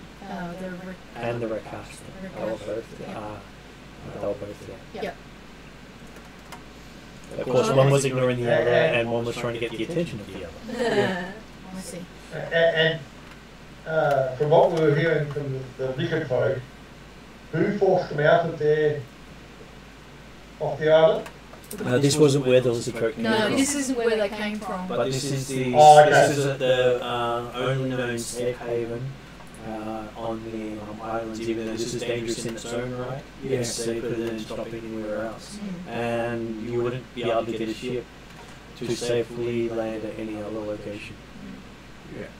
And the Rakasta. They were both there. Yep. Of course, one was ignoring the other, and one was trying to get the attention of the other. I see. And from what we were hearing from the Wicked folk, who forced them out of off the island? This wasn't where the lizard folk came from. No, this isn't where they came from. But this is the this is the only known safe haven on the islands, even though this is dangerous in its own right. Yes, safer than stopping anywhere else. And you wouldn't be able to get a ship to safely land at any other location. Yeah.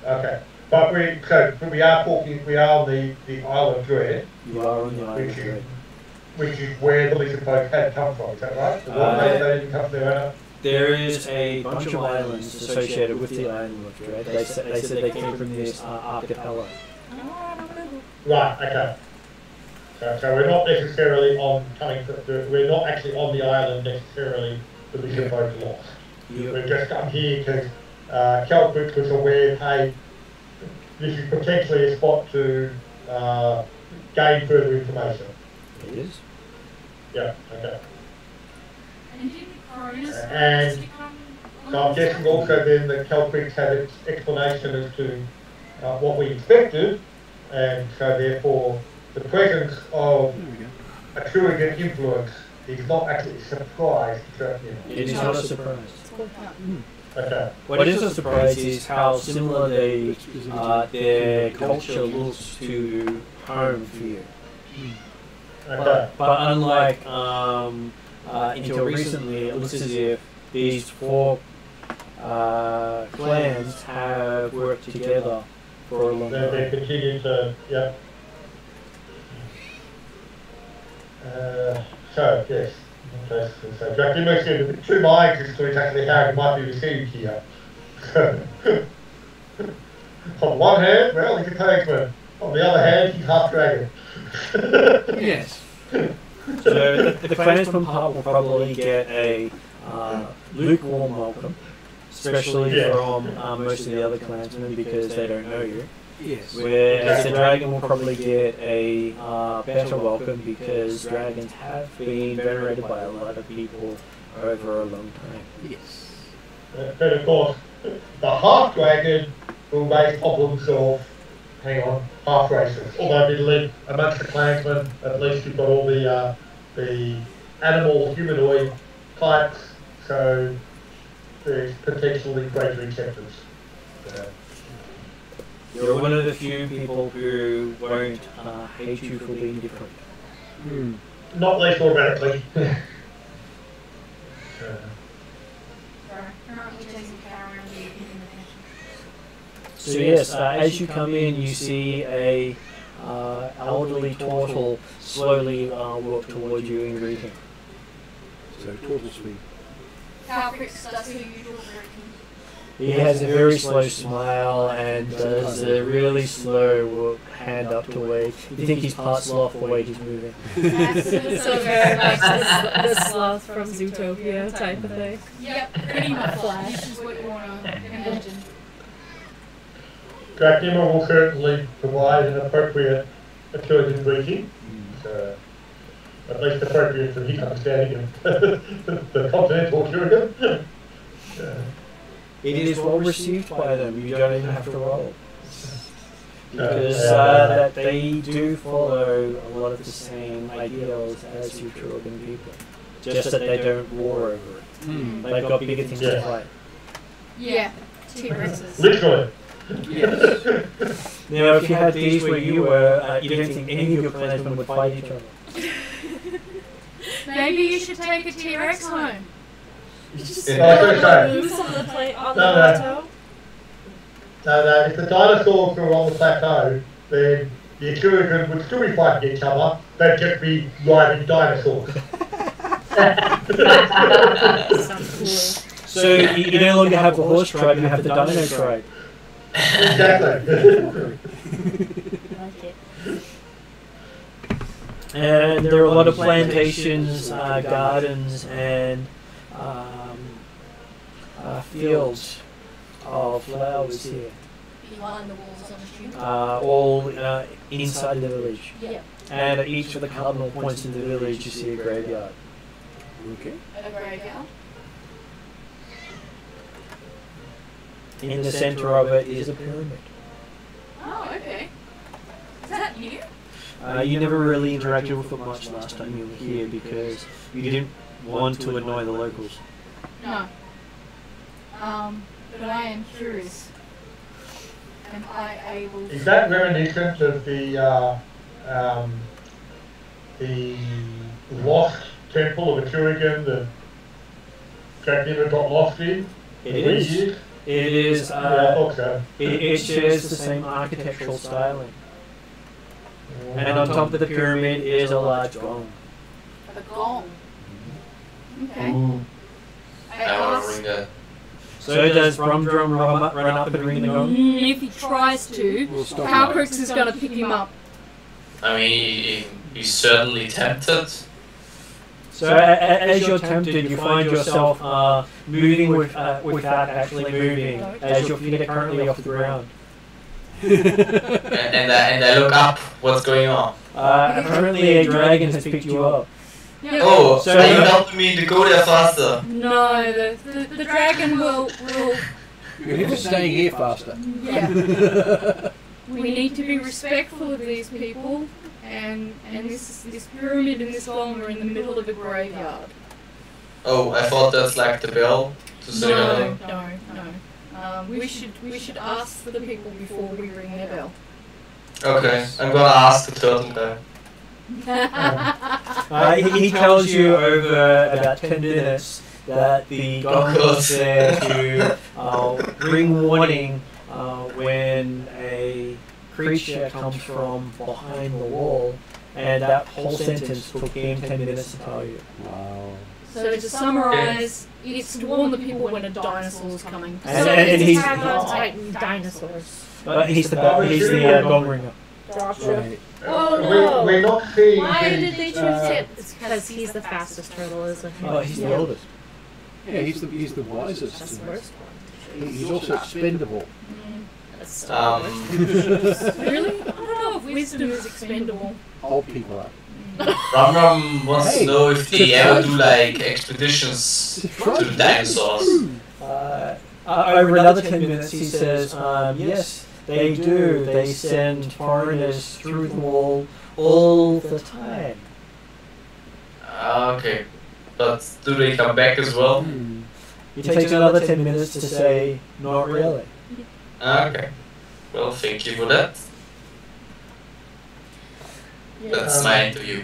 Okay. But we are on the Isle of Dread. You are on the Isle of Dread. Which is where the lizard folk had come from, is that right? They didn't come from their own. There is a bunch of islands associated with the island of Dread. They said they came from this archipelago. Right, okay. So we're not necessarily we're not actually on the island necessarily that the lizard folk lost. We've just come here because Kelpwick was aware, hey, this is potentially a spot to gain further information. It is? Yeah, okay. And so I'm guessing also then that Kelpwick had its explanation as to what we expected, and so therefore the presence of a Atruaghin influence is not actually a surprise to It is not a surprise. Okay. What is a surprise is how similar their culture looks to home for you. Okay. But unlike until recently, it looks as if these four clans have worked together for a long time. They continue to, yeah. So, yes. Okay, so Jack, you mentioned the two minds as to exactly how it might be received here. On one hand, well, he's a tagsman. On the other hand, he's half dragon. Yes. So the clansman part will probably get a lukewarm welcome, especially from most of the other clansmen because they don't know you. Yes. Whereas the dragon will probably get a better welcome because dragons have been venerated by a lot of people over a long time. Yes. But of course, the half dragon will raise problems of, half races. Although we believe amongst the clansmen, at least you've got all the animal, humanoid types, so there's potentially greater acceptance. You're one of the few people who won't hate you for being different. Not least automatically. So yes, as you come in, you see a elderly turtle slowly walk towards you and greet him. So turtle speed. How quick does her usual greeting? He has a very slow smile and does a really slow hand up to wave. You think he's part sloth the way he's moving. So very much the sloth from Zootopia type of thing. Yep, pretty much. This is what you want to imagine. Dracula will certainly provide an appropriate Atruaghin briefing. At least appropriate for his understanding of the continental Atruaghin. It is well received by them, you don't even have to roll. Because that they do follow a lot of the same ideals as the Atruaghin people. Just that they don't war over it. They've got bigger things to fight. Yeah, T-Rexes. Literally. Yes. Now, if you had these where you were, you don't think any of your clansmen would fight each other. Maybe you should take a T-Rex home. Just Yeah. loose on the No. plateau. No, if the dinosaurs were on the plateau, then the Atruaghin would still be fighting each other, they'd just be riding dinosaurs. Sounds cool. So you no longer have the horse tribe, you have the dino tribe. Exactly. Like it. And there are a lot of plantations, gardens, and fields of flowers here. Behind the walls on the street. All inside the village. Yep. And at each of the cardinal points in the village you see a graveyard. Okay. A graveyard. In the center of it is a pyramid. Oh, okay. Is that new? You never really interacted with it much last time you were here because you didn't want to annoy the locals. No. But I am curious. Am I able Is that reminiscent of the lost temple of Atruaghin that Dracula got lost in? It is. It is. Yeah, I thought so. It shares the same architectural styling. And on top of the pyramid is a large gong. a gong? Okay. Ooh. I I want to asked ring that. So does Brum Drum run up and ring the gong? if he tries to, We'll stop Palcrix is going to pick him up. I mean, he's certainly tempted. So as you're tempted, you find yourself moving without actually moving, as your feet are currently off the ground. and I look up. What's going on? Apparently a dragon has picked you up. Yeah. Oh, So- are you helping me to go there faster? No, the dragon will. You're just staying here faster. Yeah. We need to be respectful of these people, and this pyramid and this gong are in the middle of a graveyard. Oh, I thought that's like the bell to say hello. No. We should ask the people before we ring their bell. Okay, I'm gonna ask the turtle guy. He tells you over about 10 minutes that the gong is there to ring warning when a creature comes from behind the wall, and that whole sentence took him 10 minutes to tell you. Wow. So to summarise, it's to warn the people when a dinosaur's coming. And- So and it's he's- Attack on Titan dinosaurs. He's the gong ringer. Gotcha. Right. Oh no! We're not seeing Why the, did they choose him? It's because he's the fastest turtle, isn't he? Oh, he's the oldest. Yeah, he's the wisest. That's the worst one. He's also expendable. That's still the worst. Really? I don't know if wisdom is expendable. Old people are. Ram wants Hey, to know if they ever do like expeditions to the dinosaurs. Over another 10 minutes, he says, yes, they do. They send foreigners through the wall all the time. Okay, but do they come back as well? He takes another 10 minutes to say, not really. Okay, well, thank you for that. That's my interview.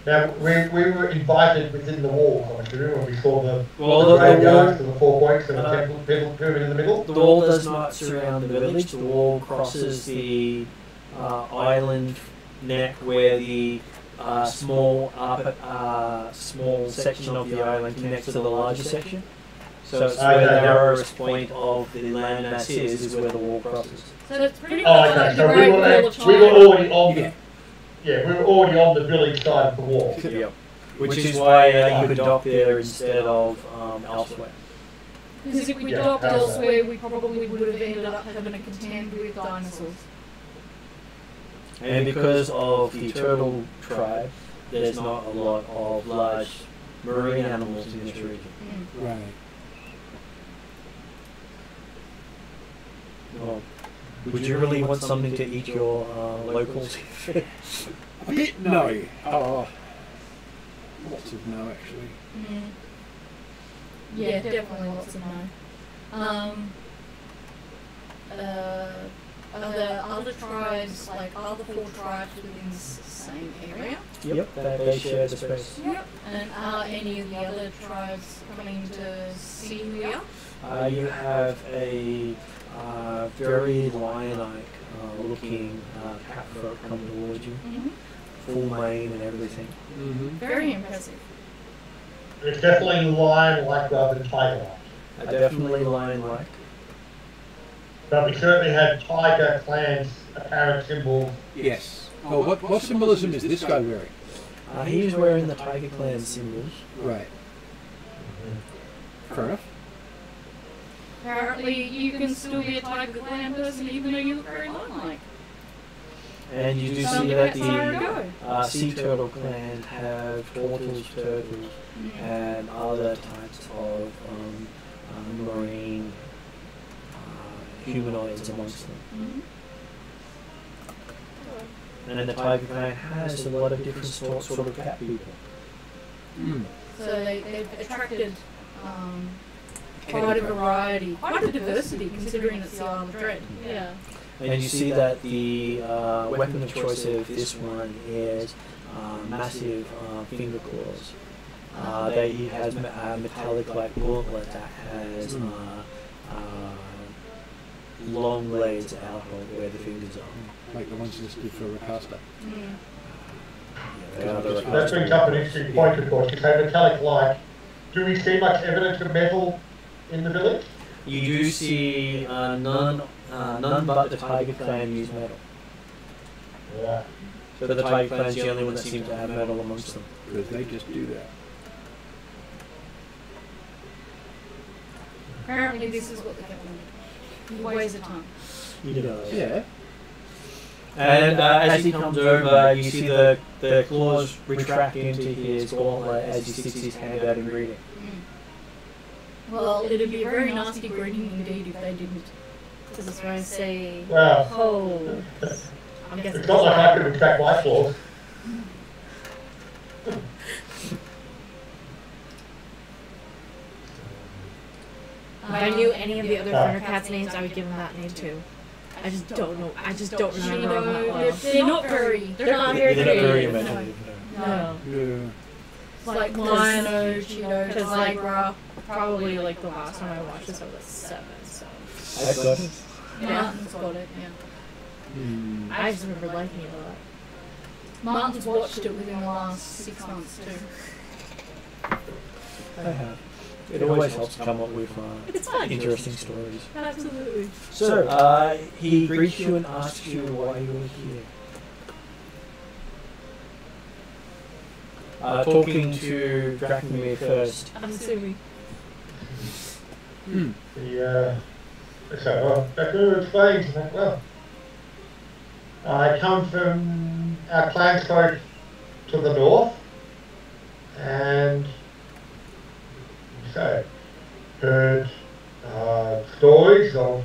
now we were invited within the walls, I'm assuming, when we saw the Well, graveyards and the 4 points and the temple pyramid in the middle. the wall does not surround the village. The wall crosses the island neck where the small section of the island connects to the larger section. So it's where the narrowest point of the landmass is where the wall crosses. So it's pretty much okay. like So the Great Wall of we were China. already on. Yeah, we were already on the village side of the wall. Yep. Which is why you could dock there instead of elsewhere. Because if we docked elsewhere, we probably would have ended up having to contend with dinosaurs. And because of the turtle tribe, there's not a lot of large marine animals in this region. Right. Well, would you really want something to eat your locals? A bit no. Oh, lots of no actually. Yeah, definitely lots of no. Are there other tribes, like other 4 tribes within the same area? Yep, they share the space. Yep. And are any of the other tribes coming to see who we are? You have a very lion-like looking cat folk come towards you, full mane and everything. Very impressive. It's definitely lion-like rather than tiger-like. Definitely lion-like. But we certainly had tiger clan's apparent symbols. Yes. Oh, what symbolism is this guy wearing? He's wearing the Tiger Clan symbols. Right. Fair enough. Apparently, you can still be a Tiger Clan person even though you look very lion-like. And you do see that the Sea Turtle Clan have tortoise, turtles, and other types of marine humanoids amongst them. And then the Tiger Clan has a lot of different sort of cat people. So they've attracted quite a variety, quite a diversity considering it's the Isle of Dread. Yeah. And you see that the weapon of choice of this one is massive finger claws. He has a metallic like gauntlet that has long blades out of where the fingers are. Like the ones listed for Rakasta. That's brings up an interesting point, of course. You say metallic like. Do we see much evidence of metal in the village? You do see none but the Tiger Clan use metal. Yeah. So the Tiger Clan is the only one that seems to have metal amongst them. Because they just do that. Apparently this is what the captain did. He weighs a ton. He does. Yeah. And as he comes over, you see the claws retract into his gauntlet as he sticks his hand out in greeting. Well, it'd be a very nasty greeting indeed if they didn't. Because it's where I say, Well, ho. I'm guessing it's not like I could retract my claws. if I knew any of the other Thundercats' names, I would give them that name too. I just don't know. I just don't remember them that well. They're not very. They're not very creative. imaginative. No. Yeah. It's like Lion-O, Cheeto, Because like Tigra. probably like the last time I watched this, I was like 7. So I've got it. Martin's got it, yeah. I just remember liking it a lot. Martin's watched it within the last 6 months too. I have. It always helps come up with It's fun. interesting stories. Absolutely. So, he greets you and asks you why you were here. Talking to Dracmir first. I'm assuming. So, Dracmir explains that, well, I come from our clansfolk to the north, and so heard stories of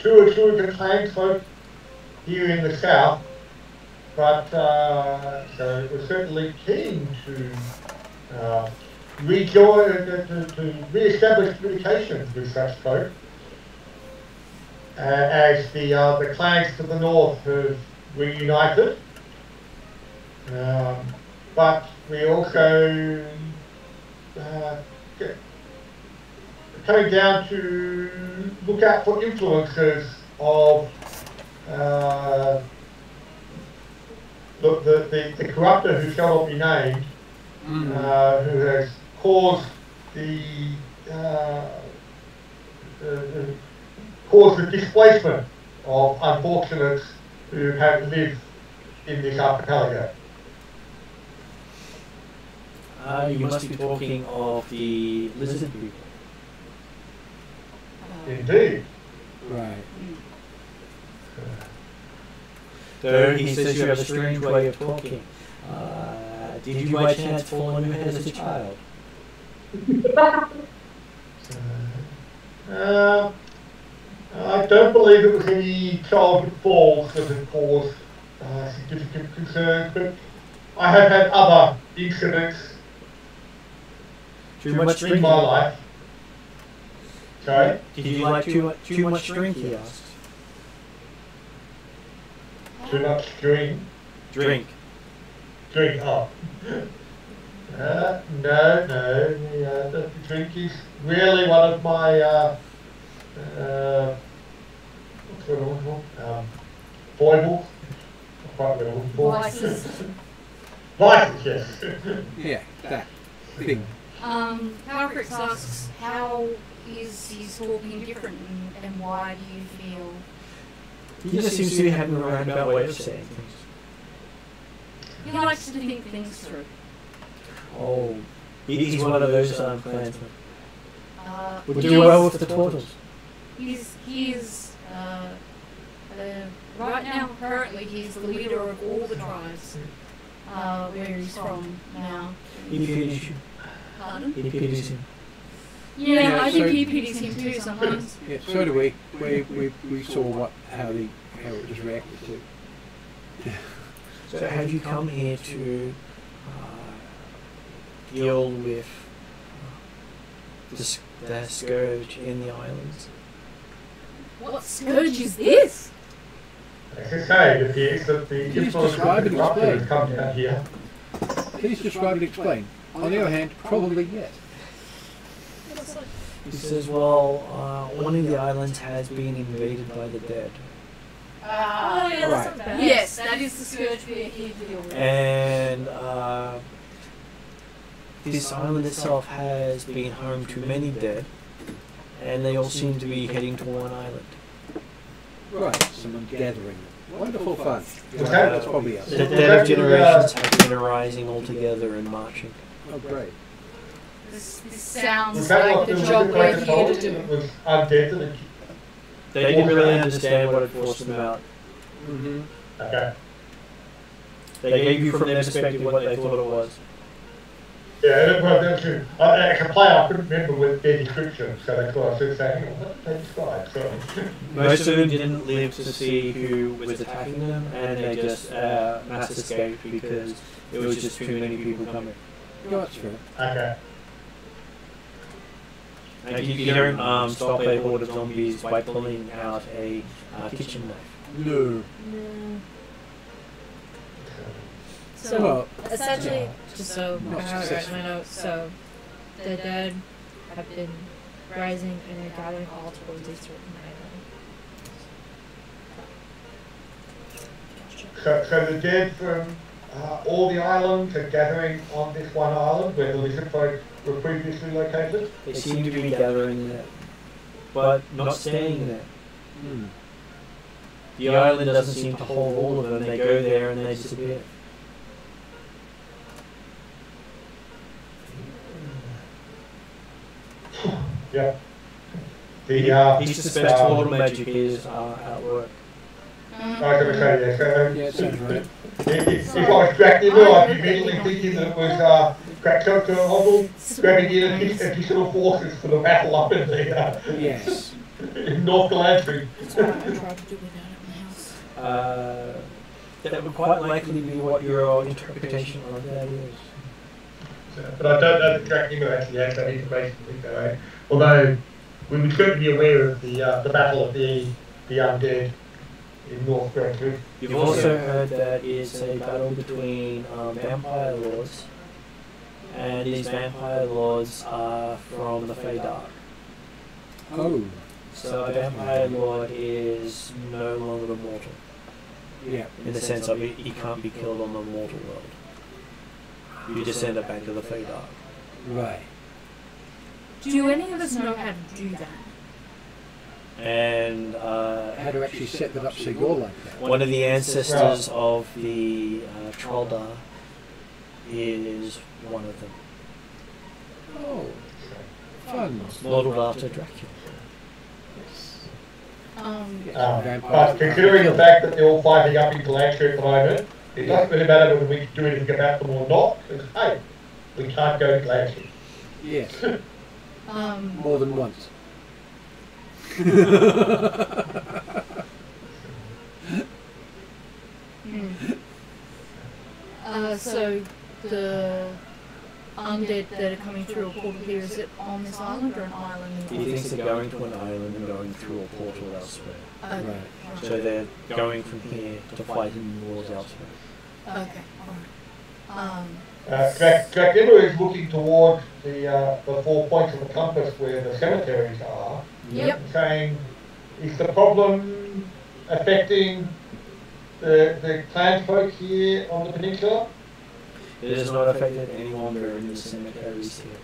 two or two of the clansfolk here in the south, but so we're certainly keen to rejoin, to re-establish communications with such folk, as the clans to the north have reunited. But we also coming down to look out for influences of the corruptor who shall not be named, who has caused the displacement of unfortunates who have lived in this archipelago. You must be talking of the lizard people. Indeed. Right. Though he says you have a strange way of talking. Did you by chance fall on your head as a child? I don't believe it was any childhood falls that have caused significant concerns, but I have had other incidents Too much in drink? my life. Sorry? Did you like too much drink, he asks. Too much drink. Drink. Drink up. No. The drink is really one of my what's the other one called? Foibles. I can't remember what Vices. Vices, yes. Yeah, that thing. Powercrix asks, how is his talking different and why do you feel... He just seems to be having a roundabout way of saying things. He likes to think things through. Oh, he's one of those clansmen. Would he do is- well with the turtles. He is right now, currently, he's the leader of all the tribes. Where he's from now. He pities you. Pardon? He pities him. Yeah, I think so- he pities him too sometimes. Yeah, so do we. We saw how it was reacted to. So have you come here to deal with the scourge in the islands? What scourge is this? As I say, it appears that the Please influence of describe the and corruption has explain. come down here. Please describe and explain. On the other hand, probably yes. He says, well, one of the islands has been invaded by the dead. Oh, yeah, that's not bad. Yes, that is the scourge we are here to deal with. And this island itself has been home to many dead, and they all seem to be heading to one island. Right, someone gathering. Wonderful fun. Okay. That's probably us. The dead of generations have been arising all together and marching. Oh, great. This sounds Was that like what the the job we're Wicked here told to us? do. It was undead that it... They didn't really understand what had forced them out. Mm-hmm. Okay. They gave you from their perspective what they thought it was. Yeah, well, that's true. As a player, I couldn't remember with their description, so that's why I was saying, what did they describe? So, Most of them didn't live to see who was attacking them, and they just mass escaped because it was just too many people coming. That's fair. okay. Like you don't stop a horde of zombies by pulling out a kitchen knife. No. No. So, Well, essentially, just so Not I have it right in successful. my notes, so the dead have been rising and they're gathering all towards a certain island. So the dead from all the islands are gathering on this one island where the lizard folk were previously located? They seem to be gathering there, but not staying there. hmm. The island doesn't seem to hold all of them. They go there and they disappear. Yeah. The, He suspects water magic is at work. I was going to say, yeah, so Yeah, it sounds right. if I was Dracula, I'd be immediately thinking that it was Dracula grabbing in additional forces for the battle up in the Yes. in North Galantery. That's what I tried to do without it in the house. That would quite likely be what your interpretation of that is. But I don't know that Dracula actually has that information to think that way. Although we would certainly be aware of the battle of the undead in North Galantery. You've also heard that it's a battle between vampire lords, and these vampire lords are from the Fey Dark. Oh, So a vampire lord is no longer mortal, yeah. in the sense of he can't be killed on the mortal world. you just send it back to the feeder. Right. Do any of us know how to do that? And How to actually set that up so you're like that. one of the ancestors of the Trollda is one of them. Oh, fun. Modeled after Dracula. But considering the fact that they're all fighting up in Galantia at the moment, it doesn't really matter whether we can do anything about them or not, because hey, we can't go to Galantia. Yes. More than once. So the undead that are coming through a portal here, is it on this island or an island? He thinks they're going to an island and going through a portal elsewhere. Okay. Right. So they're going from here to fight in wars elsewhere. Okay. Alright. Dracula is looking toward the 4 points of the compass where the cemeteries are, Yep. saying, is the problem affecting the clan folk here on the peninsula? It has not affected any longer in the cemeteries here.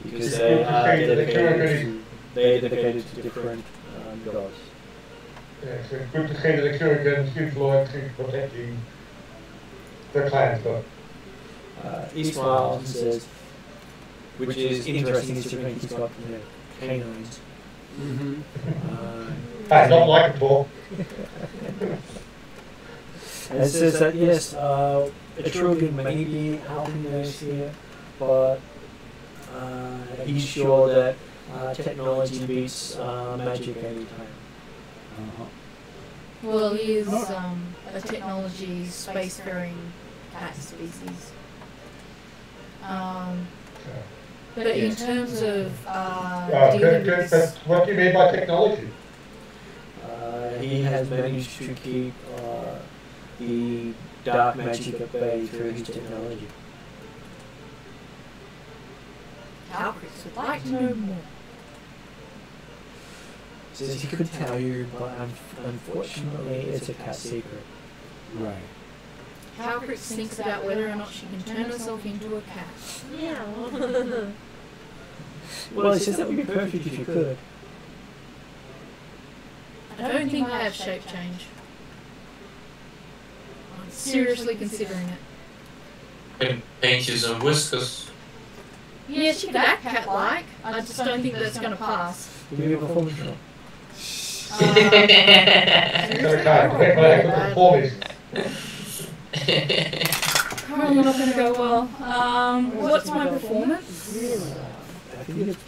Because It's they good to are see that the dedicated Kurgan they're dedicated to different gods. Yeah, so it's good to see that the Kurgan's influence is protecting the clan folk. He smiles and says, which is interesting considering he's got canines. Mm-hmm. Hey, not like it all. And it says that yes, Atruaghin may be helping us here, but he's sure that technology beats magic any time. Well, he is a technology spacefaring cat species. But in terms of dealing with this, What do you mean by technology? He has managed to keep the dark magic at bay through his technology. Alcrix would like to know more. Says he could tell you, but unfortunately it's a cat secret. Right. Alcrix thinks about whether or not she can turn herself into a cat. Yeah. Well, it says that would be perfect if you could. I don't think I have shape change. I'm seriously considering it. Can paint you some whiskers. Yeah, she could act cat-like. I just don't think that's going to pass. Give me a performance roll. Probably not going to go well. What's my performance? I think it's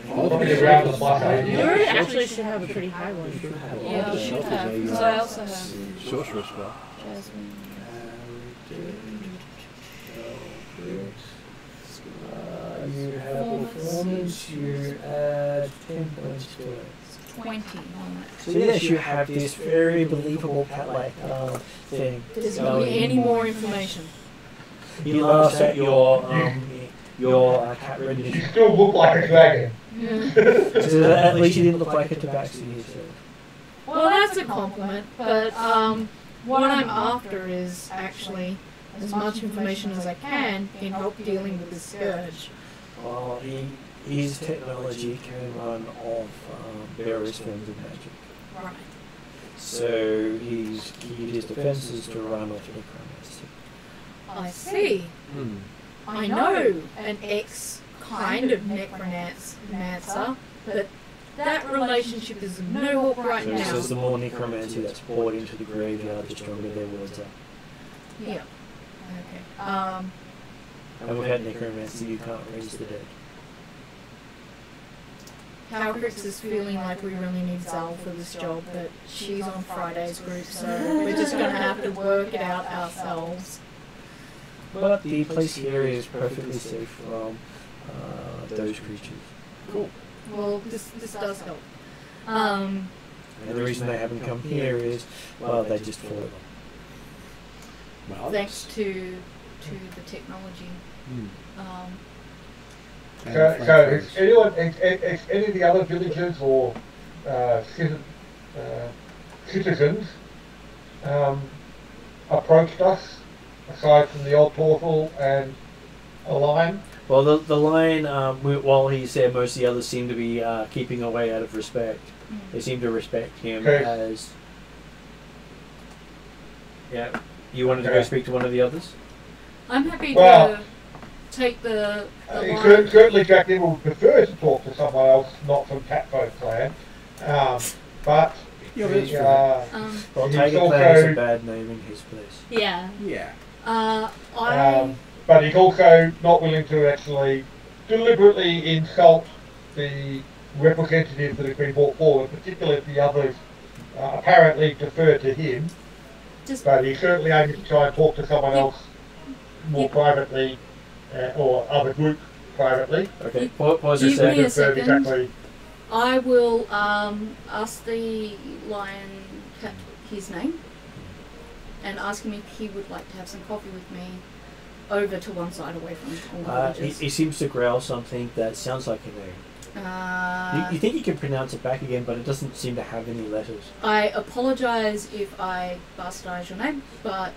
You actually should have a pretty high one. Yeah, I should have, because I also have Sorcerer spell. Jasmine. You have performance, you add 10 points to it. 20 on that. So yes, you have this very believable cat-like thing. Does he need any more information? He laughs at your cat You rendition. still look like a dragon. So at least you didn't look like a tabaxi. So. Well, that's a compliment, but what I'm after is actually as much information as I can in help dealing with the scourge. Well, his technology can run off various forms of magic. Right. So he's geared his defenses to run off necromancy. I see. I know an ex kind of necromancer, but that relationship is no help right So he now. says the more necromancy that's poured into the graveyard, the stronger their words are. Yeah. Okay. And we've had necromancy, you can't raise the dead. Calcrix is feeling like we really need Zal for this job, but she's on Friday's group, so we're just going to have to work it out ourselves. But the place here is perfectly safe from those creatures. Cool. Well, this does help. And the reason they haven't come here is, well, they just fall over. Well, Thanks to the technology. So if anyone, if any of the other villagers or citizens approached us aside from the old portal and a line? Well, the line, while he's there, most of the others seem to be keeping away out of respect. They seem to respect him as... Yeah. You wanted to go speak to one of the others? I'm happy to take the line. Certainly Jack Nimble would prefer to talk to someone else, not from Catfolk Clan. But well, Tiger Clan is a bad name in his place. Yeah. Yeah. But he's also not willing to actually deliberately insult the representatives that have been brought forward, particularly if the others apparently defer to him. But he's certainly able to try and talk to someone else more privately, or other group privately. Okay, pause a Give me a second. second. Exactly. I will ask the lion cat his name and ask him if he would like to have some coffee with me over to one side away from all the villages. He seems to growl something that sounds like a name. You think you can pronounce it back again, but it doesn't seem to have any letters. I apologise if I bastardize your name, but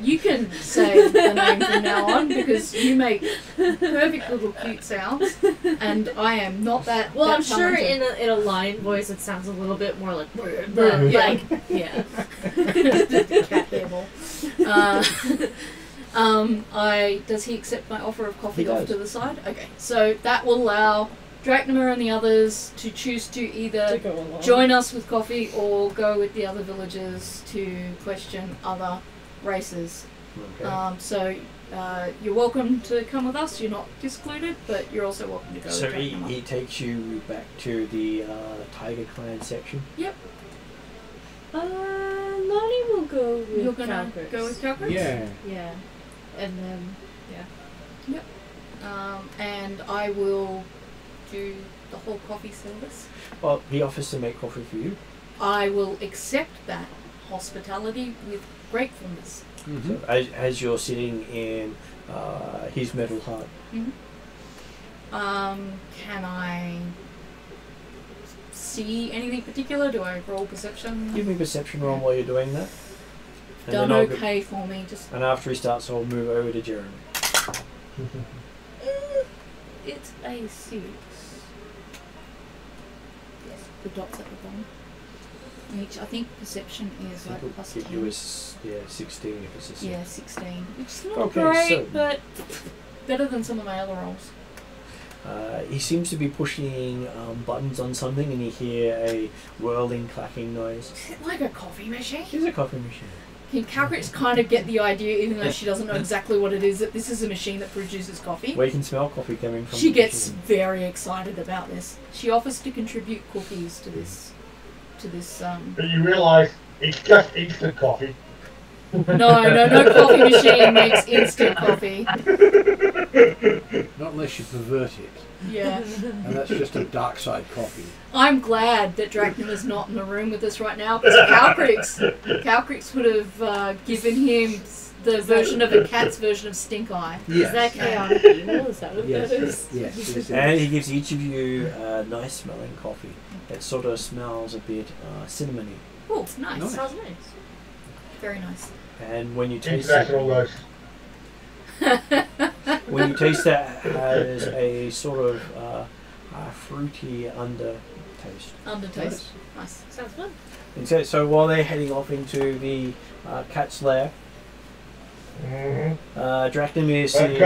you can say the name from now on because you make perfect little cute sounds, and I am not that. Well, that I'm sure talented. in a lion voice it sounds a little bit more like Yeah. cat table. Does he accept my offer of coffee off to the side? Okay, so that will allow Drachnima and the others to choose to either join us with coffee or go with the other villagers to question other races. Okay. So you're welcome to come with us. You're not excluded, but you're also welcome to go So with Drachnima. he takes you back to the Tiger Clan section? Yep. Lonnie will go with You're gonna Calcrix. go with Calcrix? Yeah. Yeah. And then, Yep. And I will do the whole coffee service. Well, he offers to make coffee for you. I will accept that hospitality with gratefulness. Mm-hmm. So as you're sitting in his metal hut. Can I see anything particular? Do I roll perception? Give me a perception roll while you're doing that. And Done then I'll okay for me. Just and after he starts, I'll move over to Jeremy. it's a 6. Yes, the dots at the bottom. Each, I think perception is like plus 10. It was 16 if it's a 6. Yeah, 16. Which is not Okay, great, so- but better than some of my other rolls. He seems to be pushing buttons on something, and you hear a whirling, clacking noise. Is it like a coffee machine? It's a coffee machine. Can Calcrix kind of get the idea, even though she doesn't know exactly what it is, that this is a machine that produces coffee? Where you can smell coffee coming from. She the gets machine. very excited about this. She offers to contribute cookies to this. But you realise it's just instant coffee. No coffee machine makes instant coffee. Not unless you pervert it. Yeah. And that's just a dark side coffee. I'm glad that Dracnima's not in the room with us right now, because Calcrix would have given him the version of a cat's version of Stink Eye. Yes. is that chaotic evil? Is that what Yes. that is? Yes. And he gives each of you nice smelling coffee. It sort of smells a bit cinnamony. Oh, nice. Nice. Sounds nice. Very nice. And when you taste International it, roast. when you taste it, it has a sort of fruity undertaste. Undertaste. Nice. Sounds fun. And so while they're heading off into the cat's lair, Drachnima sees...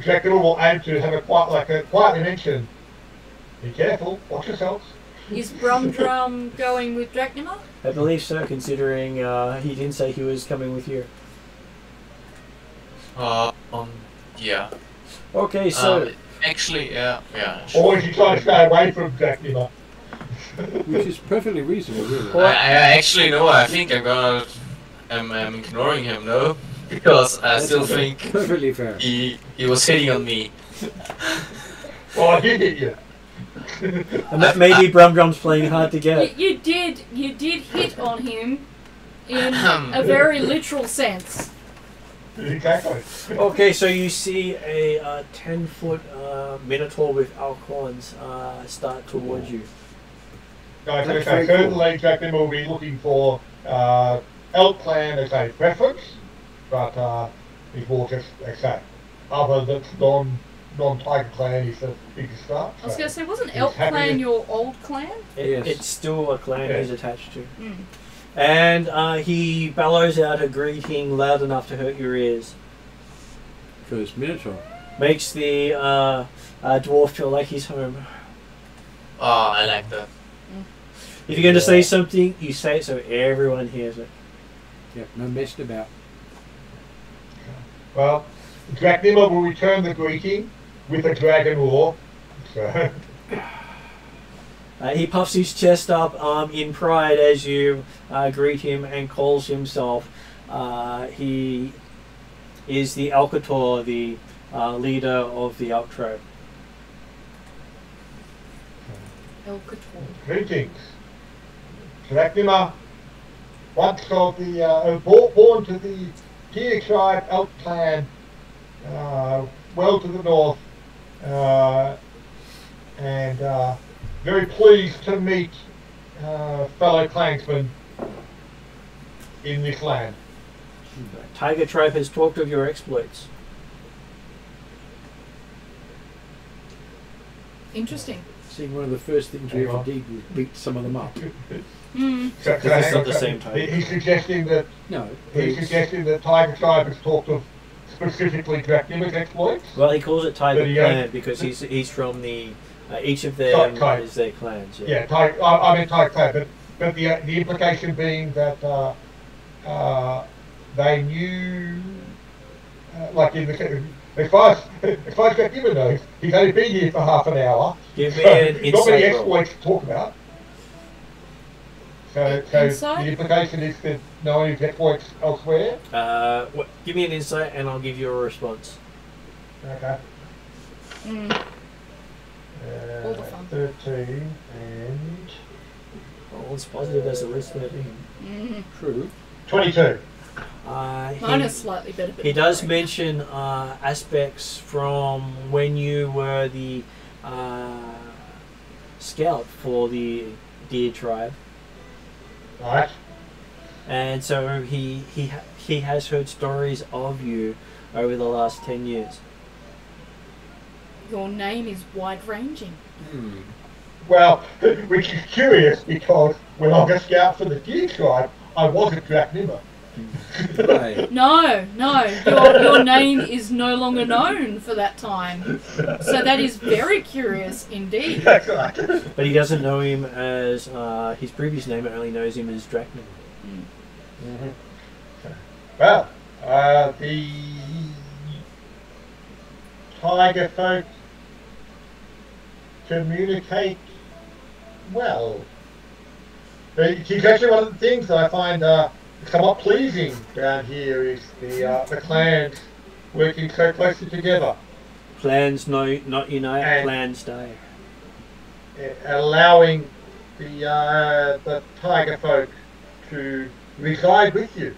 Drachnima will aim to have a quietly mention. Be careful, watch yourselves. Is Brumdrum going with Drachnima? I believe so, considering he didn't say he was coming with you. Yeah. Okay, so... Actually, yeah. Or is he trying to stay away from Drachnima? Which is perfectly reasonable, really. Well, I actually know. I think I'm ignoring him, no, because I still think Perfectly fair. he was hitting on me. Well, I did hit you. and that maybe Brumdrum's playing hard to get. You did hit on him in a very literal sense. Exactly. Okay, so you see a 10-foot minotaur with elk horns start towards you. No, certainly Drachnima will be looking for Elk Clan as a preference, but it's more just, they say, other that's non-Tiger Clan is the biggest start. I was going to say, wasn't he's Elk happy Clan to- your old clan? Yes. It's still a clan Yeah. he's attached to. Mm. And he bellows out a greeting loud enough to hurt your ears. First Minotaur. Makes the dwarf feel like he's home. Oh, I like that. If you're going to Yeah. say something, you say it so everyone hears it. Yep, no messing about. Well, Dracnima will return the greeting with a dragon roar. So, He puffs his chest up in pride as you greet him and calls himself. He is the Alcator, the leader of the Elk tribe. Elkator. greetings. Dracnima, once of the born to the Deer tribe Elk Clan, well to the north, and very pleased to meet fellow clansmen in this land. Tiger tribe has talked of your exploits. Interesting. See, one of the first things we ever did was beat some of them up. Mm. So, This is not the same tiger. He's suggesting that No, he's suggesting that Tiger tribe has talked of specifically Dracnima's exploits. Well, he calls it Tiger But he, clan because he's from the each of them Tiger. is their clans. Yeah. Yeah, I mean Tiger clan, but the implication being that they knew, like in the as far as Dracnima knows, he's only been here for half an hour. Give me So, an not many insight roll. exploits to talk about. So Insight? the implication is that knowing his exploits elsewhere. Give me an insight and I'll give you a response. Okay. Mm. All the fun. 13 and Well, it's positive as a risk 13. Mm. true. 22. Mine is slightly better. But He not does great. mention aspects from when you were the scout for the Deer tribe, Right. and so he has heard stories of you over the last 10 years. Your name is wide-ranging. Hmm. Well, which is curious because when I was a scout for the Deer tribe, I wasn't Dracnima. Right. No, your name is no longer known for that time. So that is very curious indeed. That's right. But he doesn't know him as his previous name, it only knows him as Dracman. Mm. Well, the Tiger folk communicate well. It's actually one of the things that I find somewhat pleasing down here is the clans working so closely together, Plans not unite, And- plans die. allowing the Tiger folk to reside with you.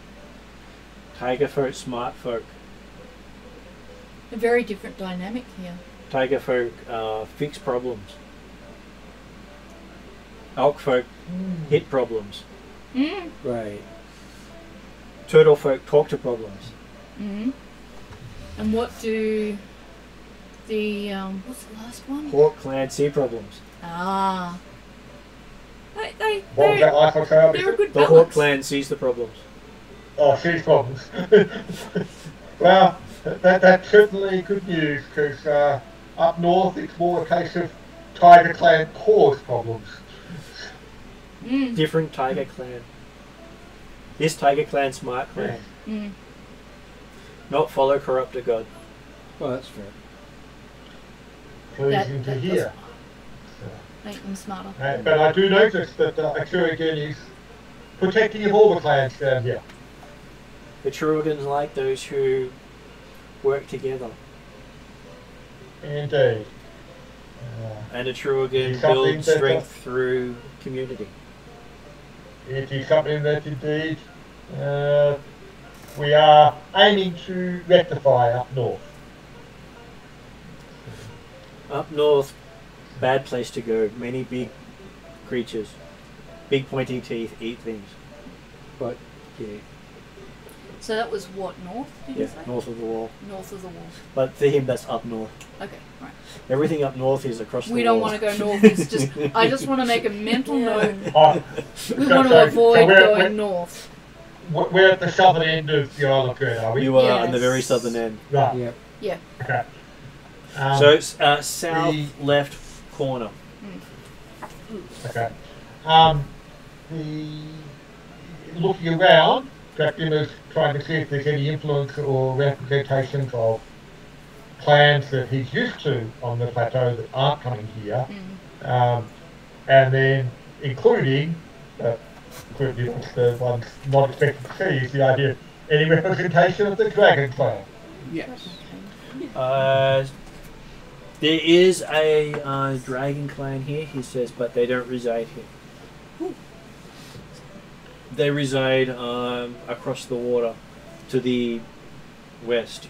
Tiger folk, smart folk. A very different dynamic here. Tiger folk fix problems. Elk folk hit problems. Mm. Right. Turtle folk talk to problems. Mm. And what do the what's the last one? Hawk clan see problems. Ah. They What was that last one say? they're a good The Hawk balance. clan sees the problems. Oh, she's problems. Well, that's certainly good news because up north it's more a case of Tiger Clan cause problems. Mm. Different Tiger clan. This Tiger clan smart clan. Mm. Not Not follow corrupt god. Well, that's fair. pleasing to That hear. Make them smarter. But I do notice that Atruaghin is protecting of all the clans down here. The Truagans like those who work together. Indeed. And a Truagan Something builds that- strength through community. It is something that indeed we are aiming to rectify up north. Up north, bad place to go. Many big creatures. Big pointy teeth eat things. But Yeah. So that was what, north, did you say? North of the wall. North of the wall. But for him, that's up north. Okay, right. Everything up north is across the wall. We don't want to go north. It's just, I just want to make a mental note. Oh, We want to avoid going north. We're at the southern end of the Isle of Dread, are we? You are Yes. on the very southern end. Right. Yep. Yeah. Okay. So it's south left corner. Okay. Looking around, Dracula's trying to see if there's any influence or representations of clans that he's used to on the plateau that aren't coming here. And then including the ones not expected to see is the idea of any representation of the dragon clan. Yes. There is a dragon clan here, he says, but they don't reside here. They reside across the water to the west.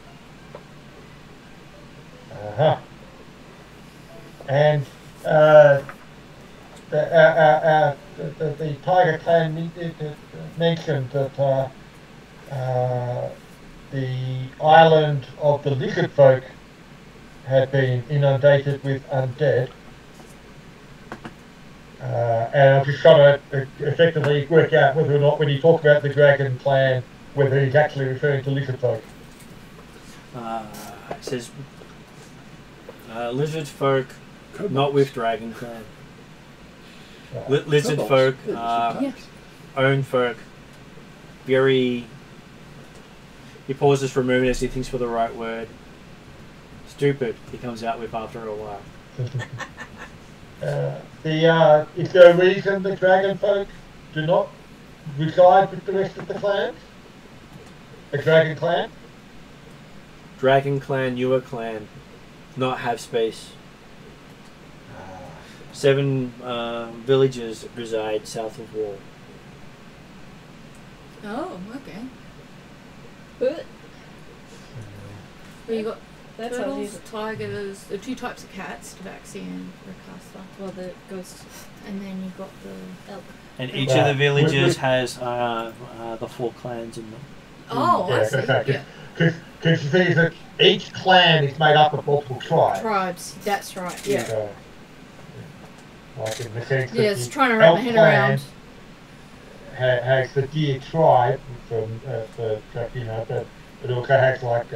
And the Tiger Clan mentioned that the island of the lizard folk had been inundated with undead. And I'm just trying to effectively work out whether or not when he talks about the Dragon Clan, whether he's actually referring to lizard folk. It says lizard folk, not with Dragon Clan. Lizard folk, own folk. Very. He pauses for a moment as he thinks for the right word. Stupid, he comes out with after a while. Is there a reason the dragon folk do not reside with the rest of the clans? The dragon clan? Dragon clan, newer clan, not have space. 7 villages reside south of Wall. Oh, okay. But you got That's turtles, tigers, the 2 types of cats, Tabaxi and Rakasta. Well, the ghost. And then you've got the Elk. And each of the villages has the 4 clans in them. Oh, I see. Yeah. Because you see that each clan is made up of multiple tribes. Tribes, that's right, yeah. So, like in the sense that Yes, the trying to wrap my Elk head clan around. Has the deer tribe from but it also has like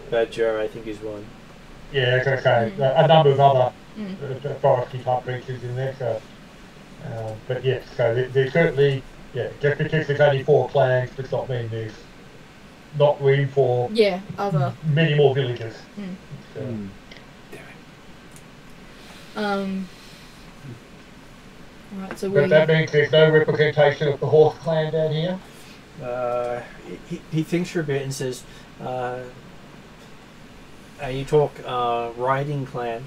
Badger, I think, is one. yeah, okay, a number of other foresty type creatures in there. So, but yes, so there's certainly just because there's only 4 clans does not mean there's not room for Other. many more villages. So, Right, so but that means there's no representation of the horse clan down here. He thinks for a bit and says, you talk riding clan.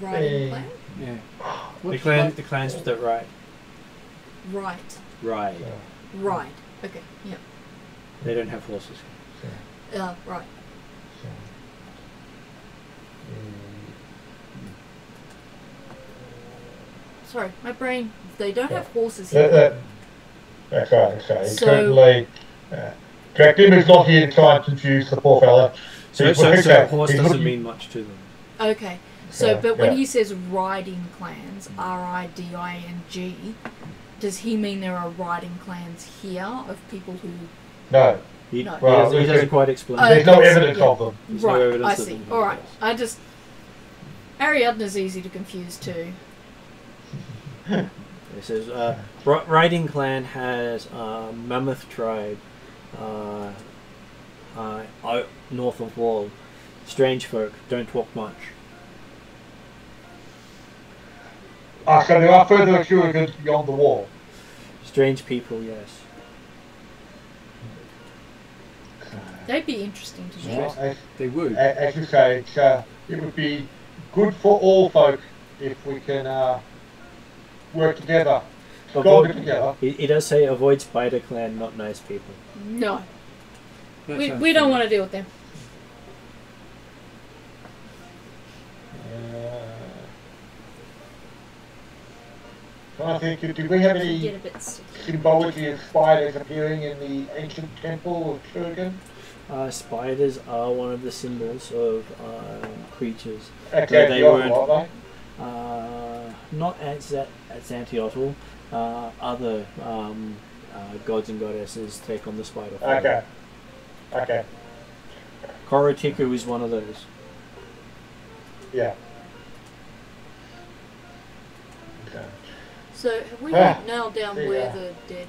riding clan? Yeah. The clans that ride. Right. Ride. Right. Okay, yep. They don't have horses. Right. Sorry, my brain. They don't have horses here. That's right. So So- certainly, Dracdim is not here to try and confuse the poor fella. So He's horse looking- doesn't mean much to them. Okay. So, Yeah, but when yeah. he says riding clans, RIDING, does he mean there are riding clans here of people who? No, He, No. Well, he doesn't quite explain. Oh, there's no okay, so, evidence yeah. of them. There's no Right, evidence I of see. them. All right, I just Ariadne's easy to confuse too. It says riding clan has Mammoth tribe north of Wall. Strange folk don't talk much. So there are further Atruagins beyond the wall. Strange people, yes. They'd be interesting to meet. As, They would. as you say, it would be good for all folk if we can work together, stronger together. It does say avoid spider clan, not nice people. No, That we sounds don't fair. want to deal with them. I think, do we have Get any a bit sticky. symbology of spiders appearing in the ancient temple of Atruaghin? Spiders are one of the symbols of creatures. That's Where they Antioch, weren't- aren't Not at Xantiotl. Other gods and goddesses take on the spider they? form. Okay. Okay. Korotiku is one of those. Yeah. Okay. So have we Ah, nailed down yeah. where the dead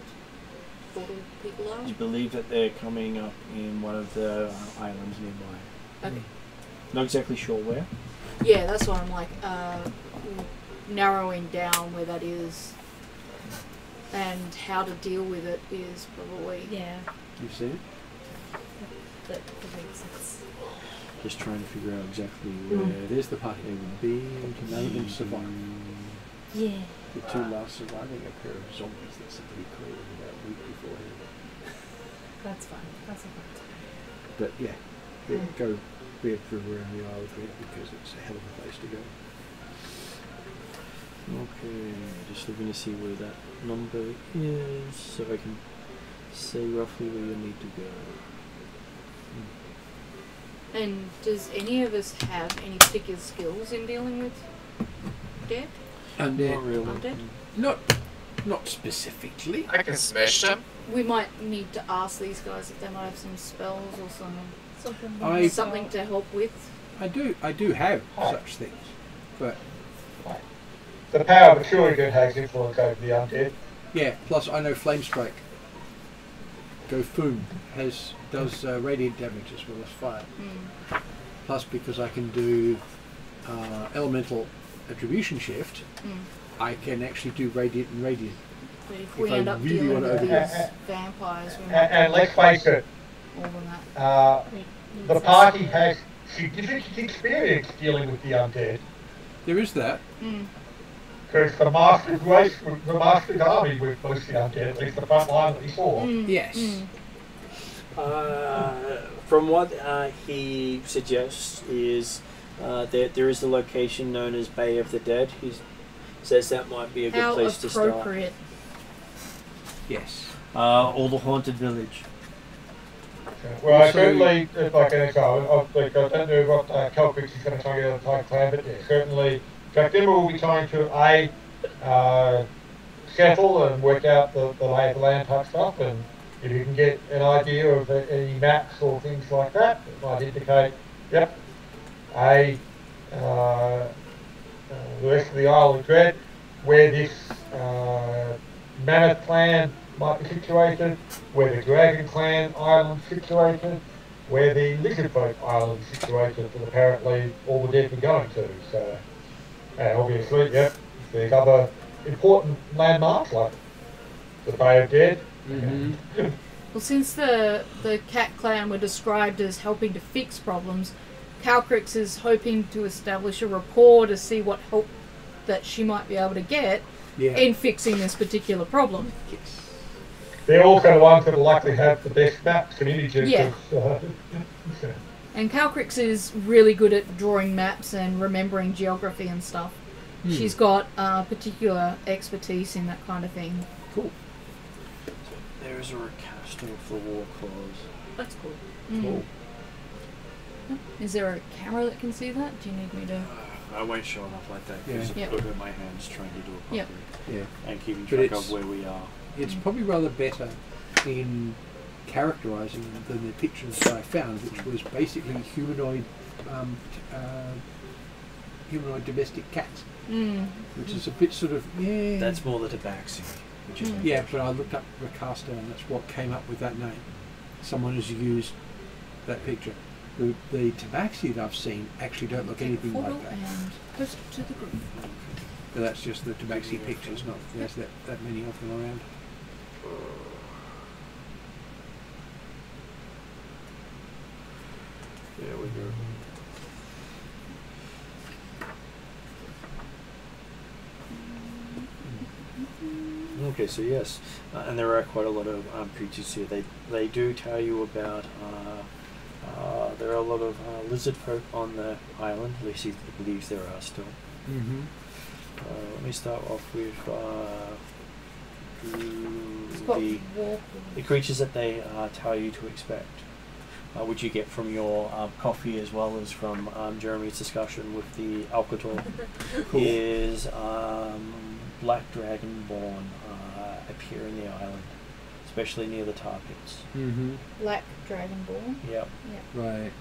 portal people are? You believe that they're coming up in one of the islands nearby. Okay. Not exactly sure where. Yeah, that's what I'm like, narrowing down where that is and how to deal with it is probably... Yeah, You see it? that makes sense. Just trying to figure out exactly where. There's the party they would be, and none of them survive. Yeah. The two last surviving a pair of zombies that somebody created about a week beforehand. That's fun. That's a fun time. But yeah, go read through around the Isle of Red because it's a hell of a place to go. Okay, just looking to see where that number is so I can say roughly where you need to go. And does any of us have any particular skills in dealing with dead? Undead. Not really. Undead? Not specifically. I can smash them. We might need to ask these guys if they might have some spells or something to help with. I do have such things, but The power of Atruaghin has influence over the undead. yeah. Plus, I know Flame Strike. Go Foom does radiant damage as well as fire. Mm. Plus, because I can do elemental attribution shift, I can actually do radiant and radiant. But if If we I end up really dealing wanna with overdo these vampires, we might And let's face it, more than that. the party has significant experience dealing with the undead. There is that. Mm. Because the master's army with most of the undead, at least the front line that we saw. Mm. Yes. Mm. From what he suggests is there is the location known as Bay of the Dead. He says that might be a good How place to start. appropriate. Yes. Or the Haunted Village. Well, Also- certainly, if I can echo, I don't know what Kelpix is going to tell you at the time, but yeah, certainly, Jackdimmer will be trying to settle and work out the lay of the land type stuff, and if you can get an idea of any maps or things like that, it might indicate, yep, the rest of the Isle of Dread, where this Mammoth clan might be situated, where the Dragon clan island is situated, where the Lizard Folk island is situated, that apparently all the dead were going to. So, and obviously, yep, there's other important landmarks like the Bay of Dead. Mm-hmm. Well, since the Cat Clan were described as helping to fix problems, Calcrix is hoping to establish a rapport to see what help that she might be able to get in fixing this particular problem. They're also the ones that will likely have the best maps and images. Yeah. Of, And Calcrix is really good at drawing maps and remembering geography and stuff. She's got particular expertise in that kind of thing. Cool. There is a recasting of the War Claws. That's cool. Cool. Is there a camera that can see that? Do you need me to? I won't show it off like that because Yeah. I've got my hands trying to do it properly. Yep. Yeah. And keeping But track it's- of where we are. It's probably rather better in characterising than the pictures that I found, which was basically humanoid domestic cats, which is a bit sort of That's more the tabaxi, which is yeah. But I looked up Rakasta, and that's what came up with that name. Someone has used that picture. The tabaxi that I've seen actually don't look anything Photo like that. and post it to the group. But that's just the tabaxi pictures. Not there's that many of them around. There we go. Okay, so yes, and there are quite a lot of creatures here. They do tell you about there there are a lot of lizard folk on the island. At least he believes there are still. Mm-hmm. Let me start off with the creatures that they tell you to expect, which you get from your coffee as well as from Jeremy's discussion with the Alcator, Cool. is black dragonborn appear in the island, especially near the tar pits. Mm-hmm. Black Dragonborn. Yep. Right.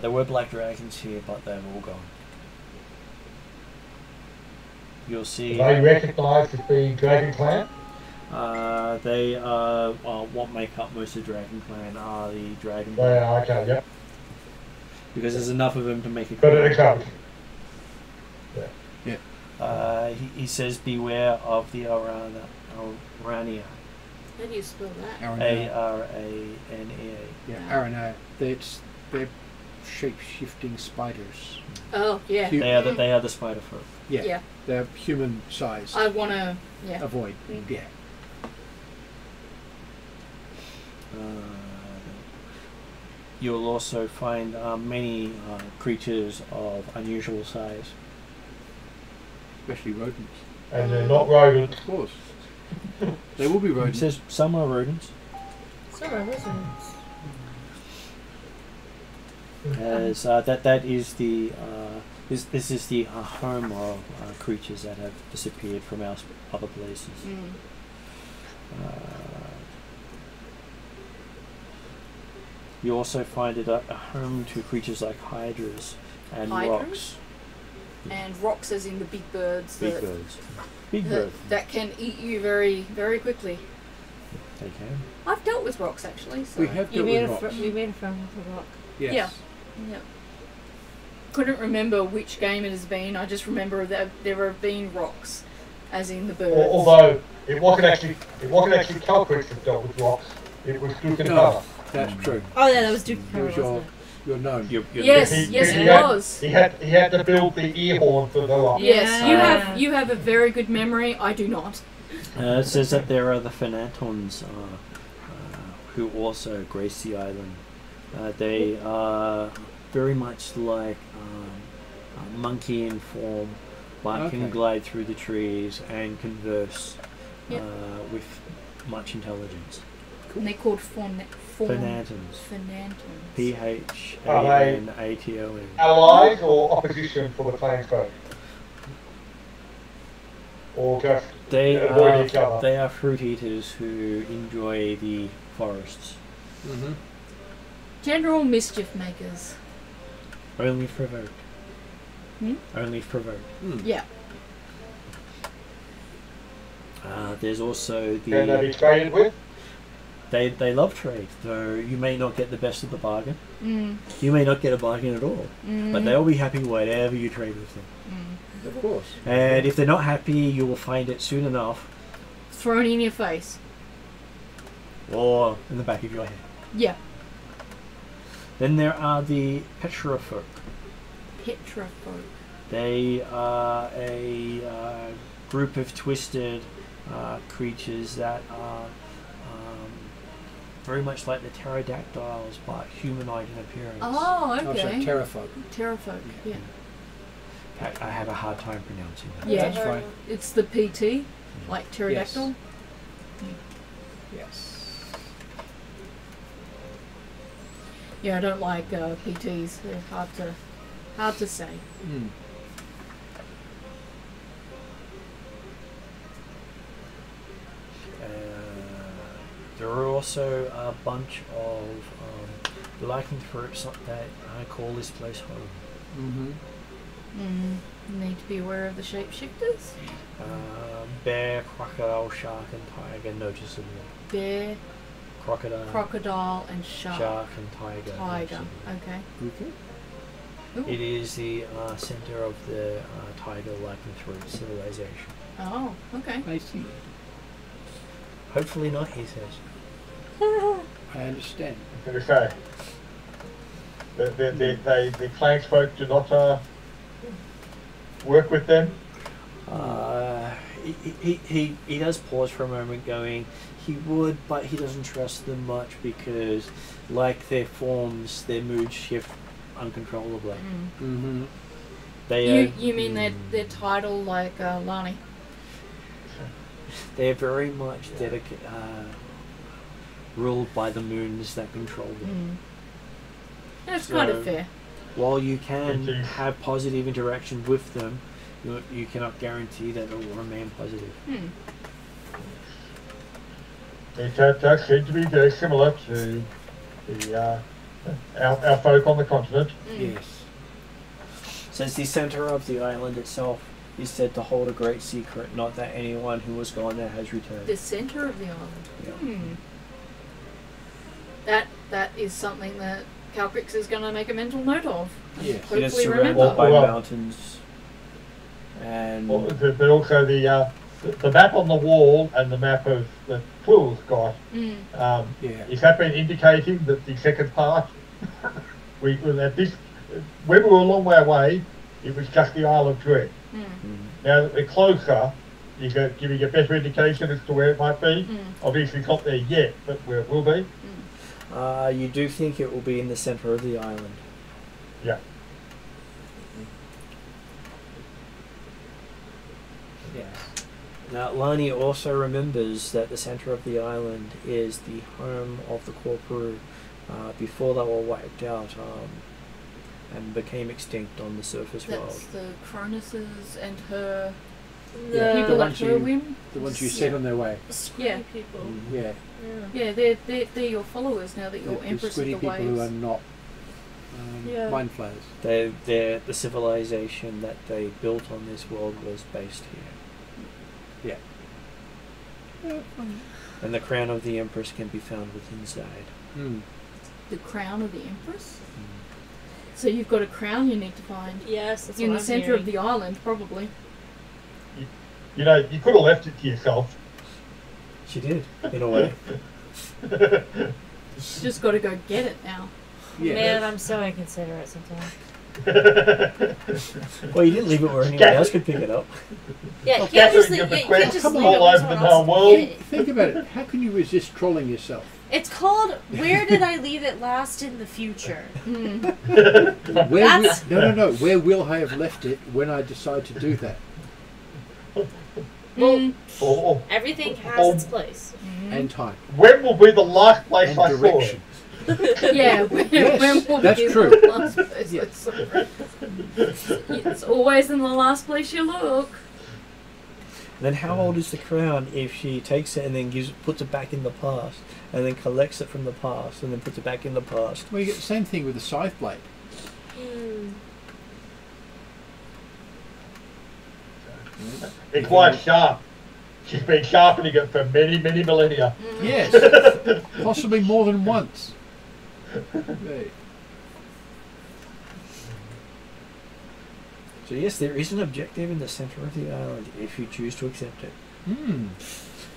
There were black dragons here, but they've all gone. You'll see. Are they recognised as being Dragon Clan? They are what make up most of Dragon Clan are the Dragon. They are, okay, yep. Because there's enough of them to make it. Got it covered. He says, beware of the Arania. How do you spell that? Aranea. Aranea. Yeah, Aranea. They're shape-shifting spiders. Oh, yeah. Hu- They are the spider folk. Yeah. Yeah. They're human size. I want to, yeah. Avoid. Yeah. You'll also find many creatures of unusual size. Especially rodents. And they're not rodents. Of course. They will be It rodents. says some are rodents. Some are lizards. As that is the this is the home of creatures that have disappeared from our other places. You also find it a home to creatures like hydras and Hydras? rocks. And rocks as in the big birds. Big that, birds. Big that, bird. that can eat you very, very quickly. They can. I've dealt with rocks actually. So. We have You dealt made, with rocks. you made a friend with a rock. Yes. Yeah. Yep. Couldn't remember which game it has been. I just remember that there have been rocks, as in the birds. Although it wasn't actually Calcrix that dealt with rocks. It was Duke and No. Cover. That's true. Oh, yeah, that was Duke It Carroll, was wasn't your gnome. Yes, He- yes, he it had- was. He had to build the ear horn for the rock. Yes, Yeah. you have a very good memory. I do not. It says that there are the Fanatons who also grace the island. They are very much like a monkey in form, but can Okay. glide through the trees and converse Yep. with much intelligence. And they're called Fanatons. Fanatons. Phanatons. Allies or opposition for the Plainsfolk? Or just avoid each other? They are fruit eaters who enjoy the forests. Mm-hmm. General mischief makers. Only if provoked. Hmm? Only if provoked. Yeah. There's also Can they the be traded with? they love trade, though you may not get the best of the bargain. Mm. You may not get a bargain at all, but they'll be happy whatever you trade with them. Of course. And if they're not happy, you will find it soon enough, Thrown in your face. or in the back of your head. Yeah. Then there are the Petra folk. Petrofolk. They are a group of twisted creatures that are very much like the pterodactyls, but humanoid in appearance. Oh, Also okay. terrafolk. Terrafolk, yeah. I had a hard time pronouncing that. Yeah. That's fine. It's the PT, like pterodactyl. Yes. Yeah, I don't like PTs. They're hard to say. Mm. There are also a bunch of lycanthropes that I call this place home. Mm-hmm. Need to be aware of the shapeshifters. Bear, crocodile, shark, and tiger noticeable. Bear, Crocodile, and shark. shark, and tiger. Tiger. noticeable. Okay. Okay. Ooh. It is the center of the tiger lycanthrope civilization. Oh, okay. I see. Hopefully not, he says. I understand. I was going to say, the Plainsfolk do not work with them. he does pause for a moment, going, he would, but he doesn't trust them much because, like their forms, their moods shift uncontrollably. Mm-hmm. You mean their title, like Lani? They're very much ruled by the moons that control them. That's kind of fair. While you can have positive interaction with them, you cannot guarantee that it will remain positive. It does seem to be very similar to the our folk on the continent. Yes. Since the center of the island itself is said to hold a great secret, not that anyone who was gone there has returned. The center of the island. Yeah. That is something that Calcrix is going to make a mental note of. Yes. It is Hopefully surrounded remember. by mountains. And But also the map on the wall and the map of the Quill's got. Is that been indicating that the second part, we at this, when we were a long way away, it was just the Isle of Dread. Now that we're closer, you go giving a better indication as to where it might be. Obviously, it's not there yet, but where it will be. you do think it will be in the center of the island. Yeah. Now, Lani also remembers that the center of the island is the home of the Corporu before they were wiped out and became extinct on the surface world. That's the Cronus's and her The people at ones her whim. The ones you set on their way. Yeah. people. Yeah. Yeah, they're your followers now that you're The Empress of squiddy the people who are Waves. not Yeah. mind flayers. They're the civilization that they built on this world was based here. And the crown of the Empress can be found within inside. The crown of the Empress? So you've got a crown you need to find. Yes, that's In what the I'm centre hearing. of the island, probably. You know, you could have left it to yourself. She did, in a way. She's just got to go get it now. Yeah. Man, I'm so inconsiderate sometimes. Well, you didn't leave it where anyone else could pick it up. Yeah, you can't just leave, Gathering of you can't just requests leave all it over when the someone known else world. get it. Think about it. How can you resist trolling yourself? It's called Where Did I Leave It Last in the Future? Where no. Where will I have left it when I decide to do that? Or Everything has its place. And time. when will be the last place And I saw it? direction. Yeah, when will that's be true. the last place Yeah. I saw it? It's always in the last place you look. Then how old is the crown if she takes it and then puts it back in the past, and then collects it from the past, and then puts it back in the past? Well, you get the same thing with the scythe blade. It's quite sharp. She's been sharpening it for many, many millennia. Yes. Possibly more than once. Right. So yes, there is an objective in the center of the island if you choose to accept it.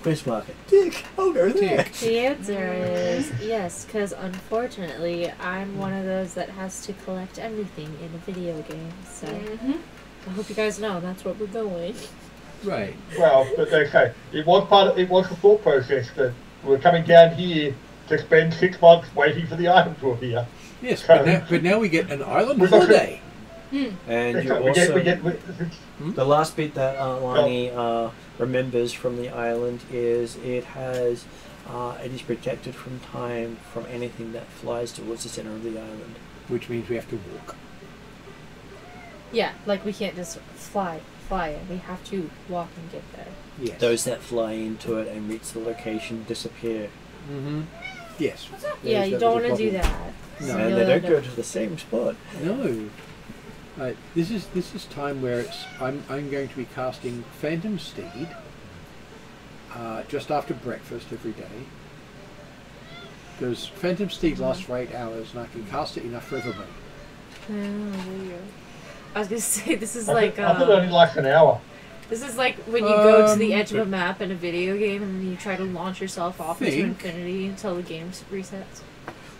Quest market. Dick, I'll go there. The answer is yes, because unfortunately, I'm one of those that has to collect everything in a video game. So I hope you guys know that's where we're going. Right. Well, but okay, it was the thought process that we're coming down here to spend 6 months waiting for the item to appear. Yes, but now we get an island We're not holiday. And you we also get the last bit that Lani remembers from the island is it is protected from time from anything that flies towards the center of the island. Which means we have to walk. Yeah, like we can't just fly it. We have to walk and get there. Yes. Those that fly into it and reach the location disappear. Yes. Yeah, you don't want to do that. No. And they don't go to the same spot. No. Right. This is time where I'm going to be casting Phantom Steed just after breakfast every day. Because Phantom Steed lasts for 8 hours and I can cast it enough for everybody. I was gonna say this is I like thought it only lasts an hour. this is like when you go to the edge of a map in a video game and then you try to launch yourself off into infinity until the game resets.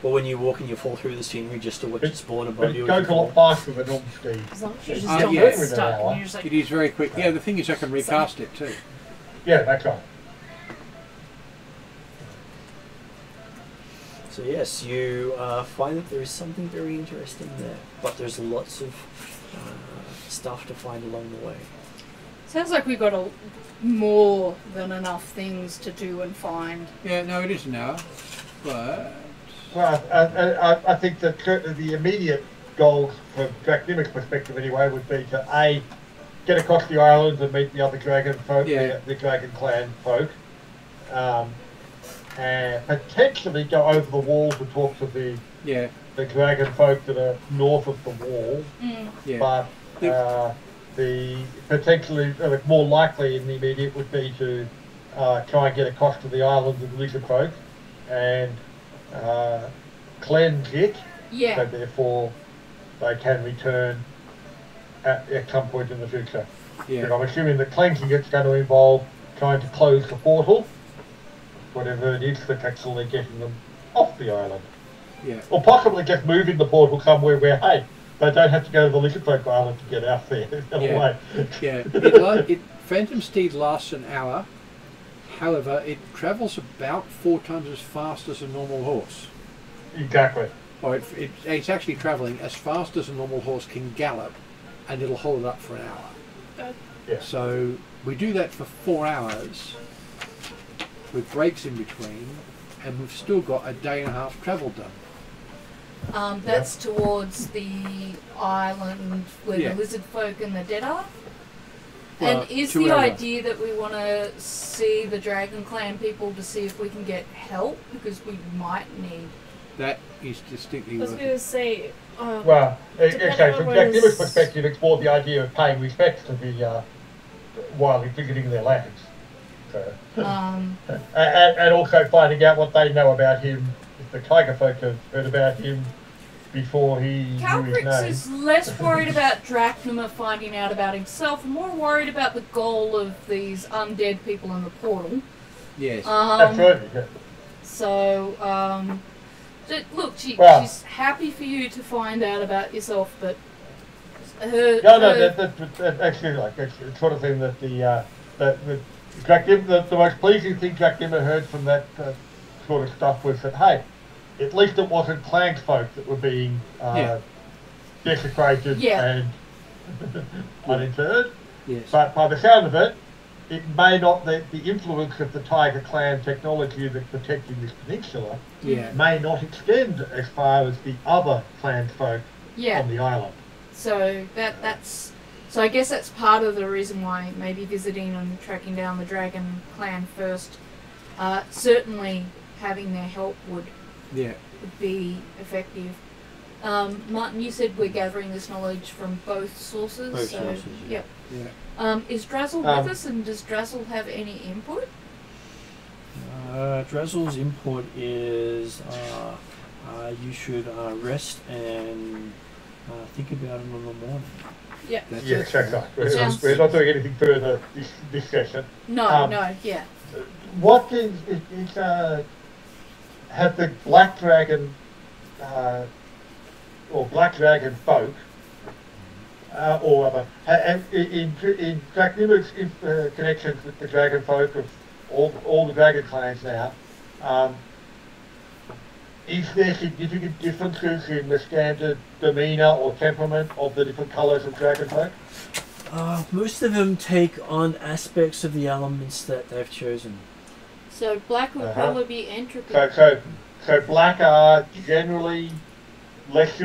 But when you walk and you fall through the scenery just to watch it spawn But above it you. goes a lot faster than normal speed. As long as you just Ah, don't yeah. get stuck. And you're just It like, is very quick. Yeah, the thing is I can recast it too. Yeah, that's right. So yes, you find that there is something very interesting there, but there's lots of stuff to find along the way. Sounds like we've got more than enough things to do and find. Yeah, no, it is now, but... Well, I think that the immediate goals from Draknimic's perspective anyway would be to A, get across the islands and meet the other dragon folk, the dragon clan folk, and potentially go over the walls and talk to the dragon folk that are north of the wall. But the potentially more likely in the immediate would be to try and get across to the islands of the lizard folk and cleanse it. So therefore they can return at some point in the future. But I'm assuming that cleansing it's going to involve trying to close the portal, whatever it is that's actually getting them off the island. Or possibly just moving the portal somewhere where, hey, they don't have to go to the Lizard Folk Island to get out there. Phantom Steed lasts an hour. However, it travels about 4 times as fast as a normal horse. Exactly. Or it's actually travelling as fast as a normal horse can gallop, and it'll hold it up for an hour. So we do that for 4 hours, with breaks in between, and we've still got a day and a half travel done. That's towards the island where the lizard folk and the dead are. Well, and is the idea that we want to see the Dragon Clan people to see if we can get help, because we might need. That is distinctly. I was going to say. Well, okay. From Draknimic's perspective, it's more the idea of paying respects to the while visiting their lands. So, and also finding out what they know about him. If the Tiger folk have heard about him before he knew his Calprix name. is less worried about Draknima finding out about himself, and more worried about the goal of these undead people in the portal. Yes. Absolutely. Yeah. So, look, she's happy for you to find out about yourself, but that's actually like the sort of thing that the most pleasing thing Draknima heard from that sort of stuff was that, hey, at least it wasn't clansfolk that were being desecrated and uninterred. Yes. But by the sound of it, it may not, the influence of the Tiger Clan technology that's protecting this peninsula may not extend as far as the other clansfolk on the island. So so I guess that's part of the reason why maybe visiting and tracking down the Dragon Clan first. Certainly having their help would be effective. Martin, you said we're gathering this knowledge from both sources. Is Drazzle with us, and does Drazzle have any input? Drazzle's input is you should rest and think about it in the morning. Yeah. Yes, exactly. We're not doing anything further this session. What is have the Black Dragon or Black Dragon folk or other in Draknimic's connections with the Dragon folk of all the Dragon clans now, is there significant differences in the standard demeanour or temperament of the different colours of Dragon folk? Most of them take on aspects of the elements that they've chosen. So black would probably be entropy. So black are generally less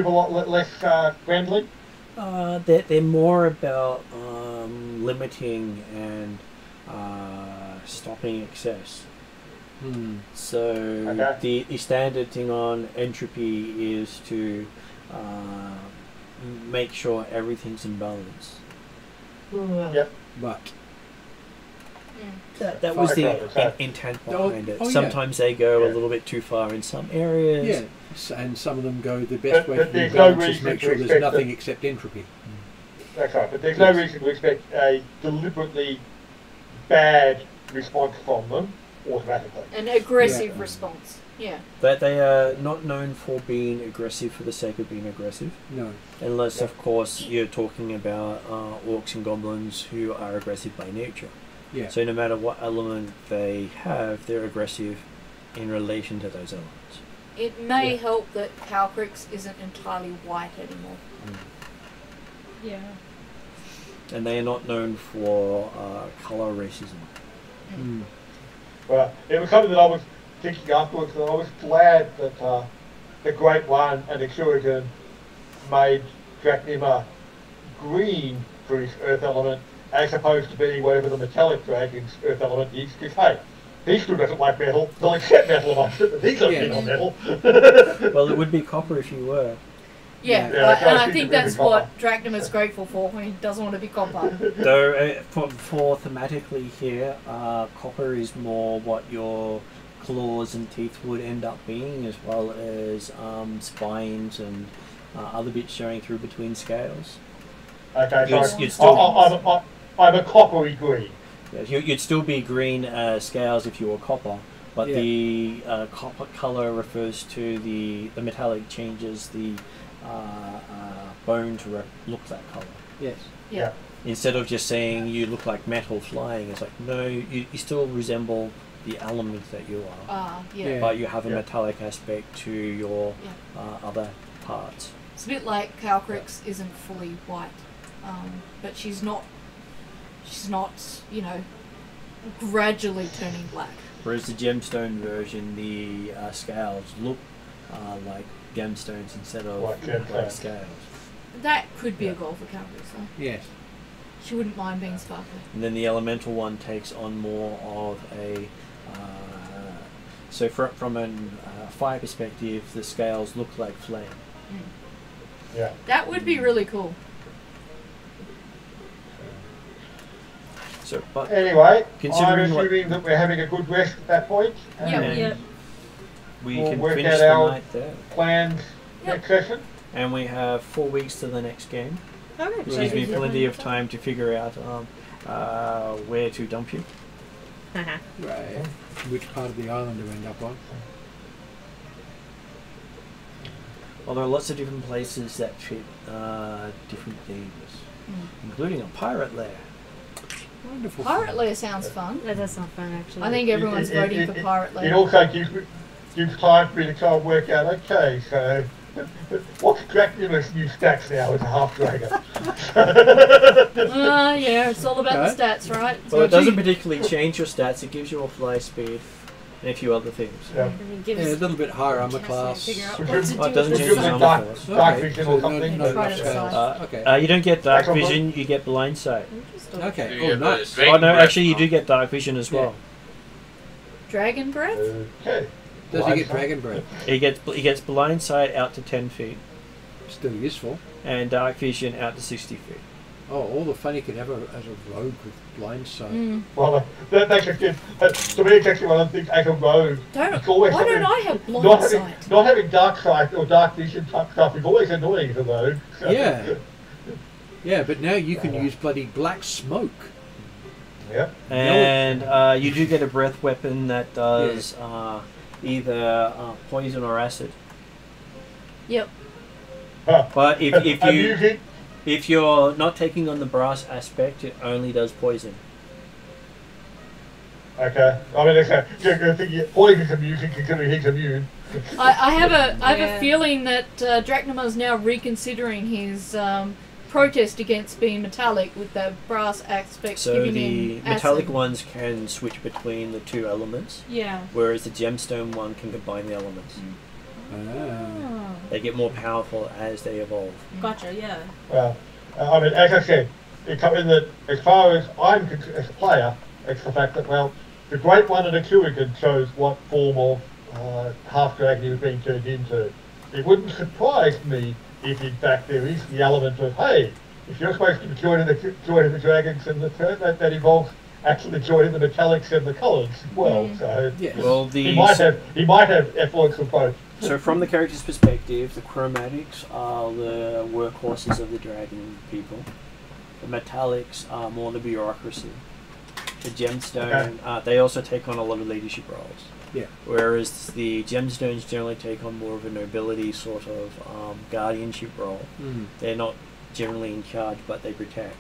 friendly? They're more about limiting and stopping excess. So the standard thing on entropy is to make sure everything's in balance. Yep. But that was the intent behind it. Sometimes they go a little bit too far in some areas. Yeah, and some of them go the best way to do balance is make sure there's nothing except entropy. That's right, but there's no reason to expect a deliberately bad response from them automatically. An aggressive response. Yeah. That they are not known for being aggressive for the sake of being aggressive. No. Unless, of course, you're talking about orcs and goblins who are aggressive by nature. Yeah. So no matter what element they have, they're aggressive in relation to those elements. It may help that Calcrix isn't entirely white anymore. Yeah. And they are not known for colour racism. Well, it was something that I was thinking afterwards, and I was glad that the Great One and the Atruaghin made Dracnima green for his earth element, as opposed to being whatever the metallic dragon's earth element is, because hey, he still doesn't like metal, he'll accept metal amongst it, but he's not keen on metal. Well, it would be copper if you were. Yeah, and I think that's what Dracnima's grateful for when he doesn't want to be copper. Though, for thematically here, copper is more what your claws and teeth would end up being, as well as spines and other bits showing through between scales. Okay, You'd so I'm a coppery green. Yeah, you'd still be green scales if you were copper, but the copper colour refers to the metallic changes the bone to look that colour. Yes. Yeah. Instead of just saying you look like metal flying, it's like, no, you still resemble the element that you are. But you have a metallic aspect to your other parts. It's a bit like Calcrix isn't fully white, but she's not, you know, gradually turning black. Whereas the gemstone version, the scales look like gemstones instead of white scales. That could be a goal for Calcrix, though. Yes. She wouldn't mind being sparkly. And then the elemental one takes on more of a... so from a fire perspective, the scales look like flame. Yeah. That would be really cool. So, but anyway, I'm considering assuming that we're having a good rest at that point. Yep. We We'll can work finish out the our night there. plans next session. And we have 4 weeks to the next game. Okay. Which gives me plenty of time to figure out where to dump you. Right. Which part of the island do we end up on? Well, there are lots of different places that fit different themes, including a pirate lair. Wonderful. Pirate Lair sounds fun. That does sound fun, actually. I think everyone's voting for Pirate Lair. It also gives time for me to try and work out, okay, so what's Dracula's new stats now as a half dragon? Yeah, it's all about the stats, right? Well, it doesn't particularly change your stats, it gives you a fly speed and a few other things. Yeah. A little bit higher armor class. It doesn't change your armor class. Dark vision or something. You don't get dark vision, you get blind sight. Okay, oh nice. Oh no, actually you do get dark vision as well. Dragon Breath? Okay. Does he get dragon breath? He gets blind sight out to 10 feet. Still useful. And dark vision out to 60 feet. Oh, all the fun you could have as a rogue with blind sight. Well, that's just good. To me, it's actually one of the things as a rogue. Why don't I have blind sight? Not having dark sight or dark vision type stuff is always annoying as a rogue. So. Yeah. Yeah, but now you can use bloody black smoke. Yep. And you do get a breath weapon that does either poison or acid. Yep. But if you're not taking on the brass aspect, it only does poison. Okay. I mean, poison's amusing considering he's immune. I have a feeling that Dracnima is now reconsidering his protest against being metallic with the brass aspect. So giving the him metallic acid. ones can switch between the two elements. Yeah. Whereas the gemstone one can combine the elements. They get more powerful as they evolve. Gotcha, yeah. Well, I mean, as I said, as far as I'm concerned as a player, it's the fact that, well, the Great One and Atruaghin shows what form of half-dragon he was being turned into. It wouldn't surprise me if, in fact, there is the element of, hey, if you're supposed to be joining the dragons and that involves actually joining the metallics and the colours as well. So well, he might have influence of both. So from the character's perspective, the chromatics are the workhorses of the dragon people. The metallics are more the bureaucracy. The gemstone, they also take on a lot of leadership roles. Yeah. Whereas the gemstones generally take on more of a nobility sort of guardianship role. They're not generally in charge, but they protect.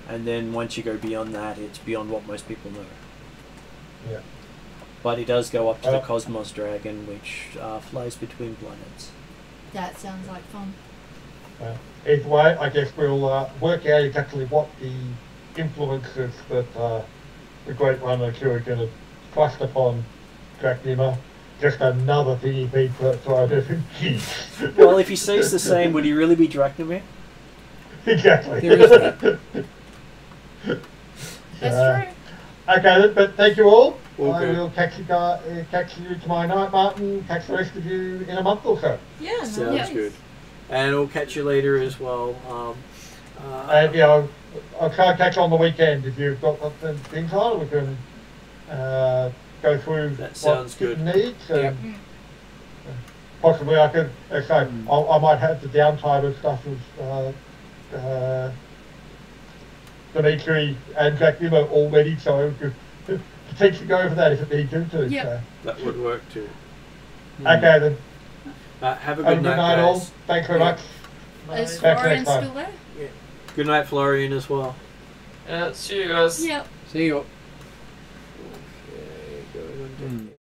and then once you go beyond that, it's beyond what most people know. Yeah. But it does go up to the Cosmos Dragon, which flies between planets. That sounds like fun. Either way, I guess we'll work out exactly what the influences that the Great Runner crew are going to thrust upon Dracnima. Just another thing he needs to throw at him. Well, if he stays the same, would he really be Dracnimir? Exactly. There is that. That's true. Okay, but thank you all. Okay. I will catch you tomorrow night, Martin. Catch the rest of you in a month or so. Yeah, no Sounds worries. good. And we'll catch you later as well. And yeah, I'll try and catch on the weekend if you've got things on. We can go through That sounds what good. it needs. And Yep. possibly I could say I might have the downtime and stuff with Dimitri and Dracula all ready, so I could potentially go over that if it needs to. Yep. So. That would work too. Okay then. Have a Have a good good night, night guys. all. Thanks very much. Is Back Florian next time. still there? Good night, Florian, as well. Yeah, see you guys. Yep. See you. Okay, going on to